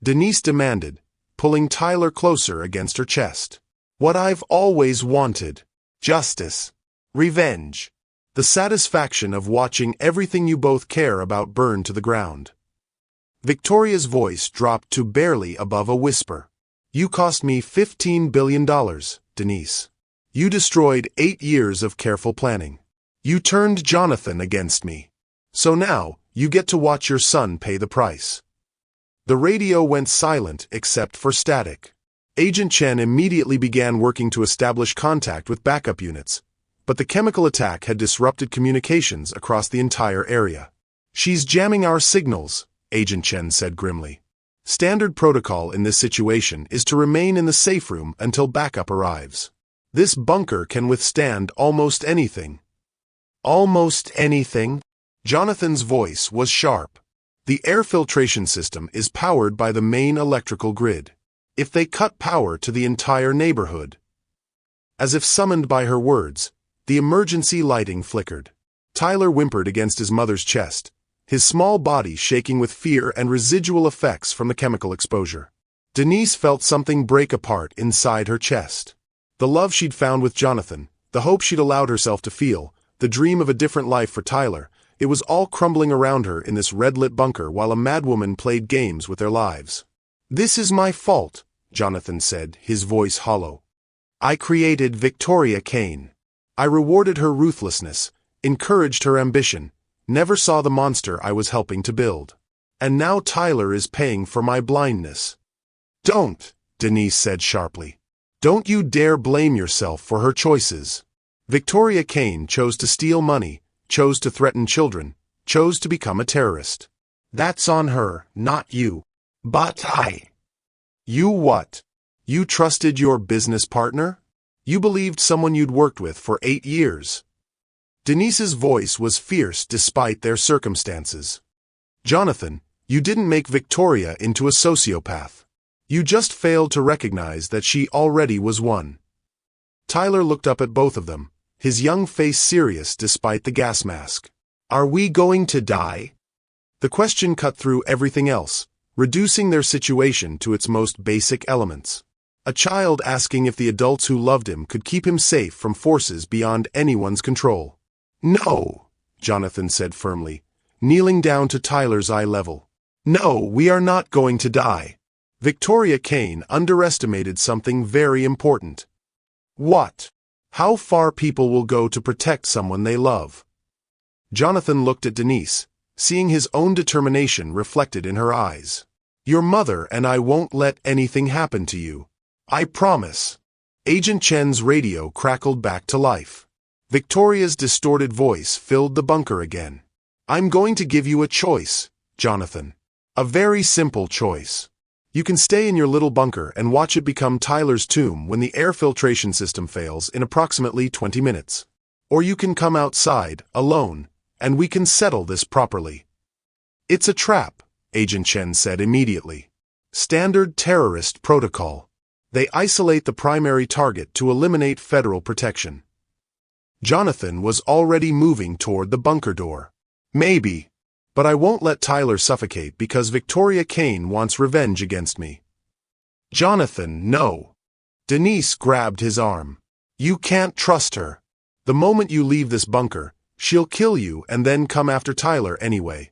Denise demanded, pulling Tyler closer against her chest. "What I've always wanted. Justice. Revenge. The satisfaction of watching everything you both care about burn to the ground." Victoria's voice dropped to barely above a whisper. "You cost me $15 billion, Denise. You destroyed 8 years of careful planning. You turned Jonathan against me. So now, you get to watch your son pay the price." The radio went silent except for static. Agent Chen immediately began working to establish contact with backup units, but the chemical attack had disrupted communications across the entire area. "She's jamming our signals," Agent Chen said grimly. "Standard protocol in this situation is to remain in the safe room until backup arrives. This bunker can withstand almost anything." "Almost anything?" Jonathan's voice was sharp. "The air filtration system is powered by the main electrical grid. If they cut power to the entire neighborhood..." As if summoned by her words, the emergency lighting flickered. Tyler whimpered against his mother's chest, his small body shaking with fear and residual effects from the chemical exposure. Denise felt something break apart inside her chest. The love she'd found with Jonathan, the hope she'd allowed herself to feel, the dream of a different life for Tyler, it was all crumbling around her in this red-lit bunker while a madwoman played games with their lives. "This is my fault," Jonathan said, his voice hollow. "I created Victoria Kane. I rewarded her ruthlessness, encouraged her ambition, never saw the monster I was helping to build. And now Tyler is paying for my blindness." "Don't," Denise said sharply. "Don't you dare blame yourself for her choices. Victoria Kane chose to steal money, chose to threaten children, chose to become a terrorist. That's on her, not you." "But I..." "You what? You trusted your business partner? You believed someone you'd worked with for 8 years. Denise's voice was fierce despite their circumstances. "Jonathan, you didn't make Victoria into a sociopath. You just failed to recognize that she already was one." Tyler looked up at both of them, his young face serious despite the gas mask. "Are we going to die?" The question cut through everything else, reducing their situation to its most basic elements. A child asking if the adults who loved him could keep him safe from forces beyond anyone's control. "No," Jonathan said firmly, kneeling down to Tyler's eye level. "No, we are not going to die." Victoria Kane underestimated something very important. "What?" "How far people will go to protect someone they love." Jonathan looked at Denise, seeing his own determination reflected in her eyes. "Your mother and I won't let anything happen to you. I promise." Agent Chen's radio crackled back to life. Victoria's distorted voice filled the bunker again. "I'm going to give you a choice, Jonathan. A very simple choice. You can stay in your little bunker and watch it become Tyler's tomb when the air filtration system fails in approximately 20 minutes. Or you can come outside, alone, and we can settle this properly." "It's a trap," Agent Chen said immediately. "Standard terrorist protocol. They isolate the primary target to eliminate federal protection." Jonathan was already moving toward the bunker door. "Maybe. But I won't let Tyler suffocate because Victoria Kane wants revenge against me." "Jonathan, no." Denise grabbed his arm. "You can't trust her. The moment you leave this bunker, she'll kill you and then come after Tyler anyway."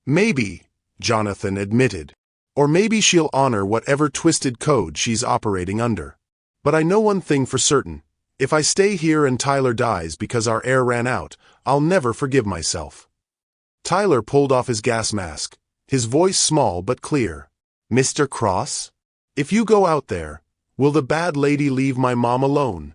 "Maybe," Jonathan admitted. "Or maybe she'll honor whatever twisted code she's operating under. But I know one thing for certain. If I stay here and Tyler dies because our air ran out, I'll never forgive myself. Tyler pulled off his gas mask, his voice small but clear. Mr. Cross? If you go out there, will the bad lady leave my mom alone?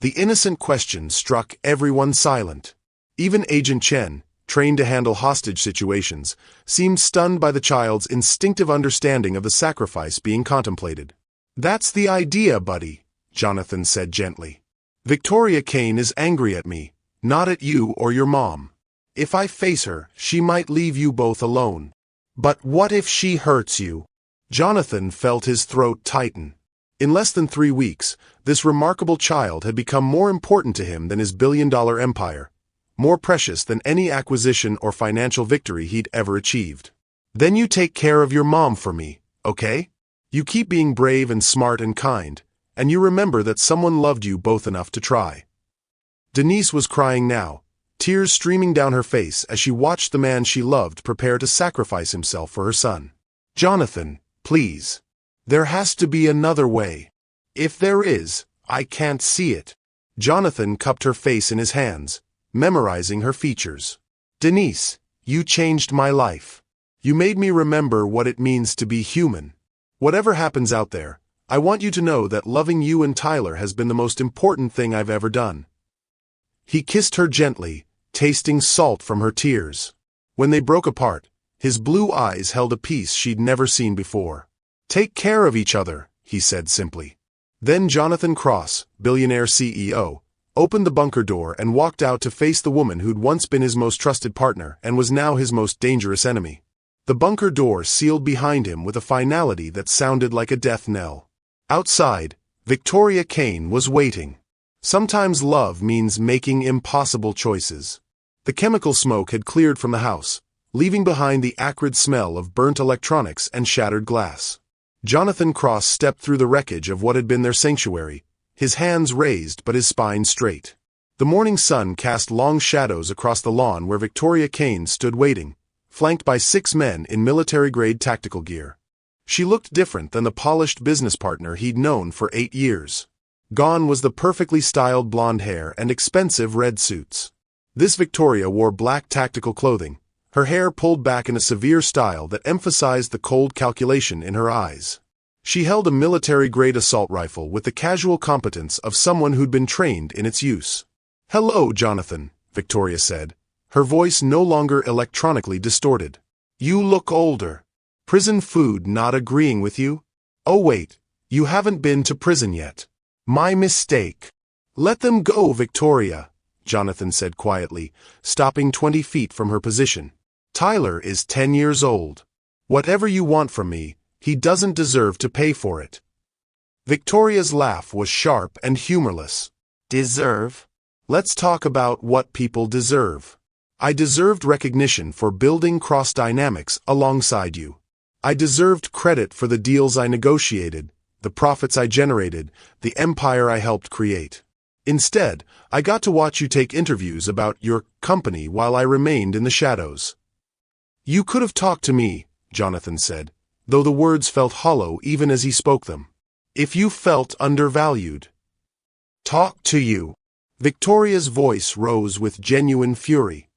The innocent question struck everyone silent. Even Agent Chen, trained to handle hostage situations, seemed stunned by the child's instinctive understanding of the sacrifice being contemplated. That's the idea, buddy, Jonathan said gently. Victoria Kane is angry at me, not at you or your mom. If I face her, she might leave you both alone. But what if she hurts you? Jonathan felt his throat tighten. In less than 3 weeks, this remarkable child had become more important to him than his billion-dollar empire, more precious than any acquisition or financial victory he'd ever achieved. Then you take care of your mom for me, okay? You keep being brave and smart and kind, and you remember that someone loved you both enough to try. Denise was crying now, tears streaming down her face as she watched the man she loved prepare to sacrifice himself for her son. Jonathan, please. There has to be another way. If there is, I can't see it. Jonathan cupped her face in his hands, memorizing her features. Denise, you changed my life. You made me remember what it means to be human. Whatever happens out there, I want you to know that loving you and Tyler has been the most important thing I've ever done. He kissed her gently, tasting salt from her tears. When they broke apart, his blue eyes held a peace she'd never seen before. Take care of each other, he said simply. Then Jonathan Cross, Billionaire CEO, opened the bunker door and walked out to face the woman who'd once been his most trusted partner and was now his most dangerous enemy. The bunker door sealed behind him with a finality that sounded like a death knell. Outside, Victoria Kane was waiting. Sometimes love means making impossible choices. The chemical smoke had cleared from the house, leaving behind the acrid smell of burnt electronics and shattered glass. Jonathan Cross stepped through the wreckage of what had been their sanctuary, his hands raised but his spine straight. The morning sun cast long shadows across the lawn where Victoria Kane stood waiting, flanked by 6 men in military-grade tactical gear. She looked different than the polished business partner he'd known for 8 years. Gone was the perfectly styled blonde hair and expensive red suits. This Victoria wore black tactical clothing, her hair pulled back in a severe style that emphasized the cold calculation in her eyes. She held a military-grade assault rifle with the casual competence of someone who'd been trained in its use. "Hello, Jonathan," Victoria said, her voice no longer electronically distorted. "You look older. Prison food not agreeing with you? Oh wait, you haven't been to prison yet. My mistake." "Let them go, Victoria," Jonathan said quietly, stopping 20 feet from her position. "Tyler is 10 years old. Whatever you want from me, he doesn't deserve to pay for it." Victoria's laugh was sharp and humorless. "Deserve? Let's talk about what people deserve. I deserved recognition for building Cross Dynamics alongside you. I deserved credit for the deals I negotiated, the profits I generated, the empire I helped create. Instead, I got to watch you take interviews about your company while I remained in the shadows." "You could have talked to me," Jonathan said, though the words felt hollow even as he spoke them. "If you felt undervalued." "Talk to you." Victoria's voice rose with genuine fury.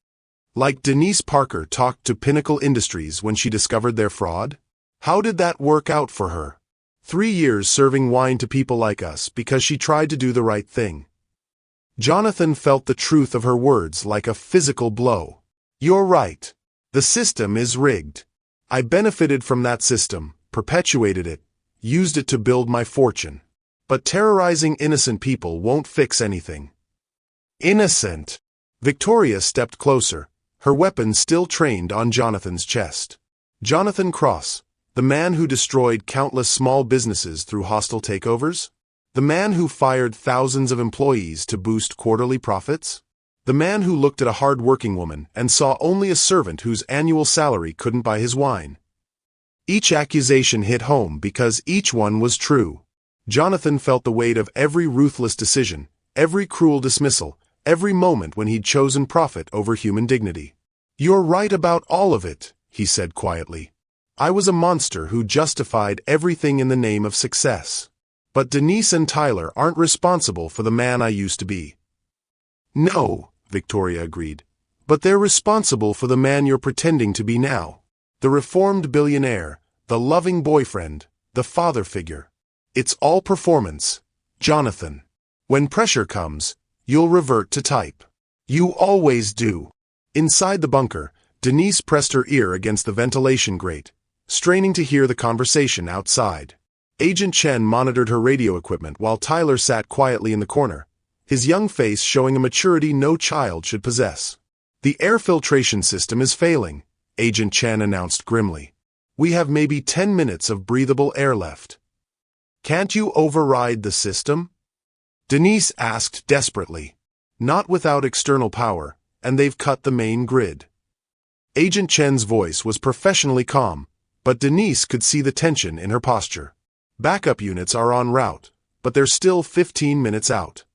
Like Denise Parker talked to Pinnacle Industries when she discovered their fraud? How did that work out for her? 3 years serving wine to people like us because she tried to do the right thing. Jonathan felt the truth of her words like a physical blow. "You're right. The system is rigged. I benefited from that system, perpetuated it, used it to build my fortune. But terrorizing innocent people won't fix anything." "Innocent?" Victoria stepped closer, her weapon still trained on Jonathan's chest. Jonathan Cross, the man who destroyed countless small businesses through hostile takeovers? The man who fired thousands of employees to boost quarterly profits? The man who looked at a hard-working woman and saw only a servant whose annual salary couldn't buy his wine? Each accusation hit home because each one was true. Jonathan felt the weight of every ruthless decision, every cruel dismissal, every moment when he'd chosen profit over human dignity. "You're right about all of it," he said quietly. "I was a monster who justified everything in the name of success. But Denise and Tyler aren't responsible for the man I used to be. No, Victoria agreed. But they're responsible for the man you're pretending to be now. The reformed billionaire, the loving boyfriend, the father figure. It's all performance, Jonathan. When pressure comes, you'll revert to type. You always do. Inside the bunker, Denise pressed her ear against the ventilation grate, straining to hear the conversation outside. Agent Chen monitored her radio equipment while Tyler sat quietly in the corner, his young face showing a maturity no child should possess. The air filtration system is failing, Agent Chen announced grimly. We have maybe 10 minutes of breathable air left. Can't you override the system? Denise asked desperately. Not without external power, and they've cut the main grid. Agent Chen's voice was professionally calm, but Denise could see the tension in her posture. Backup units are en route, but they're still 15 minutes out.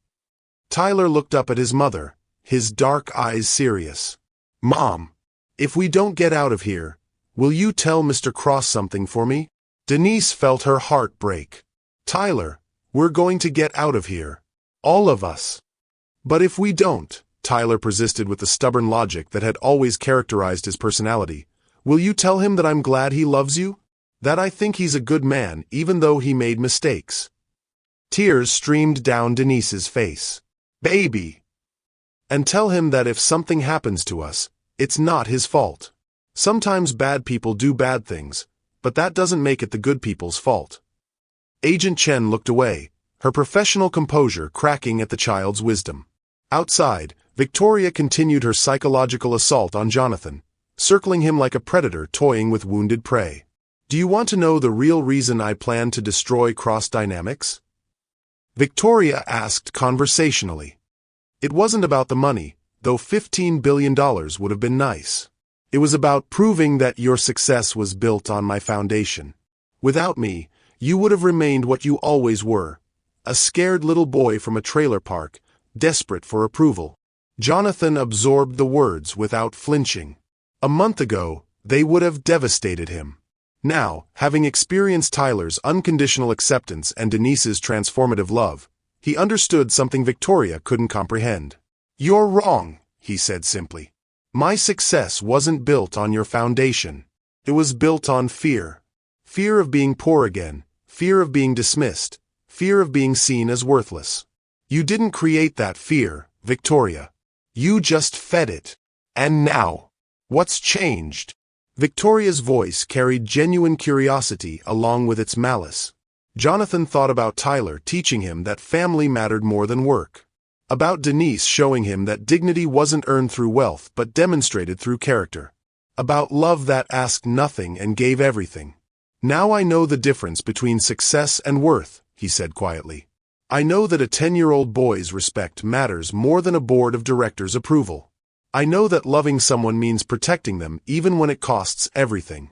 Tyler looked up at his mother, his dark eyes serious. Mom, if we don't get out of here, will you tell Mr. Cross something for me? Denise felt her heart break. Tyler, we're going to get out of here. All of us. But if we don't, Tyler persisted with the stubborn logic that had always characterized his personality, will you tell him that I'm glad he loves you? That I think he's a good man even though he made mistakes? Tears streamed down Denise's face. Baby! And tell him that if something happens to us, it's not his fault. Sometimes bad people do bad things, but that doesn't make it the good people's fault. Agent Chen looked away, her professional composure cracking at the child's wisdom. Outside, Victoria continued her psychological assault on Jonathan, circling him like a predator toying with wounded prey. Do you want to know the real reason I plan to destroy Cross Dynamics? Victoria asked conversationally. It wasn't about the money, though $15 billion would have been nice. It was about proving that your success was built on my foundation. Without me, you would have remained what you always were, a scared little boy from a trailer park, desperate for approval. Jonathan absorbed the words without flinching. A month ago, they would have devastated him. Now, having experienced Tyler's unconditional acceptance and Denise's transformative love, he understood something Victoria couldn't comprehend. You're wrong, he said simply. My success wasn't built on your foundation. It was built on fear. Fear of being poor again, fear of being dismissed, fear of being seen as worthless. You didn't create that fear, Victoria. You just fed it. And now, what's changed? Victoria's voice carried genuine curiosity along with its malice. Jonathan thought about Tyler teaching him that family mattered more than work. About Denise showing him that dignity wasn't earned through wealth but demonstrated through character. About love that asked nothing and gave everything. Now I know the difference between success and worth, he said quietly. I know that a 10-year-old boy's respect matters more than a board of directors' approval. I know that loving someone means protecting them even when it costs everything.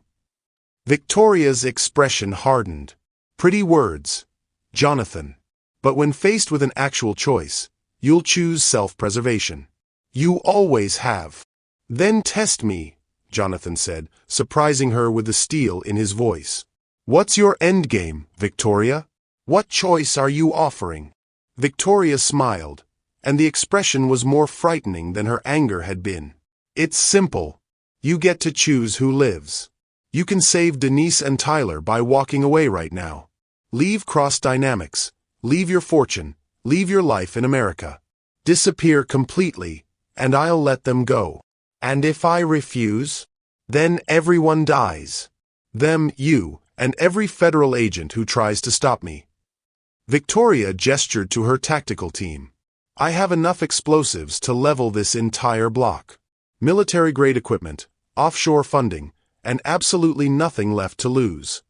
Victoria's expression hardened. Pretty words, Jonathan. But when faced with an actual choice, you'll choose self-preservation. You always have. Then test me, Jonathan said, surprising her with the steel in his voice. What's your endgame, Victoria? What choice are you offering? Victoria smiled, and the expression was more frightening than her anger had been. It's simple. You get to choose who lives. You can save Denise and Tyler by walking away right now. Leave Cross Dynamics, leave your fortune, leave your life in America. Disappear completely, and I'll let them go. And if I refuse, then everyone dies. Them, you, and every federal agent who tries to stop me. Victoria gestured to her tactical team. I have enough explosives to level this entire block. Military-grade equipment, offshore funding, and absolutely nothing left to lose.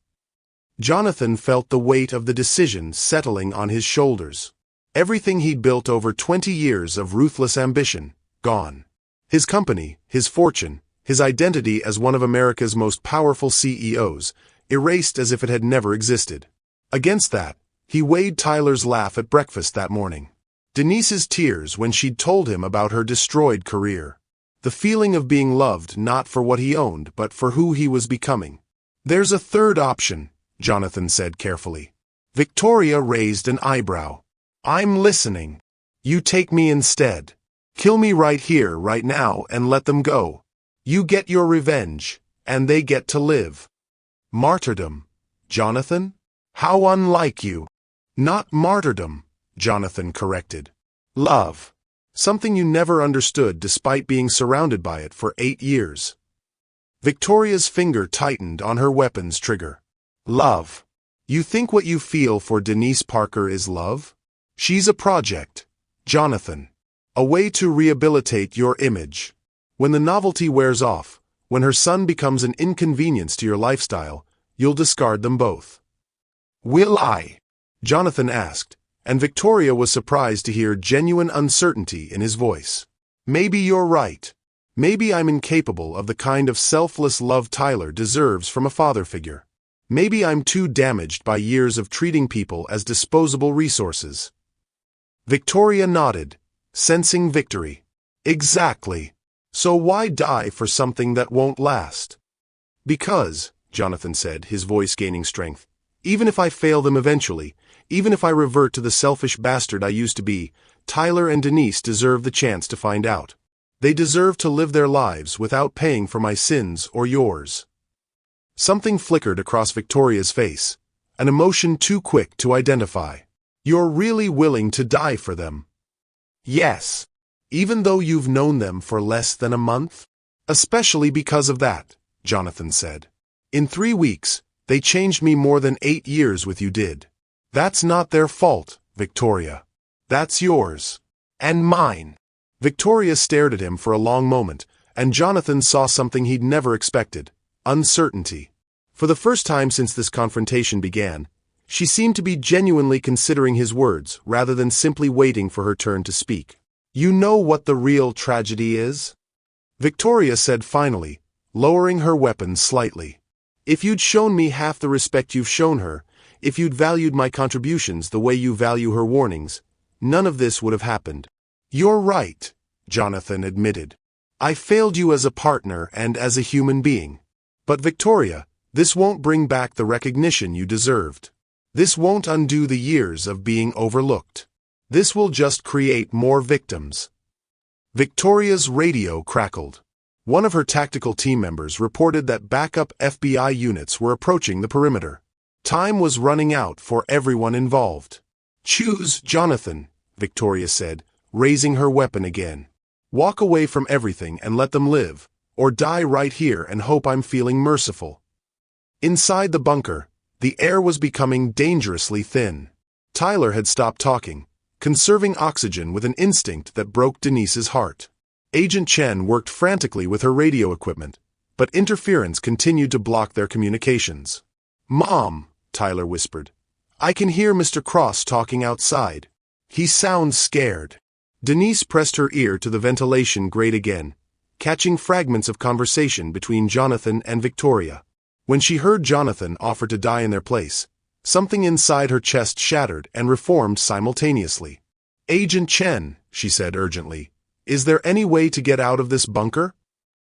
Jonathan felt the weight of the decision settling on his shoulders. Everything he'd built over 20 years of ruthless ambition, gone. His company, his fortune, his identity as one of America's most powerful CEOs, erased as if it had never existed. Against that, he weighed Tyler's laugh at breakfast that morning. Denise's tears when she'd told him about her destroyed career. The feeling of being loved not for what he owned but for who he was becoming. There's a third option, Jonathan said carefully. Victoria raised an eyebrow. I'm listening. You take me instead. Kill me right here, right now, and let them go. You get your revenge, and they get to live. Martyrdom, Jonathan? How unlike you. Not martyrdom, Jonathan corrected. Love. Something you never understood despite being surrounded by it for 8 years. Victoria's finger tightened on her weapon's trigger. Love. You think what you feel for Denise Parker is love? She's a project, Jonathan. A way to rehabilitate your image. When the novelty wears off, when her son becomes an inconvenience to your lifestyle, you'll discard them both. Will I? Jonathan asked, and Victoria was surprised to hear genuine uncertainty in his voice. Maybe you're right. Maybe I'm incapable of the kind of selfless love Tyler deserves from a father figure. Maybe I'm too damaged by years of treating people as disposable resources. Victoria nodded, sensing victory. Exactly. So why die for something that won't last? Because, Jonathan said, his voice gaining strength, even if I fail them eventually, even if I revert to the selfish bastard I used to be, Tyler and Denise deserve the chance to find out. They deserve to live their lives without paying for my sins or yours. Something flickered across Victoria's face, an emotion too quick to identify. You're really willing to die for them? Yes. Even though you've known them for less than a month? Especially because of that, Jonathan said. In 3 weeks, they changed me more than 8 years with you did. That's not their fault, Victoria. That's yours. And mine. Victoria stared at him for a long moment, and Jonathan saw something he'd never expected. Uncertainty. For the first time since this confrontation began, she seemed to be genuinely considering his words rather than simply waiting for her turn to speak. You know what the real tragedy is? Victoria said finally, lowering her weapon slightly. If you'd shown me half the respect you've shown her, if you'd valued my contributions the way you value her warnings, none of this would have happened. You're right, Jonathan admitted. I failed you as a partner and as a human being. But Victoria, this won't bring back the recognition you deserved. This won't undo the years of being overlooked. This will just create more victims. Victoria's radio crackled. One of her tactical team members reported that backup FBI units were approaching the perimeter. Time was running out for everyone involved. Choose Jonathan, Victoria said, raising her weapon again. Walk away from everything and let them live, or die right here and hope I'm feeling merciful. Inside the bunker, the air was becoming dangerously thin. Tyler had stopped talking, conserving oxygen with an instinct that broke Denise's heart. Agent Chen worked frantically with her radio equipment, but interference continued to block their communications. Mom, Tyler whispered. I can hear Mr. Cross talking outside. He sounds scared. Denise pressed her ear to the ventilation grate again, catching fragments of conversation between Jonathan and Victoria. When she heard Jonathan offer to die in their place, something inside her chest shattered and reformed simultaneously. Agent Chen, she said urgently, is there any way to get out of this bunker?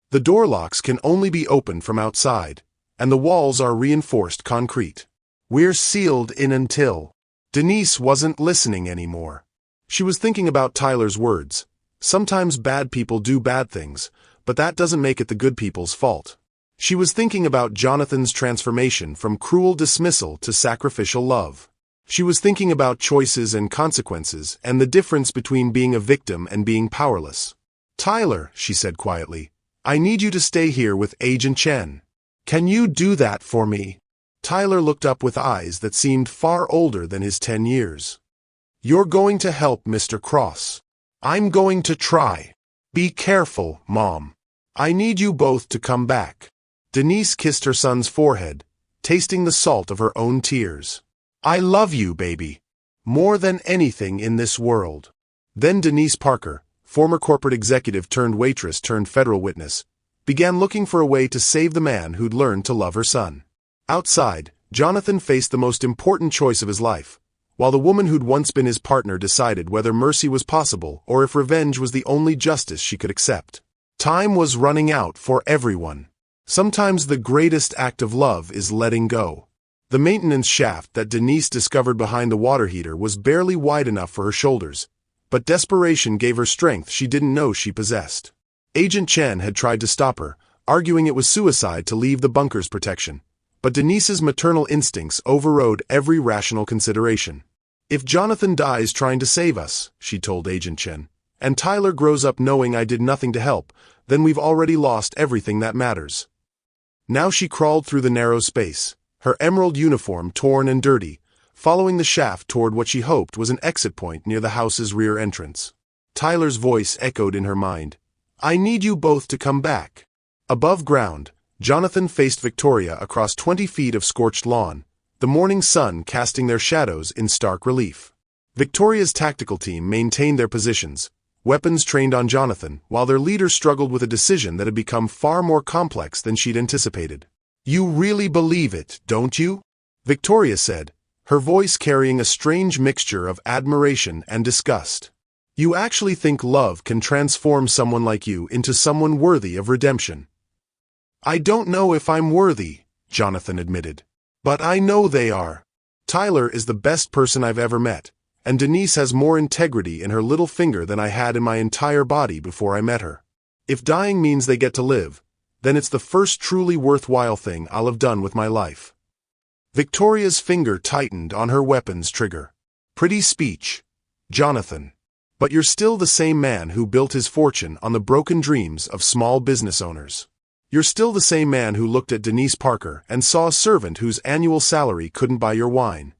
The door locks can only be opened from outside, and the walls are reinforced concrete. We're sealed in until... Denise wasn't listening anymore. She was thinking about Tyler's words. Sometimes bad people do bad things, but that doesn't make it the good people's fault. She was thinking about Jonathan's transformation from cruel dismissal to sacrificial love. She was thinking about choices and consequences and the difference between being a victim and being powerless. Tyler, she said quietly, I need you to stay here with Agent Chen. Can you do that for me? Tyler looked up with eyes that seemed far older than his 10 years. You're going to help Mr. Cross. I'm going to try. Be careful, Mom. I need you both to come back. Denise kissed her son's forehead, tasting the salt of her own tears. I love you, baby. More than anything in this world. Then Denise Parker, former corporate executive turned waitress turned federal witness, began looking for a way to save the man who'd learned to love her son. Outside, Jonathan faced the most important choice of his life, while the woman who'd once been his partner decided whether mercy was possible or if revenge was the only justice she could accept. Time was running out for everyone. Sometimes the greatest act of love is letting go. The maintenance shaft that Denise discovered behind the water heater was barely wide enough for her shoulders, but desperation gave her strength she didn't know she possessed. Agent Chen had tried to stop her, arguing it was suicide to leave the bunker's protection, but Denise's maternal instincts overrode every rational consideration. "If Jonathan dies trying to save us," she told Agent Chen, "and Tyler grows up knowing I did nothing to help, then we've already lost everything that matters." Now she crawled through the narrow space, her emerald uniform torn and dirty, following the shaft toward what she hoped was an exit point near the house's rear entrance. Tyler's voice echoed in her mind. "I need you both to come back." Above ground, Jonathan faced Victoria across 20 feet of scorched lawn, the morning sun casting their shadows in stark relief. Victoria's tactical team maintained their positions, weapons trained on Jonathan, while their leader struggled with a decision that had become far more complex than she'd anticipated. "You really believe it, don't you?" Victoria said, her voice carrying a strange mixture of admiration and disgust. "You actually think love can transform someone like you into someone worthy of redemption?" "I don't know if I'm worthy," Jonathan admitted. "But I know they are. Tyler is the best person I've ever met, and Denise has more integrity in her little finger than I had in my entire body before I met her. If dying means they get to live, then it's the first truly worthwhile thing I'll have done with my life." Victoria's finger tightened on her weapon's trigger. "Pretty speech, Jonathan. But you're still the same man who built his fortune on the broken dreams of small business owners. You're still the same man who looked at Denise Parker and saw a servant whose annual salary couldn't buy your wine."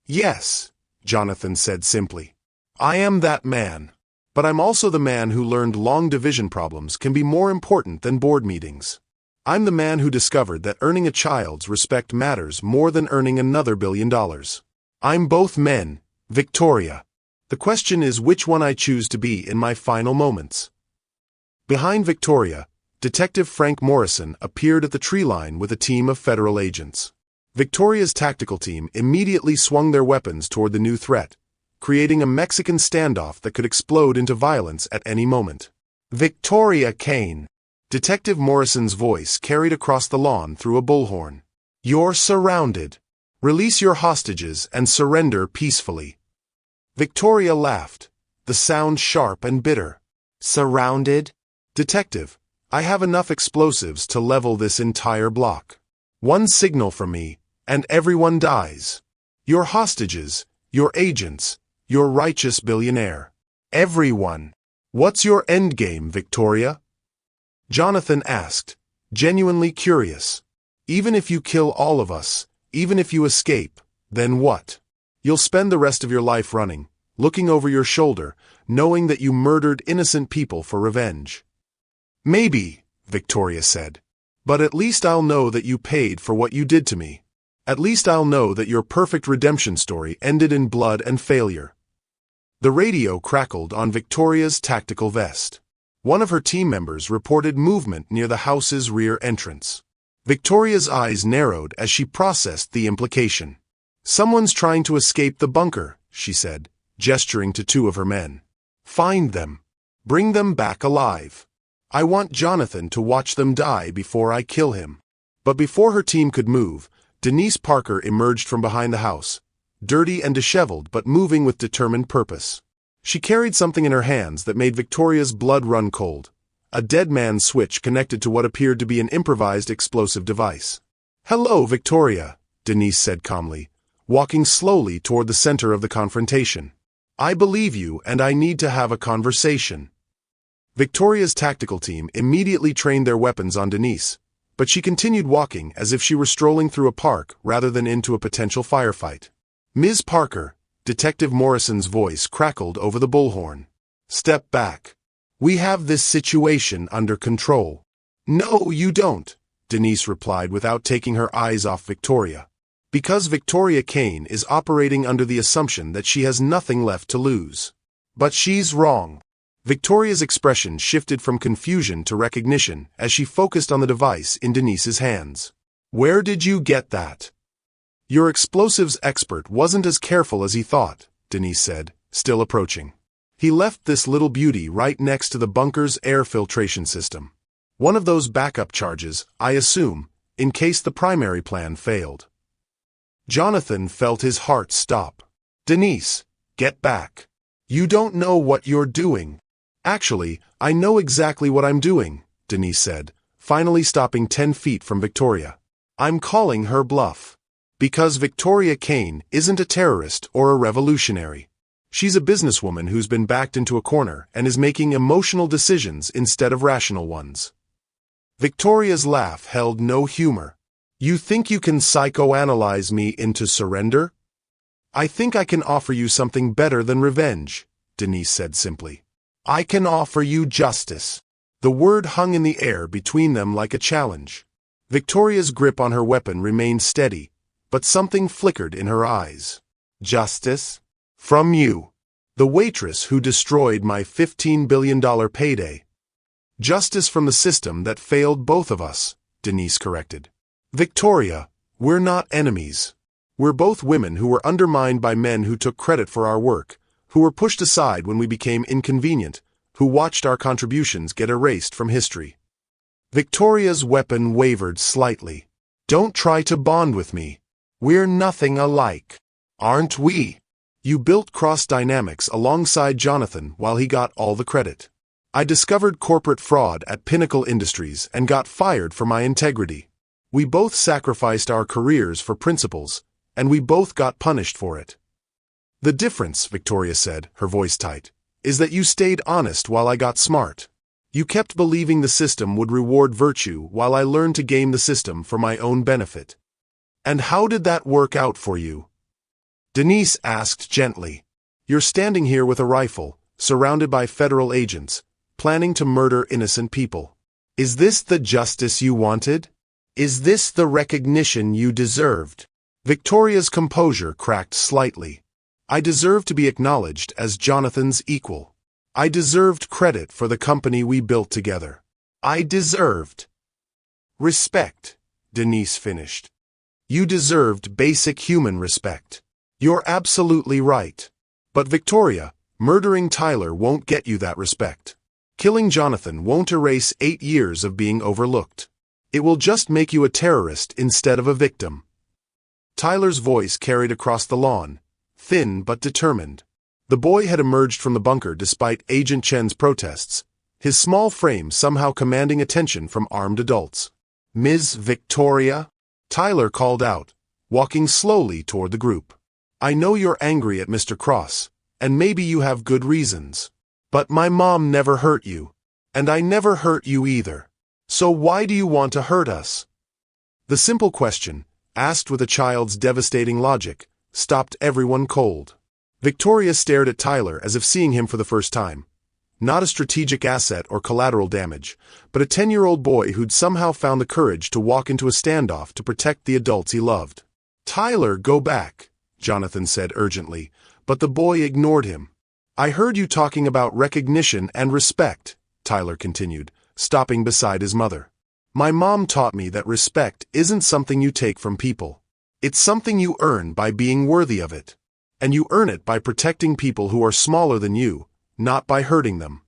"Yes," Jonathan said simply. "I am that man. But I'm also the man who learned long division problems can be more important than board meetings. I'm the man who discovered that earning a child's respect matters more than earning another $1 billion. I'm both men, Victoria. The question is which one I choose to be in my final moments." Behind Victoria, Detective Frank Morrison appeared at the tree line with a team of federal agents. Victoria's tactical team immediately swung their weapons toward the new threat, creating a Mexican standoff that could explode into violence at any moment. "Victoria Kane," Detective Morrison's voice carried across the lawn through a bullhorn. "You're surrounded. Release your hostages and surrender peacefully." Victoria laughed, the sound sharp and bitter. "Surrounded? Detective, I have enough explosives to level this entire block. One signal from me, and everyone dies. Your hostages, your agents, your righteous billionaire. Everyone. What's your endgame, Victoria?" Jonathan asked, genuinely curious. "Even if you kill all of us, even if you escape, then what? You'll spend the rest of your life running, looking over your shoulder, knowing that you murdered innocent people for revenge." "Maybe," Victoria said. "But at least I'll know that you paid for what you did to me. At least I'll know that your perfect redemption story ended in blood and failure." The radio crackled on Victoria's tactical vest. One of her team members reported movement near the house's rear entrance. Victoria's eyes narrowed as she processed the implication. "Someone's trying to escape the bunker," she said, gesturing to two of her men. "Find them. Bring them back alive. I want Jonathan to watch them die before I kill him." But before her team could move, Denise Parker emerged from behind the house, dirty and disheveled but moving with determined purpose. She carried something in her hands that made Victoria's blood run cold, a dead man's switch connected to what appeared to be an improvised explosive device. "Hello, Victoria," Denise said calmly, walking slowly toward the center of the confrontation. "I believe you and I need to have a conversation." Victoria's tactical team immediately trained their weapons on Denise, but she continued walking as if she were strolling through a park rather than into a potential firefight. "Ms. Parker," Detective Morrison's voice crackled over the bullhorn. "Step back. We have this situation under control." "No, you don't," Denise replied without taking her eyes off Victoria. "Because Victoria Kane is operating under the assumption that she has nothing left to lose. But she's wrong." Victoria's expression shifted from confusion to recognition as she focused on the device in Denise's hands. "Where did you get that?" "Your explosives expert wasn't as careful as he thought," Denise said, still approaching. "He left this little beauty right next to the bunker's air filtration system. One of those backup charges, I assume, in case the primary plan failed." Jonathan felt his heart stop. Denise, get back. You don't know what you're doing. Actually, I know exactly what I'm doing, Denise said, finally stopping 10 feet from Victoria. I'm calling her bluff. Because Victoria Kane isn't a terrorist or a revolutionary. She's a businesswoman who's been backed into a corner and is making emotional decisions instead of rational ones. Victoria's laugh held no humor. You think you can psychoanalyze me into surrender? I think I can offer you something better than revenge, Denise said simply. I can offer you justice. The word hung in the air between them like a challenge. Victoria's grip on her weapon remained steady, but something flickered in her eyes. Justice? From you. The waitress who destroyed my $15 billion payday. Justice from the system that failed both of us, Denise corrected. Victoria, we're not enemies. We're both women who were undermined by men who took credit for our work, who were pushed aside when we became inconvenient, who watched our contributions get erased from history. Victoria's weapon wavered slightly. Don't try to bond with me. We're nothing alike. Aren't we? You built Cross Dynamics alongside Jonathan while he got all the credit. I discovered corporate fraud at Pinnacle Industries and got fired for my integrity. We both sacrificed our careers for principles, and we both got punished for it. The difference, Victoria said, her voice tight, is that you stayed honest while I got smart. You kept believing the system would reward virtue while I learned to game the system for my own benefit. And how did that work out for you? Denise asked gently. You're standing here with a rifle, surrounded by federal agents, planning to murder innocent people. Is this the justice you wanted? Is this the recognition you deserved? Victoria's composure cracked slightly. I deserve to be acknowledged as Jonathan's equal. I deserved credit for the company we built together. I deserved respect, Denise finished. You deserved basic human respect. You're absolutely right. But Victoria, murdering Tyler won't get you that respect. Killing Jonathan won't erase 8 years of being overlooked. It will just make you a terrorist instead of a victim. Tyler's voice carried across the lawn, thin but determined. The boy had emerged from the bunker despite Agent Chen's protests, his small frame somehow commanding attention from armed adults. Ms. Victoria? Tyler called out, walking slowly toward the group. I know you're angry at Mr. Cross, and maybe you have good reasons. But my mom never hurt you, and I never hurt you either. So why do you want to hurt us? The simple question, asked with a child's devastating logic, stopped everyone cold. Victoria stared at Tyler as if seeing him for the first time. Not a strategic asset or collateral damage, but a 10-year-old boy who'd somehow found the courage to walk into a standoff to protect the adults he loved. Tyler, go back, Jonathan said urgently, but the boy ignored him. I heard you talking about recognition and respect, Tyler continued, stopping beside his mother. My mom taught me that respect isn't something you take from people. It's something you earn by being worthy of it. And you earn it by protecting people who are smaller than you, not by hurting them.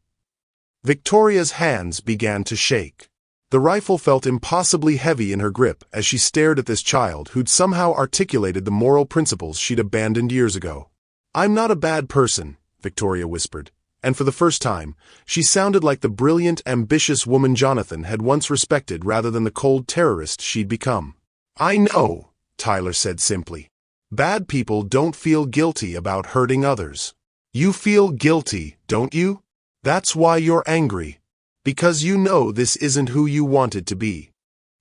Victoria's hands began to shake. The rifle felt impossibly heavy in her grip as she stared at this child who'd somehow articulated the moral principles she'd abandoned years ago. I'm not a bad person, Victoria whispered, and for the first time, she sounded like the brilliant, ambitious woman Jonathan had once respected rather than the cold terrorist she'd become. I know, Tyler said simply. Bad people don't feel guilty about hurting others. You feel guilty, don't you? That's why you're angry. Because you know this isn't who you wanted to be.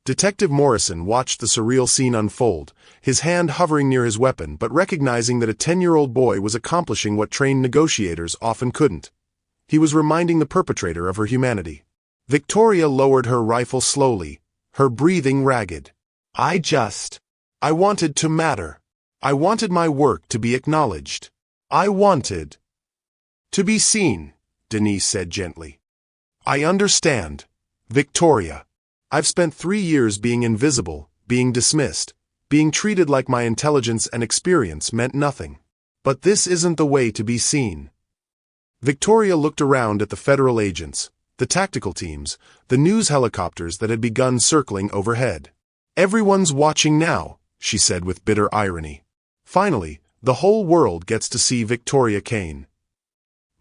Detective Morrison watched the surreal scene unfold, his hand hovering near his weapon but recognizing that a 10-year-old boy was accomplishing what trained negotiators often couldn't. He was reminding the perpetrator of her humanity. Victoria lowered her rifle slowly, her breathing ragged. I wanted to matter. I wanted my work to be acknowledged. I wanted to be seen, Denise said gently. I understand, Victoria. I've spent 3 years being invisible, being dismissed, being treated like my intelligence and experience meant nothing. But this isn't the way to be seen. Victoria looked around at the federal agents, the tactical teams, the news helicopters that had begun circling overhead. Everyone's watching now, she said with bitter irony. Finally, the whole world gets to see Victoria Kane.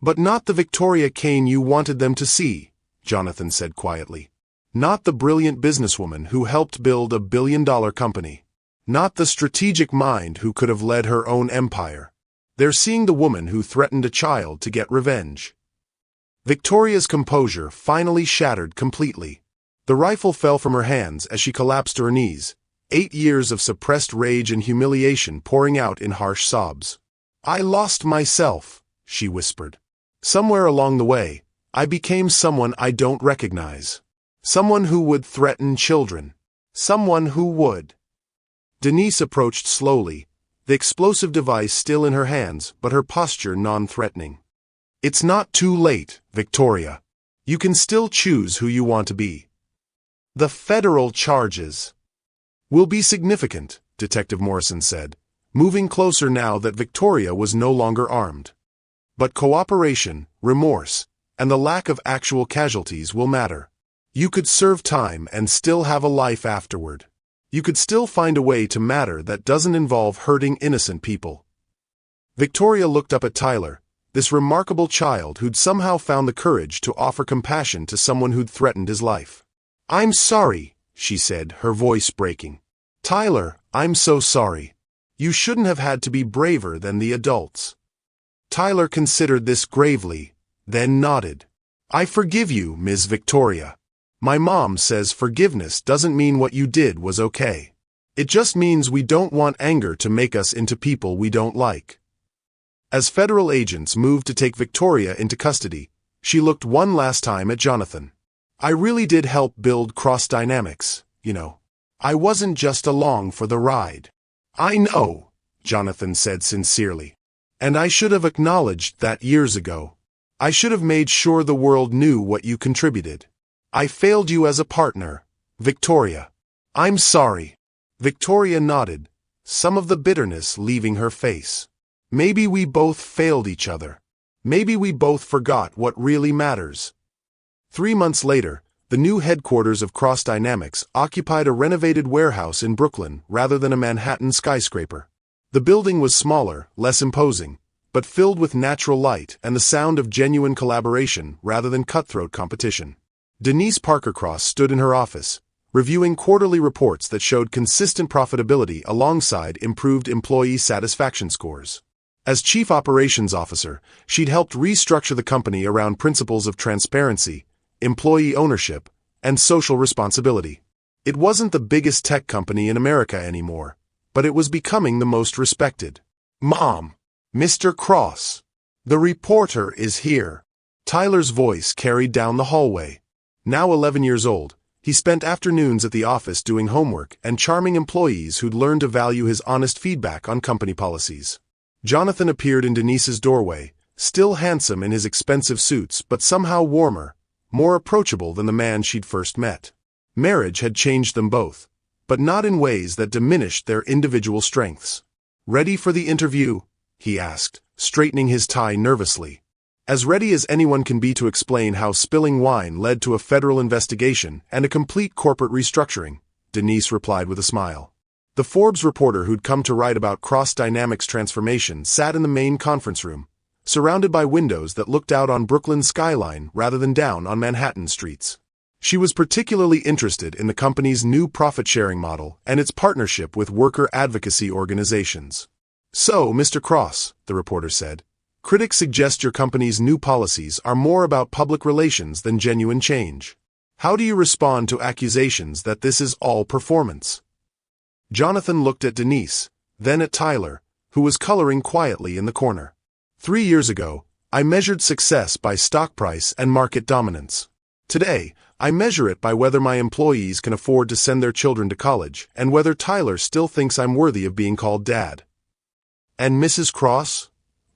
But not the Victoria Kane you wanted them to see, Jonathan said quietly. Not the brilliant businesswoman who helped build a billion-dollar company. Not the strategic mind who could have led her own empire. They're seeing the woman who threatened a child to get revenge. Victoria's composure finally shattered completely. The rifle fell from her hands as she collapsed to her knees, 8 years of suppressed rage and humiliation pouring out in harsh sobs. "I lost myself," she whispered. "Somewhere along the way, I became someone I don't recognize. Someone who would threaten children. Someone who would." Denise approached slowly, the explosive device still in her hands but her posture non-threatening. "It's not too late, Victoria. You can still choose who you want to be. The federal charges will be significant," Detective Morrison said, moving closer now that Victoria was no longer armed. "But cooperation, remorse, and the lack of actual casualties will matter. You could serve time and still have a life afterward. You could still find a way to matter that doesn't involve hurting innocent people." Victoria looked up at Tyler, this remarkable child who'd somehow found the courage to offer compassion to someone who'd threatened his life. "I'm sorry," she said, her voice breaking. "Tyler, I'm so sorry. You shouldn't have had to be braver than the adults." Tyler considered this gravely, then nodded. "I forgive you, Ms. Victoria. My mom says forgiveness doesn't mean what you did was okay. It just means we don't want anger to make us into people we don't like." As federal agents moved to take Victoria into custody, she looked one last time at Jonathan. "I really did help build Cross Dynamics, you know. I wasn't just along for the ride." "I know," Jonathan said sincerely. "And I should have acknowledged that years ago. I should have made sure the world knew what you contributed. I failed you as a partner, Victoria. I'm sorry." Victoria nodded, some of the bitterness leaving her face. "Maybe we both failed each other. Maybe we both forgot what really matters." 3 months later, the new headquarters of Cross Dynamics occupied a renovated warehouse in Brooklyn rather than a Manhattan skyscraper. The building was smaller, less imposing, but filled with natural light and the sound of genuine collaboration rather than cutthroat competition. Denise Parker-Cross stood in her office, reviewing quarterly reports that showed consistent profitability alongside improved employee satisfaction scores. As Chief Operations Officer, she'd helped restructure the company around principles of transparency, employee ownership, and social responsibility. It wasn't the biggest tech company in America anymore, but it was becoming the most respected. "Mom, Mr. Cross, the reporter is here." Tyler's voice carried down the hallway. Now 11 years old, he spent afternoons at the office doing homework and charming employees who'd learned to value his honest feedback on company policies. Jonathan appeared in Denise's doorway, still handsome in his expensive suits but somehow warmer, more approachable than the man she'd first met. Marriage had changed them both, but not in ways that diminished their individual strengths. "Ready for the interview?" he asked, straightening his tie nervously. "As ready as anyone can be to explain how spilling wine led to a federal investigation and a complete corporate restructuring," Denise replied with a smile. The Forbes reporter who'd come to write about Cross Dynamics' transformation sat in the main conference room, surrounded by windows that looked out on Brooklyn's skyline rather than down on Manhattan streets. She was particularly interested in the company's new profit-sharing model and its partnership with worker advocacy organizations. "So, Mr. Cross," the reporter said, "critics suggest your company's new policies are more about public relations than genuine change. How do you respond to accusations that this is all performance?" Jonathan looked at Denise, then at Tyler, who was coloring quietly in the corner. 3 years ago, I measured success by stock price and market dominance. Today, I measure it by whether my employees can afford to send their children to college and whether Tyler still thinks I'm worthy of being called Dad. "And Mrs. Cross?"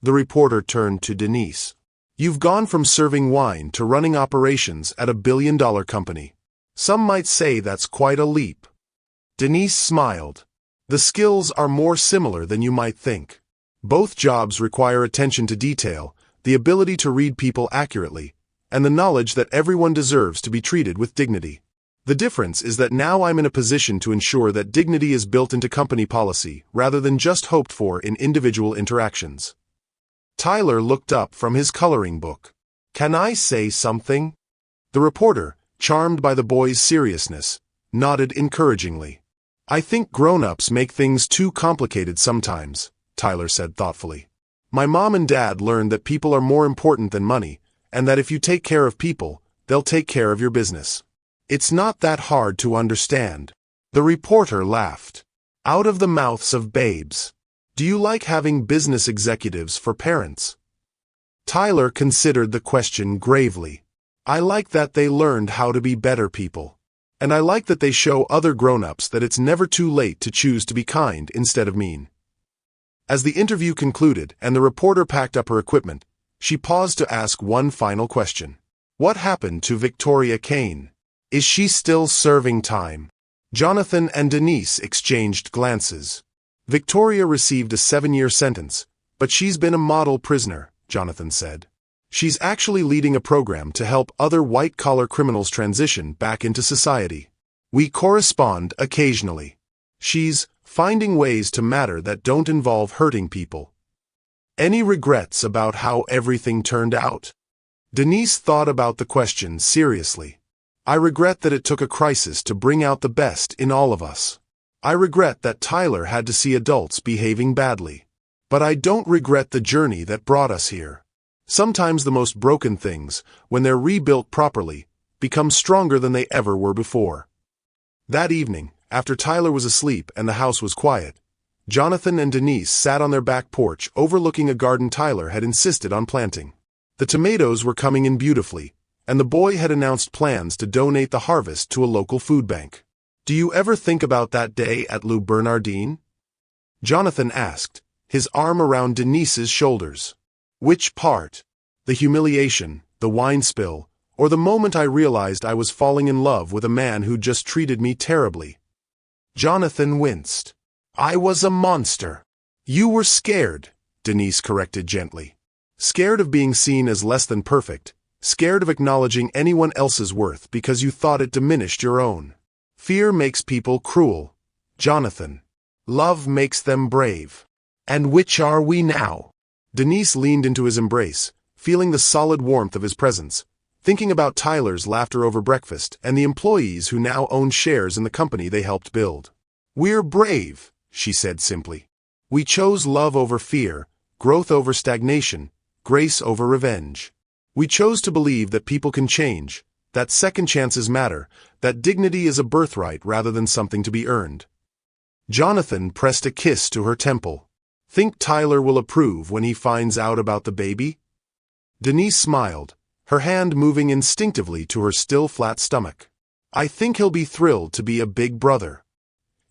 The reporter turned to Denise. "You've gone from serving wine to running operations at a billion-dollar company. Some might say that's quite a leap." Denise smiled. "The skills are more similar than you might think. Both jobs require attention to detail, the ability to read people accurately, and the knowledge that everyone deserves to be treated with dignity. The difference is that now I'm in a position to ensure that dignity is built into company policy rather than just hoped for in individual interactions. Tyler looked up from his coloring book. Can I say something? The reporter, charmed by the boy's seriousness, nodded encouragingly. I think grown-ups make things too complicated sometimes, Tyler said thoughtfully. My mom and dad learned that people are more important than money, and that if you take care of people, they'll take care of your business. It's not that hard to understand. The reporter laughed. Out of the mouths of babes. Do you like having business executives for parents? Tyler considered the question gravely. I like that they learned how to be better people. And I like that they show other grown-ups that it's never too late to choose to be kind instead of mean. As the interview concluded and the reporter packed up her equipment, she paused to ask one final question. What happened to Victoria Kane? Is she still serving time? Jonathan and Denise exchanged glances. Victoria received a 7-year sentence, but she's been a model prisoner, Jonathan said. She's actually leading a program to help other white-collar criminals transition back into society. We correspond occasionally. She's finding ways to matter that don't involve hurting people. Any regrets about how everything turned out? Denise thought about the question seriously. I regret that it took a crisis to bring out the best in all of us. I regret that Tyler had to see adults behaving badly. But I don't regret the journey that brought us here. Sometimes the most broken things, when they're rebuilt properly, become stronger than they ever were before. That evening, after Tyler was asleep and the house was quiet, Jonathan and Denise sat on their back porch overlooking a garden Tyler had insisted on planting. The tomatoes were coming in beautifully, and the boy had announced plans to donate the harvest to a local food bank. Do you ever think about that day at Lou Bernardine? Jonathan asked, his arm around Denise's shoulders. Which part? The humiliation, the wine spill, or the moment I realized I was falling in love with a man who just treated me terribly? Jonathan winced. I was a monster. You were scared, Denise corrected gently. Scared of being seen as less than perfect, scared of acknowledging anyone else's worth because you thought it diminished your own. Fear makes people cruel, Jonathan. Love makes them brave. And which are we now? Denise leaned into his embrace, feeling the solid warmth of his presence, thinking about Tyler's laughter over breakfast and the employees who now owned shares in the company they helped build. We're brave, she said simply. We chose love over fear, growth over stagnation, grace over revenge. We chose to believe that people can change, that second chances matter, that dignity is a birthright rather than something to be earned. Jonathan pressed a kiss to her temple. Think Tyler will approve when he finds out about the baby? Denise smiled, her hand moving instinctively to her still flat stomach. I think he'll be thrilled to be a big brother.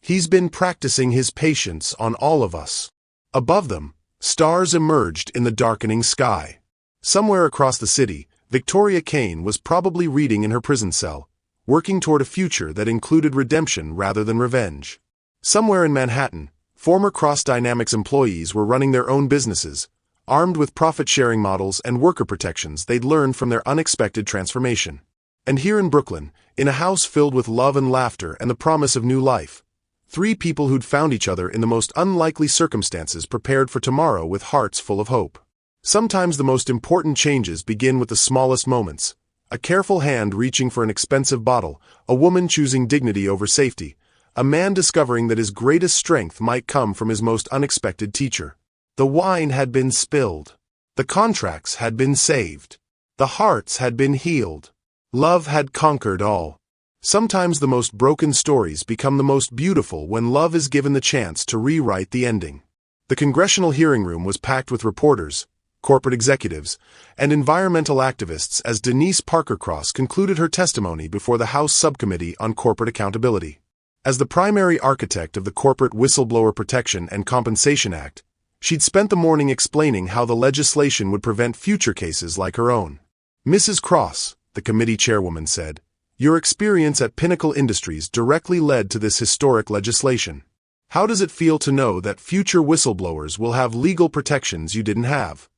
He's been practicing his patience on all of us. Above them, stars emerged in the darkening sky. Somewhere across the city, Victoria Kane was probably reading in her prison cell, working toward a future that included redemption rather than revenge. Somewhere in Manhattan, former Cross Dynamics employees were running their own businesses, armed with profit-sharing models and worker protections they'd learned from their unexpected transformation. And here in Brooklyn, in a house filled with love and laughter and the promise of new life, 3 people who'd found each other in the most unlikely circumstances prepared for tomorrow with hearts full of hope. Sometimes the most important changes begin with the smallest moments. A careful hand reaching for an expensive bottle, a woman choosing dignity over safety, a man discovering that his greatest strength might come from his most unexpected teacher. The wine had been spilled. The contracts had been saved. The hearts had been healed. Love had conquered all. Sometimes the most broken stories become the most beautiful when love is given the chance to rewrite the ending. The congressional hearing room was packed with reporters, corporate executives, and environmental activists as Denise Parker-Cross concluded her testimony before the House Subcommittee on Corporate Accountability. As the primary architect of the Corporate Whistleblower Protection and Compensation Act, she'd spent the morning explaining how the legislation would prevent future cases like her own. Mrs. Cross, the committee chairwoman said, your experience at Pinnacle Industries directly led to this historic legislation. How does it feel to know that future whistleblowers will have legal protections you didn't have?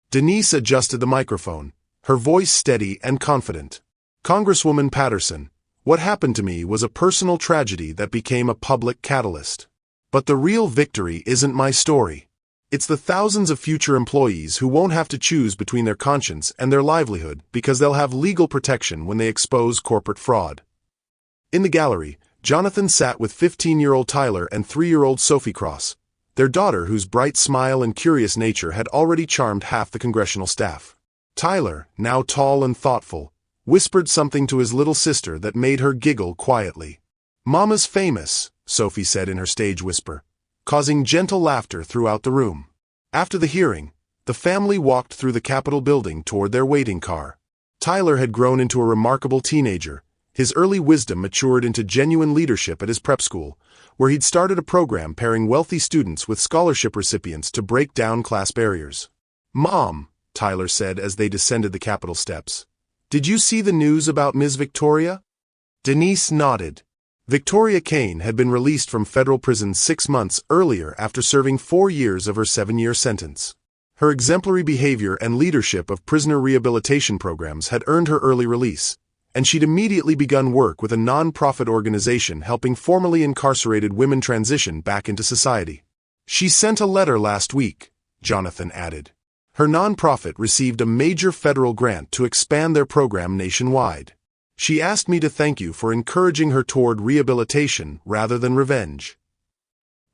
Denise adjusted the microphone, her voice steady and confident. Congresswoman Patterson, What happened to me was a personal tragedy that became a public catalyst. But the real victory isn't my story. It's the thousands of future employees who won't have to choose between their conscience and their livelihood because they'll have legal protection when they expose corporate fraud. In the gallery, Jonathan sat with 15-year-old Tyler and 3-year-old Sophie Cross, their daughter whose bright smile and curious nature had already charmed half the congressional staff. Tyler, now tall and thoughtful, whispered something to his little sister that made her giggle quietly. "Mama's famous," Sophie said in her stage whisper, causing gentle laughter throughout the room. After the hearing, the family walked through the Capitol building toward their waiting car. Tyler had grown into a remarkable teenager. His early wisdom matured into genuine leadership at his prep school, where he'd started a program pairing wealthy students with scholarship recipients to break down class barriers. "Mom," Tyler said as they descended the Capitol steps, "did you see the news about Ms. Victoria?" Denise nodded. Victoria Kane had been released from federal prison 6 months earlier after serving 4 years of her 7-year sentence. Her exemplary behavior and leadership of prisoner rehabilitation programs had earned her early release, and she'd immediately begun work with a non-profit organization helping formerly incarcerated women transition back into society. "She sent a letter last week," Jonathan added. "Her non-profit received a major federal grant to expand their program nationwide. She asked me to thank you for encouraging her toward rehabilitation rather than revenge."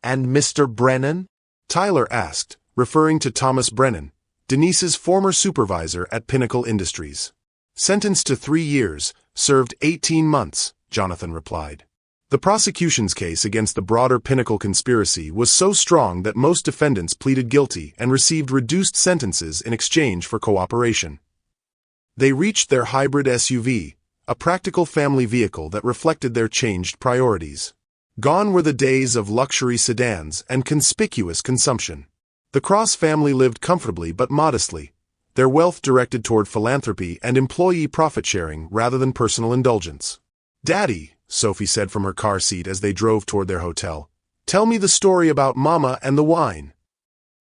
"And Mr. Brennan?" Tyler asked, referring to Thomas Brennan, Denise's former supervisor at Pinnacle Industries. "Sentenced to 3 years, served 18 months, Jonathan replied. The prosecution's case against the broader Pinnacle conspiracy was so strong that most defendants pleaded guilty and received reduced sentences in exchange for cooperation. They reached their hybrid SUV, a practical family vehicle that reflected their changed priorities. Gone were the days of luxury sedans and conspicuous consumption. The Cross family lived comfortably but modestly, their wealth directed toward philanthropy and employee profit-sharing rather than personal indulgence. "Daddy," Sophie said from her car seat as they drove toward their hotel, "tell me the story about Mama and the wine."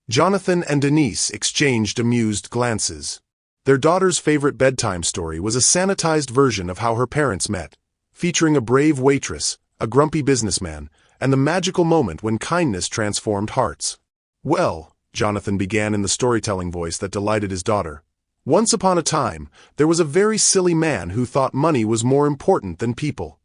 Jonathan and Denise exchanged amused glances. Their daughter's favorite bedtime story was a sanitized version of how her parents met, featuring a brave waitress, a grumpy businessman, and the magical moment when kindness transformed hearts. "Well," Jonathan began in the storytelling voice that delighted his daughter, "once upon a time, there was a very silly man who thought money was more important than people."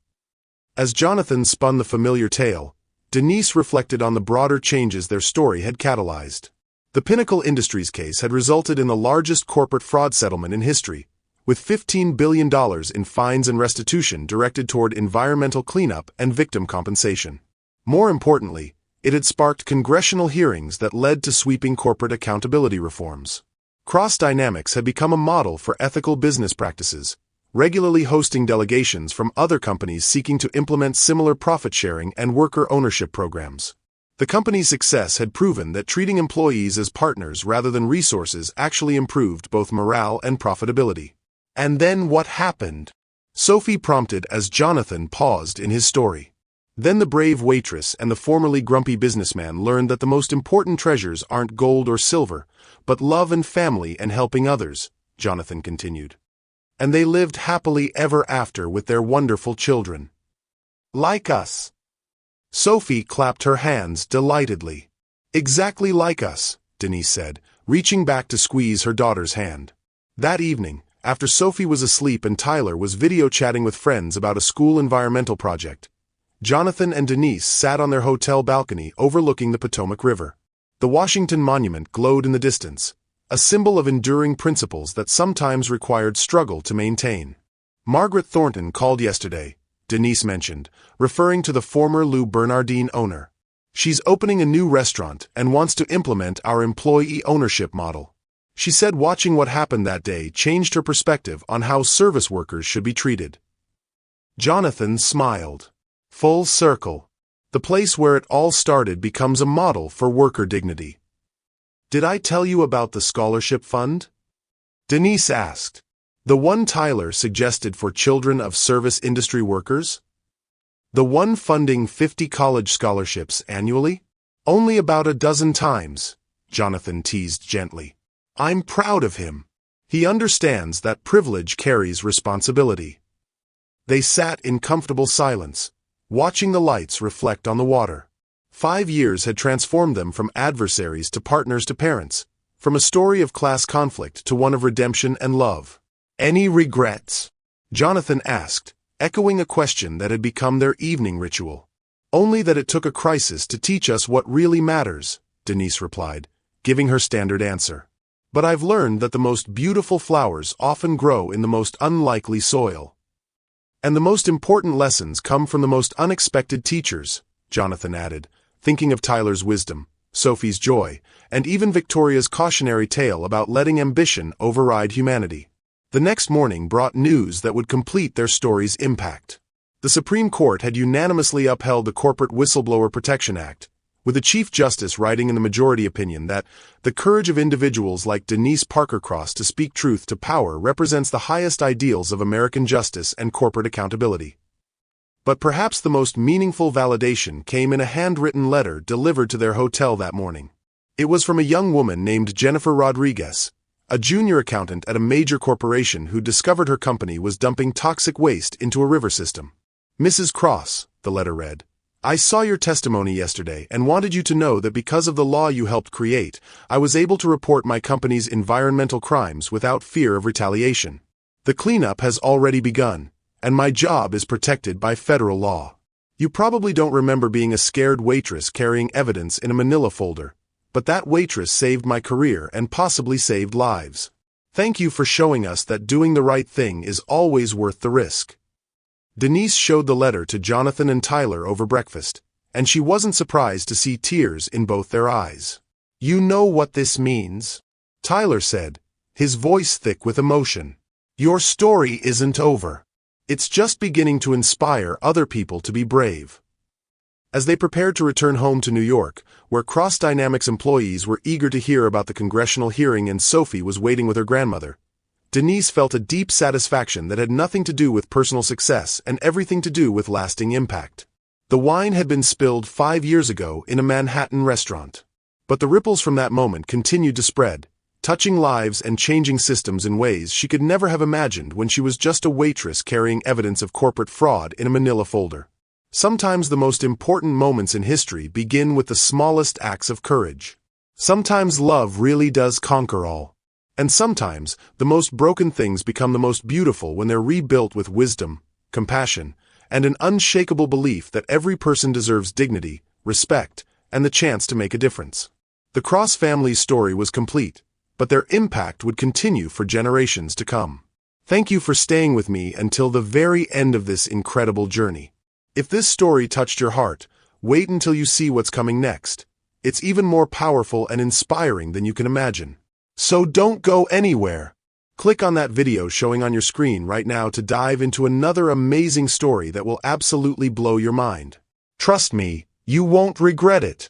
As Jonathan spun the familiar tale, Denise reflected on the broader changes their story had catalyzed. The Pinnacle Industries case had resulted in the largest corporate fraud settlement in history, with $15 billion in fines and restitution directed toward environmental cleanup and victim compensation. More importantly, it had sparked congressional hearings that led to sweeping corporate accountability reforms. Cross Dynamics had become a model for ethical business practices, regularly hosting delegations from other companies seeking to implement similar profit-sharing and worker ownership programs. The company's success had proven that treating employees as partners rather than resources actually improved both morale and profitability. "And then what happened?" Sophie prompted as Jonathan paused in his story. "Then the brave waitress and the formerly grumpy businessman learned that the most important treasures aren't gold or silver, but love and family and helping others," Jonathan continued. "And they lived happily ever after with their wonderful children. Like us." Sophie clapped her hands delightedly. "Exactly like us," Denise said, reaching back to squeeze her daughter's hand. That evening, after Sophie was asleep and Tyler was video chatting with friends about a school environmental project, Jonathan and Denise sat on their hotel balcony overlooking the Potomac River. The Washington Monument glowed in the distance, a symbol of enduring principles that sometimes required struggle to maintain. "Margaret Thornton called yesterday," Denise mentioned, referring to the former Lou Bernardine owner. "She's opening a new restaurant and wants to implement our employee ownership model. She said watching what happened that day changed her perspective on how service workers should be treated." Jonathan smiled. Full circle. The place where it all started becomes a model for worker dignity. "Did I tell you about the scholarship fund?" Denise asked. "The one Tyler suggested for children of service industry workers? The one funding 50 college scholarships annually? Only about a dozen times," Jonathan teased gently. "I'm proud of him. He understands that privilege carries responsibility." They sat in comfortable silence, watching the lights reflect on the water. 5 years had transformed them from adversaries to partners to parents, from a story of class conflict to one of redemption and love. "Any regrets?" Jonathan asked, echoing a question that had become their evening ritual. "Only that it took a crisis to teach us what really matters," Denise replied, giving her standard answer. "But I've learned that the most beautiful flowers often grow in the most unlikely soil. And the most important lessons come from the most unexpected teachers," Jonathan added, thinking of Tyler's wisdom, Sophie's joy, and even Victoria's cautionary tale about letting ambition override humanity. The next morning brought news that would complete their story's impact. The Supreme Court had unanimously upheld the Corporate Whistleblower Protection Act, with the Chief Justice writing in the majority opinion that the courage of individuals like Denise Parker-Cross to speak truth to power represents the highest ideals of American justice and corporate accountability. But perhaps the most meaningful validation came in a handwritten letter delivered to their hotel that morning. It was from a young woman named Jennifer Rodriguez, a junior accountant at a major corporation who discovered her company was dumping toxic waste into a river system. "Mrs. Cross," the letter read, "I saw your testimony yesterday and wanted you to know that because of the law you helped create, I was able to report my company's environmental crimes without fear of retaliation. The cleanup has already begun, and my job is protected by federal law. You probably don't remember being a scared waitress carrying evidence in a manila folder, but that waitress saved my career and possibly saved lives. Thank you for showing us that doing the right thing is always worth the risk." Denise showed the letter to Jonathan and Tyler over breakfast, and she wasn't surprised to see tears in both their eyes. "You know what this means," Tyler said, his voice thick with emotion. "Your story isn't over. It's just beginning to inspire other people to be brave." As they prepared to return home to New York, where Cross Dynamics employees were eager to hear about the congressional hearing and Sophie was waiting with her grandmother, Denise felt a deep satisfaction that had nothing to do with personal success and everything to do with lasting impact. The wine had been spilled 5 years ago in a Manhattan restaurant. But the ripples from that moment continued to spread, touching lives and changing systems in ways she could never have imagined when she was just a waitress carrying evidence of corporate fraud in a manila folder. Sometimes the most important moments in history begin with the smallest acts of courage. Sometimes love really does conquer all. And sometimes the most broken things become the most beautiful when they're rebuilt with wisdom, compassion, and an unshakable belief that every person deserves dignity, respect, and the chance to make a difference. The Cross family's story was complete, but their impact would continue for generations to come. Thank you for staying with me until the very end of this incredible journey. If this story touched your heart, wait until you see what's coming next. It's even more powerful and inspiring than you can imagine. So don't go anywhere. Click on that video showing on your screen right now to dive into another amazing story that will absolutely blow your mind. Trust me, you won't regret it.